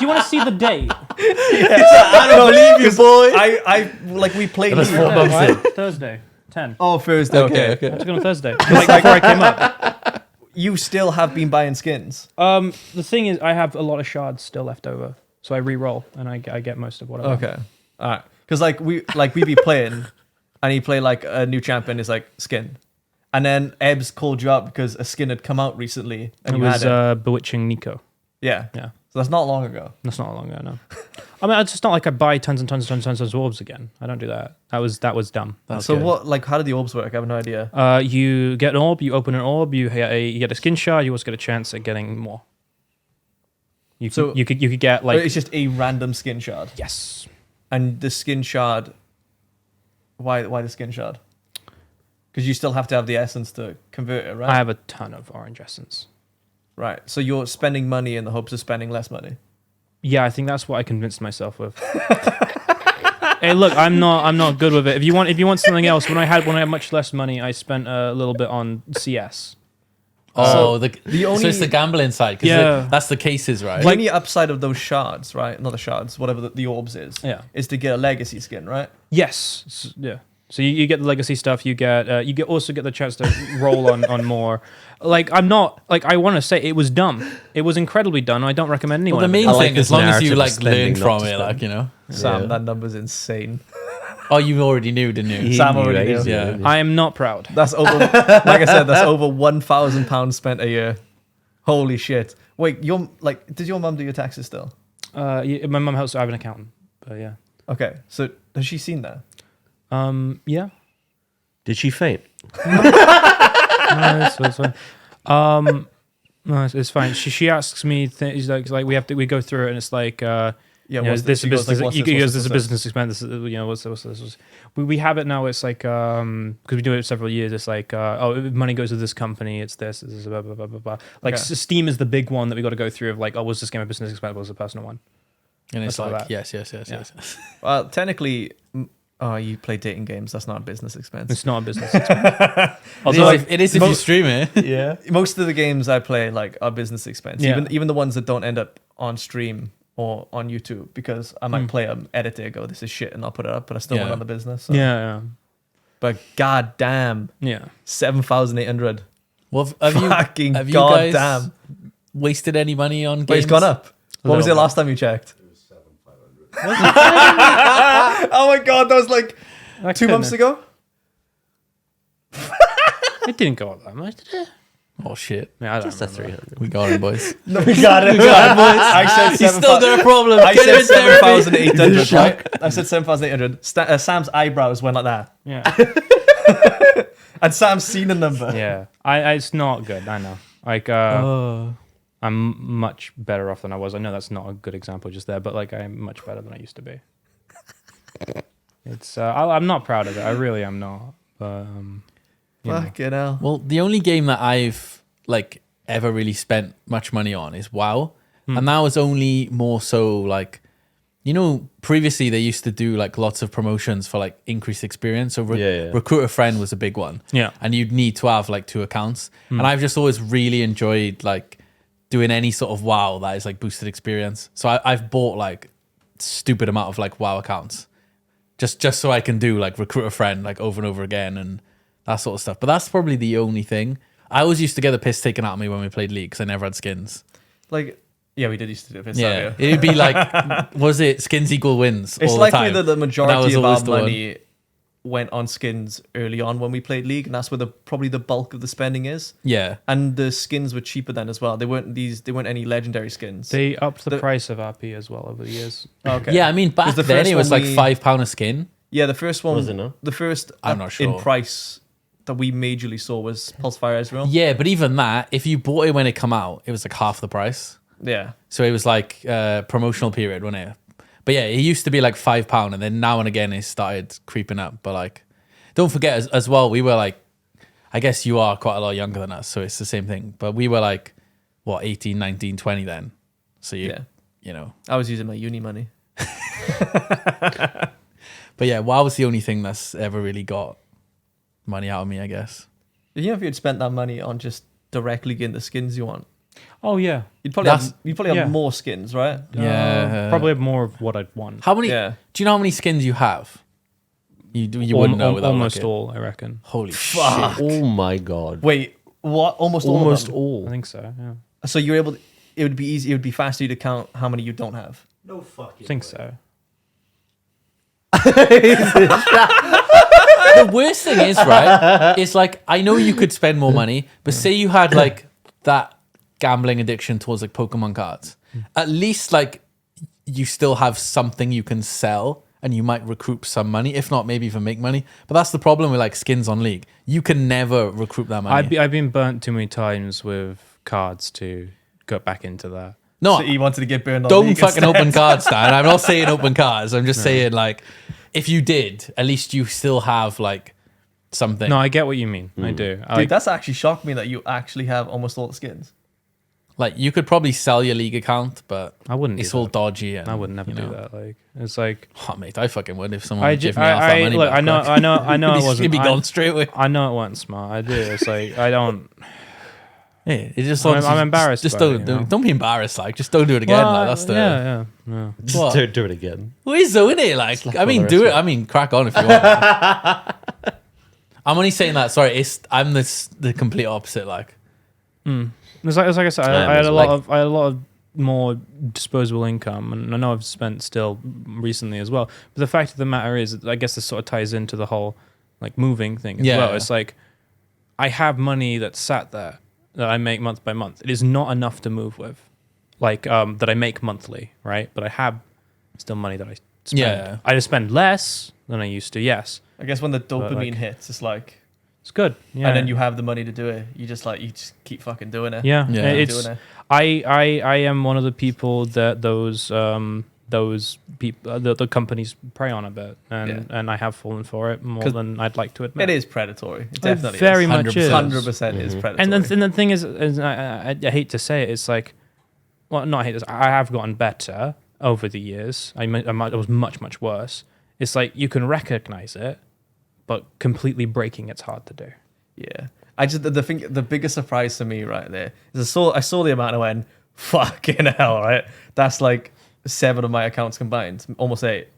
you want to see the date? I don't believe you, boy. I like we played. That's League. 4 months in. Thursday, 10. Oh, Thursday. Okay. I took it on Thursday, like before I came up. You still have been buying skins. The thing is, I have a lot of shards still left over, so I re-roll and I get most of what I want. Okay. All right. Because like we be playing, and you play like a new champion is like skin, and then Ebbs called you up because a skin had come out recently, and It you was had it. Bewitching Nico. Yeah. Yeah. So that's not long ago. That's not long ago, no. I mean, it's just not like I buy tons and tons and tons of orbs again. I don't do that. That was dumb. So what? Like, how did the orbs work? I have no idea. You get an orb, you open an orb, you get a skin shard, you also get a chance at getting more. You So- you could get But like it's just a random skin shard, yes. and the skin shard. Why the skin shard? Because you still have to have the essence to convert it, right? I have a ton of orange essence. Right. So you're spending money in the hopes of spending less money. Yeah, I think that's what I convinced myself with. Hey, look, I'm not good with it. If you want something else, when I had much less money, I spent a little bit on CS. Oh, the so only- it's the gambling side. 'Cause Yeah. that's the cases, right? The only upside of those shards, right? Not the shards, whatever the orbs is. Yeah. Is to get a legacy skin, right? Yes. Yeah. So you get the legacy stuff. You get also get the chance to roll on more. Like I'm not like I want to say it was dumb. It was incredibly dumb. I don't recommend anyone. Well, the main I like thing, this as long as you narrative of like spending, learn not from to it, spend. like, you know. Sam, Yeah. that number's insane. Oh, you already knew, didn't you? He Sam knew already ages knew. ago, Yeah. didn't he? I am not proud. That's over. Like I said, that's over £1,000 spent a year. Holy shit! Wait, does your mum do your taxes still? My mum helps. I have an accountant. But yeah. Okay, so has she seen that? Yeah. Did she faint? No, it's fine. No, it's fine. She asks me things like we go through it and it's like Yeah, you know, what's this she a goes business. like, what's You this, goes what's this a this, business expense. This is, you know, what's this? We have it now. It's like because we do it several years. It's like if money goes to this company. It's this is blah blah blah blah blah. Like Okay. Steam is the big one that we got to go through. Of like, oh, was this game a business expense? Was it a personal one? And it's That's all like, that. yes. Well, technically, you play dating games. That's not a business expense. It's not a business expense. Although It is if you stream it. Yeah. Most of the games I play are business expense. Yeah. Even the ones that don't end up on stream or on YouTube, because I might play them, edit it, go, this is shit, and I'll put it up, but I still Yeah. went on the business. So. yeah, But god damn, yeah. 7,800. Well, have you Fucking have you god guys damn. wasted any money on games? Wait, it's gone up. What was it little last time you checked? It was 7,500. Oh my god, that was like That 2 months ago? It didn't go up that much, did it? Oh shit, Yeah, I don't Just a remember. 300. we got it, boys. No, we got it. I said He's still got a problem. I Get him said in therapy. 7,800, right? I said 7,800. Sam's eyebrows went like that. Yeah, And Sam's seen a number. yeah. It's not good. I know. Like, I'm much better off than I was. I know that's not a good example just there, but like, I'm much better than I used to be. It's. I'm not proud of it. I really am not. But you know. Fucking hell. Well, the only game that I've like ever really spent much money on is WoW, and that was only more so like, you know, previously they used to do like lots of promotions for like increased experience. So Yeah. Recruit a Friend was a big one. Yeah. And you'd need to have like 2 accounts. And I've just always really enjoyed like doing any sort of WoW that is like boosted experience. So I've bought like stupid amount of like WoW accounts just so I can do like Recruit a Friend like over and over again and that sort of stuff. But that's probably the only thing. I always used to get the piss taken out of me when we played League because I never had skins. Like, Yeah, we did used to do it. Yeah, it'd be like, was it skins equal wins It's all likely the time? that the That majority was of our always the one. money went on skins early on when we played League, and that's where probably the bulk of the spending is. Yeah. And the skins were cheaper then as well. They weren't any legendary skins. They upped the The- price of RP as well over the years. Okay. Yeah, I mean, back 'Cause the then first it was one like we- £5 a skin. Yeah, the first one Was it, no? The first I'm not up sure. in price that we majorly saw was Pulsefire Ezreal. Yeah, but even that, if you bought it when it come out, it was like half the price. Yeah. So it was like promotional period, wasn't it? But yeah, it used to be like £5, and then now and again it started creeping up. But like, don't forget as well, we were like, I guess you are quite a lot younger than us, so it's the same thing. But we were like, what, 18, 19, 20 then. So you know. I was using my uni money. But yeah, WoW was the only thing that's ever really got money out of me, I guess. You know, if you'd spent that money on just directly getting the skins you want, Oh yeah, you'd probably yeah. have more skins, right? Yeah. probably have more of what I'd want. How many? Yeah. Do you know how many skins you have? You wouldn't know without almost looking. all, I reckon. Holy Fuck. shit. Oh my god. Wait, what? Almost all. Almost Of them? I all. think so. Yeah, So you're able. It would be easy. It would be faster to count how many you don't have. No fucking. I think so. The worst thing is, right, it's like, I know you could spend more money, but say you had like that gambling addiction towards like Pokemon cards. At least like you still have something you can sell and you might recoup some money, if not maybe even make money. But that's the problem with like skins on League. You can never recoup that money. I've been burnt too many times with cards to go back into that. No, So you wanted to get burned on. don't League fucking instead. open cards, Dan. I'm not saying open cards. I'm just saying like, if you did, at least you still have like something. No, I get what you mean. I do. Dude, that's actually shocked me that you actually have almost all the skins. Like you could probably sell your League account, but I wouldn't. it's do all that. dodgy. And, I would never you do know. that. Like it's like Oh, mate, I fucking would if someone I would ju- give me half that money. look, back, I know, like. I know, I know. I wasn't. He'd be I- gone straight away. I know it wasn't smart. I do. It's like I don't. Yeah, it just I'm embarrassed Just by it, don't, you know? don't be embarrassed. Like, just don't do it again. Well, like, that's the yeah. Just What? don't do it again. Well, it's though, isn't it? Like, I mean, the do rest it. I mean, crack on if you want. I'm only saying that. Sorry, I'm the complete opposite. Like, It's like I said, Yeah, I had it's a like- lot of more disposable income, and I know I've spent still recently as well. But the fact of the matter is, I guess this sort of ties into the whole like moving thing as Yeah. well. It's like I have money that's sat there that I make month by month. It is not enough to move with, like that I make monthly, right? But I have still money that I spend. Yeah. I just spend less than I used to. Yes, I guess when the dopamine like- hits, it's like, it's good. Yeah, and then you have the money to do it. You just keep fucking doing it. yeah, Yeah. It's Doing it. I am one of the people that those people the companies prey on a bit, and I have fallen for it more 'Cause than I'd like to admit. It is predatory. It It definitely very is. much is. 100% is predatory. And the thing is I hate to say it, it's like, well, not I hate this. I have gotten better over the years. I was much worse. It's like you can recognize it, but completely breaking it's hard to do. Yeah, I just the biggest surprise to me right there is I saw the amount and went, fucking hell, right? That's like 7 of my accounts combined, almost 8.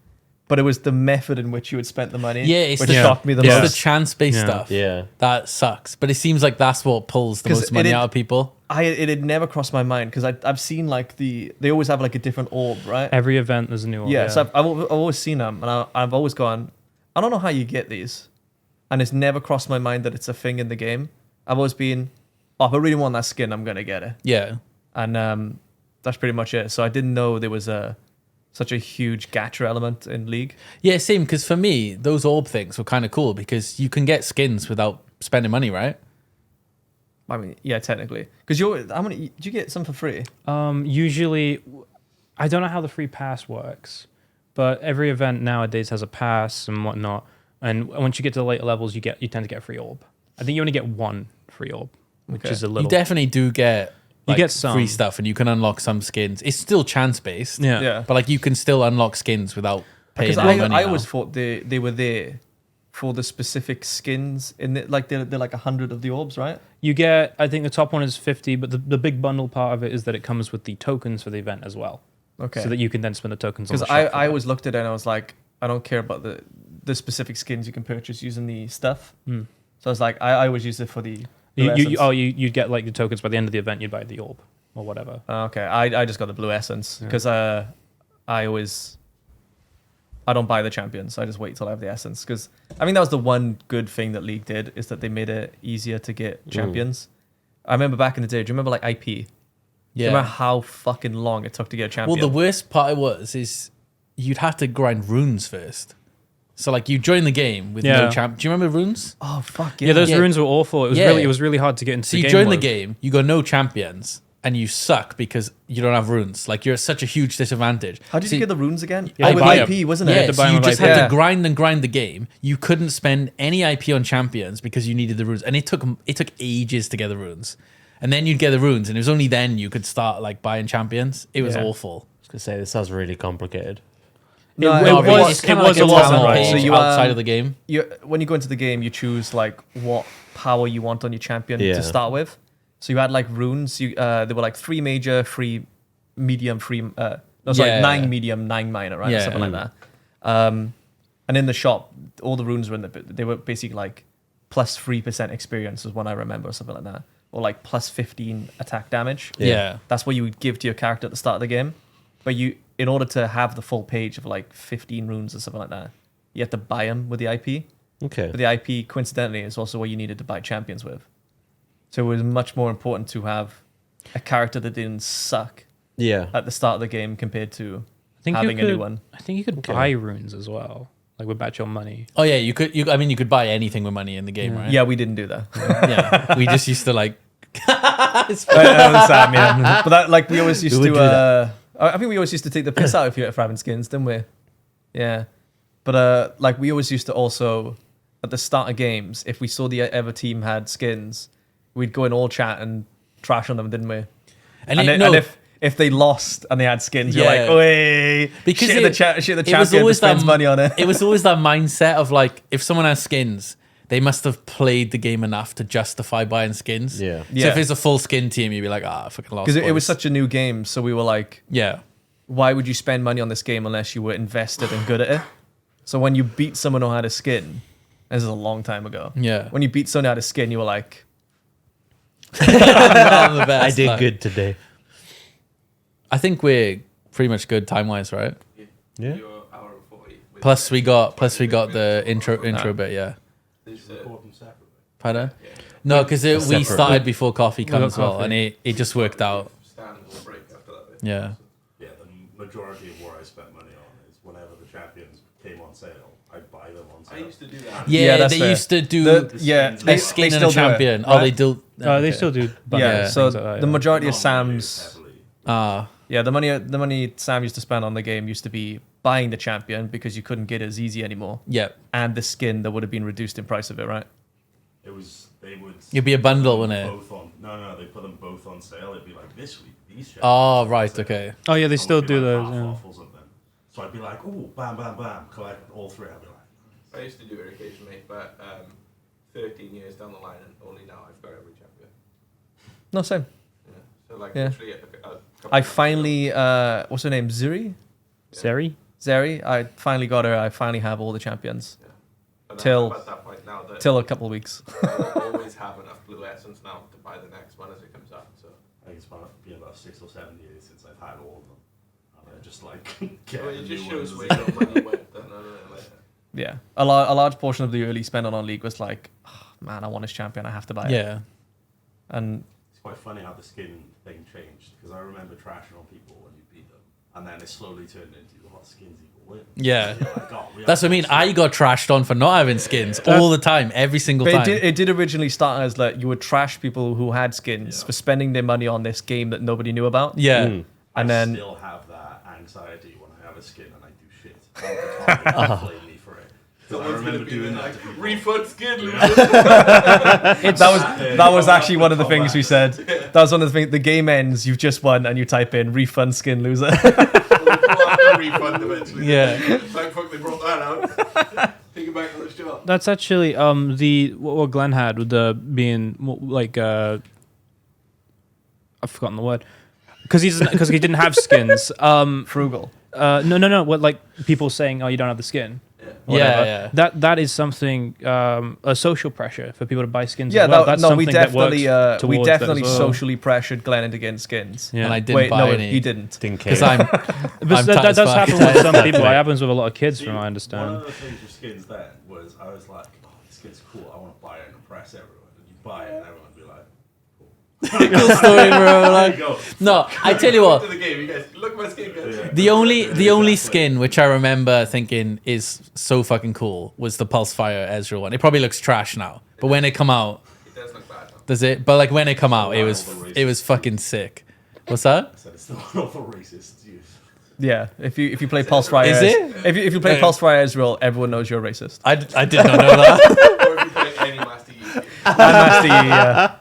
But it was the method in which you had spent the money, Yeah, it's which the- shocked me the it's most. the chance-based Yeah. stuff. Yeah. That sucks. But it seems like that's what pulls the 'Cause most money it- out of people. It had never crossed my mind because I've seen like they always have like a different orb, right? Every event there's a new one. Yeah, so I've always seen them, and I've always gone, I don't know how you get these, and it's never crossed my mind that it's a thing in the game. I've always been, oh, if I really want that skin, I'm gonna get it, Yeah. and that's pretty much it. So I didn't know there was such a huge gacha element in League. Yeah, same. Because for me, those orb things were kind of cool because you can get skins without spending money, right? I mean, yeah, technically, because how many did you get some for free? Usually, I don't know how the free pass works, but every event nowadays has a pass and whatnot. And once you get to the later levels, you tend to get a free orb. I think you only get one free orb, which Okay. is a You little. definitely do get You like, get some. free stuff and you can unlock some skins. It's still chance-based. yeah. Yeah. But like you can still unlock skins without paying Because any money. I now. always thought they were there for the specific skins in the, like they're like 100 of the orbs, right? You get, I think the top one is 50, but the big bundle part of it is that it comes with the tokens for the event as well. Okay. So that you can then spend the tokens on the Because shop for I that. always looked at it and I was like, I don't care about the specific skins you can purchase using the stuff. Hmm. So I was like, I always use it for the You essence. you'd get like the tokens by the end of the event, you'd buy the orb. or whatever. Okay, I just got the blue essence because I don't buy the champions. I just wait till I have the essence because I think that was the one good thing that League did is that they made it easier to get champions. I remember back in the day. Do you remember like IP? Do you Yeah. remember how fucking long it took to get a champion? Well, the worst part is you'd have to grind runes first. So like you join the game with no Yeah. champ. Do you remember runes? oh fuck Yeah, those Yeah. runes were awful. It was Yeah. really hard to get into So the you game. join the with. game, you got no champions, and you suck because you don't have runes. Like you're at such a huge disadvantage. How did So you get the runes again? Yeah, Oh, you with buy IP, them. wasn't Yeah, it? to so buy you them with just IP. had Yeah. to grind and grind the game. You couldn't spend any IP on champions because you needed the runes, and it took ages to get the runes. And then you'd get the runes, and it was only then you could start like buying champions. It was Yeah. awful. I was gonna say this sounds really complicated. No, It Not was- really. It's kinda it was like a lot talent more. page So you, outside of the game. When you go into the game, you choose like what power you want on your champion Yeah. to start with. So you had like runes. There were like 3 major, 3 medium, 9 medium, 9 minor, right? Or Yeah. something like that. And in the shop, all the runes were they were basically like plus 3% experience was one I remember, or something like that, or like plus 15 attack damage. Yeah. That's what you would give to your character at the start of the game. But in order to have the full page of like 15 runes or something like that, you have to buy them with the IP. Okay. But the IP, coincidentally, is also what you needed to buy champions with. So it was much more important to have a character that didn't suck Yeah. at the start of the game compared to I think having you could, a new one. I think you could buy runes as well, like with your money. Oh yeah, you could. I mean, you could buy anything with money in the game, right? Yeah, we didn't do that. Yeah. We just used to like. Sam, yeah. But that, like, we always used We would to. do that. I think we always used to take the piss out of you for having skins, didn't we? Yeah. But like, we always used to also, at the start of games, if we saw the other team had skins, we'd go in all chat and trash on them, didn't we? And if they lost and they had skins, you're like, Yeah. oi, Because shit, it- the champion that spends money on it. It was always that mindset of like, if someone has skins, they must have played the game enough to justify buying skins. Yeah. So Yeah. if it's a full skin team, you'd be like, I fucking lost. Because it was boys. such a new game, so we were like, Yeah. why would you spend money on this game unless you were invested and good at it? So when you beat someone who had a skin, this is a long time ago. Yeah. When you beat someone who had a skin, you were like, I'm the best, I did like- good today. I think we're pretty much good time wise, right? Yeah. You're hour and 40. Plus we got the intro bit, yeah. Pardon? No, because we separate. started before coffee got comes as well, coffee. and it just worked out. Stand or break after that. Yeah. Yeah, the majority of where I spent money on is whenever the champions came on sale, I'd buy them on sale. I used to do that. Yeah, that's they fair. used to do yeah, a skin and a champion. Oh, they do. They okay. still do. Yeah, Yeah, so things like that, the yeah. majority of Non-money Sam's, heavily. yeah, the money Sam used to spend on the game used to be buying the champion because you couldn't get it as easy anymore, Yeah. and the skin that would have been reduced in price of it, right? It was they would. It'd be a bundle, put them wouldn't it? Both on. No, they put them both on sale. It'd be like this week these champions. Oh, are on right. sale. Okay. Oh yeah, they And still would be do like those. half Yeah. off or something. So I'd be like, oh, bam, bam, bam, collect all three. I'd be like, I used to do it occasionally, but 13 years down the line, and only now I've got every champion. No, same. Yeah. So like Yeah. literally, a couple I of months finally, ago- what's her name, Zuri? Seri? Zeri? I finally got her. I finally have all the champions. but till- I'm at that point now that Till a couple of weeks. I'll always have enough blue essence now to buy the next one as it comes out. So I think it's been about 6 or 7 years since I've had all of them. And they're just like, get well, the it just new shows ones. where your money went. Then, like, Yeah. A large portion of the early spend on League was like, oh, man, I want this champion. I have to buy it. Yeah. And It's quite funny how the skin thing changed because I remember trashing on people when you beat them, and then it slowly turned into what skins equal win. Yeah. You're like, oh, we That's what I have mean. skins. I got trashed on for not having skins all the time, every single but time. it did originally start as like you would trash people who had skins Yeah. for spending their money on this game that nobody knew about. Yeah. And I then still have that anxiety when I have a skin and I do shit. And the comment blame me for it. 'Cause I remember doing that to people. refund skin. loser. that was actually one of the things we said. That was one of the things. The game ends, you've just won, and you type in refund skin loser. We'll have to refund eventually. Yeah. Thank fuck they brought that out. Take it back to the shop. That's actually the what Glen had with the being like I've forgotten the word because he didn't have skins. Frugal. No. What like people saying, oh, you don't have the skin. whatever. Yeah. That is something a social pressure for people to buy skins. Yeah, as well. that, That's no, something we that works definitely towards that as definitely well. socially pressured Glenn into getting skins. Yeah. And I didn't Wait, buy no, any. he didn't. Didn't care. Because I'm But that as does fuck. happen with some people. It happens with a lot of kids, from what I One understand. of the things with skins then was I was like, oh, this skin's cool. I want to buy it and impress everyone. And you buy it and everyone would be like, cool story, bro. there you Like, go. no, I tell you what. the game, you guys look at my skin, guys. Yeah. The only skin which I remember thinking is so fucking cool was the Pulsefire Ezreal one. It probably looks trash now, but when it come out, It does look bad. does it? But like when it come out, it was fucking sick. What's that? I said it's not all for racists. Yeah, if you play Pulse Fire, Is it? If you play Pulse Fire Ezreal, everyone knows you're a racist. I did not know that. Or if you play any Master Yi game. And that's the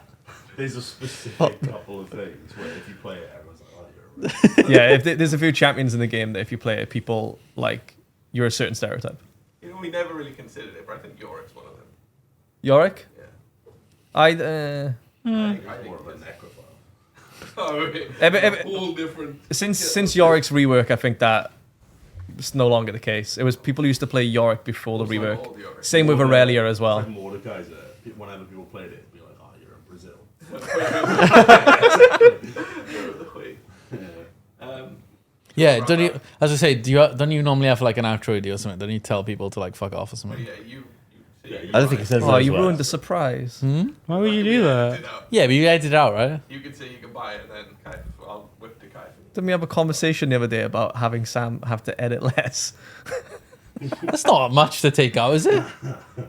There's a specific couple of things where if you play it, everyone's like, oh, you're a racist. yeah. If there's a few champions in the game that if you play it, people like you're a certain stereotype. You know, we never really considered it, but I think Yorik's one of them. Yorick, Yeah. I I think More of a necrophile. Oh, okay. Every- Whole different. since Yorick's rework, I think that it's no longer the case. It was people used to play Yorick before the It's like rework. all the Yorick. Same with Aurelia as well. It's like Mordekaiser. Whenever people played it, it'd be like, oh, you're in Brazil. Yeah, don't you? As I say, don't you normally have like an outro idea or something? Don't you tell people to like fuck off or something? Yeah, you I don't think it says Oh, that. you as well. ruined the surprise. Why would you do that? It out. Yeah, but you edited it out, right? You could say you can buy it, and then Kaif, I'll whip the Kaif. Didn't we have a conversation the other day about having Sam have to edit less? That's not much to take out, is it?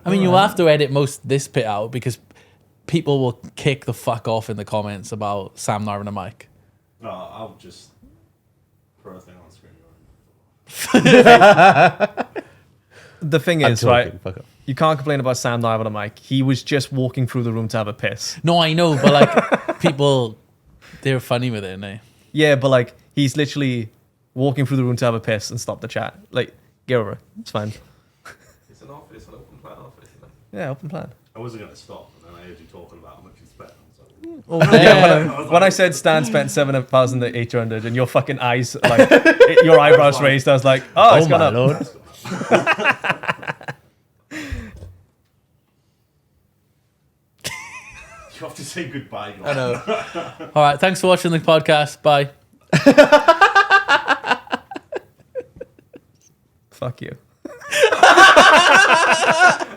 I mean, you'll have to edit most this bit out because people will kick the fuck off in the comments about Sam not having a mic. No, I'll just throw a thing on screen. The thing I'm is, talking, right? fuck off. You can't complain about Sam not having a mic. He was just walking through the room to have a piss. No, I know, but like people, they're funny with it, aren't Yeah, but like he's literally walking through the room to have a piss and stop the chat. Like, get over it. It's fine. It's an office, an open plan office. Isn't it? Yeah, open plan. I wasn't going to stop, and then I heard you talking about how much you spent. I was like, Oh, yeah, when I said Stan spent 7,800 and your fucking eyes, like, your eyebrows raised, I was like, oh, it's Oh gone my up. lord. you have to say goodbye. I know. All right, thanks for watching the podcast. Bye. Fuck you.